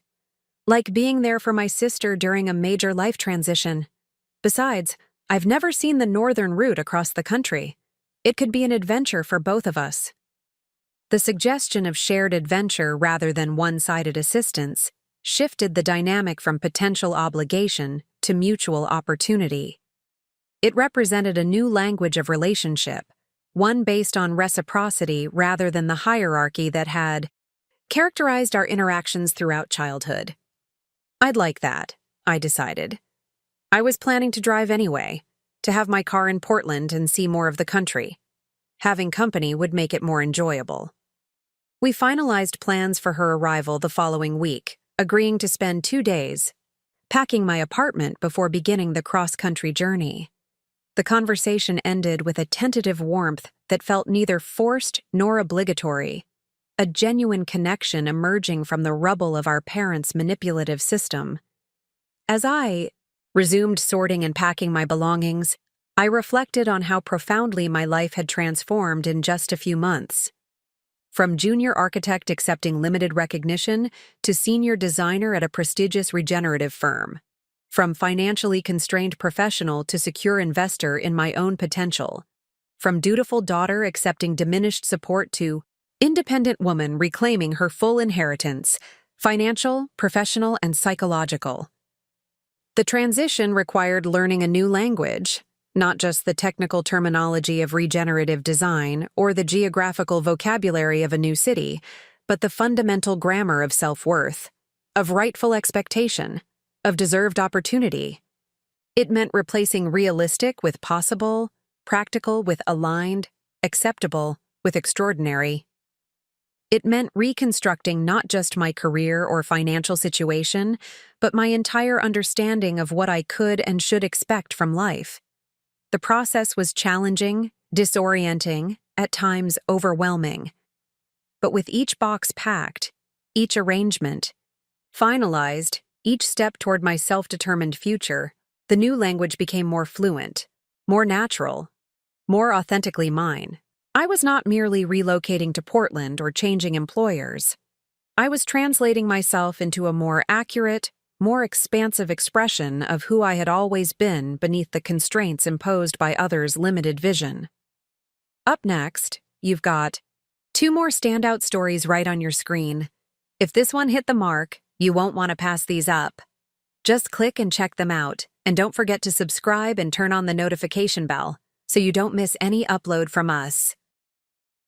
Like being there for my sister during a major life transition. Besides, I've never seen the northern route across the country. It could be an adventure for both of us. The suggestion of shared adventure rather than one-sided assistance shifted the dynamic from potential obligation to mutual opportunity. It represented a new language of relationship, one based on reciprocity rather than the hierarchy that had characterized our interactions throughout childhood. I'd like that, I decided. I was planning to drive anyway, to have my car in Portland and see more of the country. Having company would make it more enjoyable. We finalized plans for her arrival the following week, agreeing to spend 2 days packing my apartment before beginning the cross-country journey. The conversation ended with a tentative warmth that felt neither forced nor obligatory, a genuine connection emerging from the rubble of our parents' manipulative system. As I resumed sorting and packing my belongings, I reflected on how profoundly my life had transformed in just a few months. From junior architect accepting limited recognition to senior designer at a prestigious regenerative firm. From financially constrained professional to secure investor in my own potential. From dutiful daughter accepting diminished support to independent woman reclaiming her full inheritance, financial, professional, and psychological. The transition required learning a new language, not just the technical terminology of regenerative design or the geographical vocabulary of a new city, but the fundamental grammar of self-worth, of rightful expectation, of deserved opportunity. It meant replacing realistic with possible, practical with aligned, acceptable with extraordinary. It meant reconstructing not just my career or financial situation, but my entire understanding of what I could and should expect from life. The process was challenging, disorienting, at times overwhelming. But with each box packed, each arrangement finalized, each step toward my self-determined future, the new language became more fluent, more natural, more authentically mine. I was not merely relocating to Portland or changing employers. I was translating myself into a more accurate, more expansive expression of who I had always been beneath the constraints imposed by others' limited vision. Up next, you've got 2 more standout stories right on your screen. If this one hit the mark, you won't want to pass these up. Just click and check them out, and don't forget to subscribe and turn on the notification bell so you don't miss any upload from us.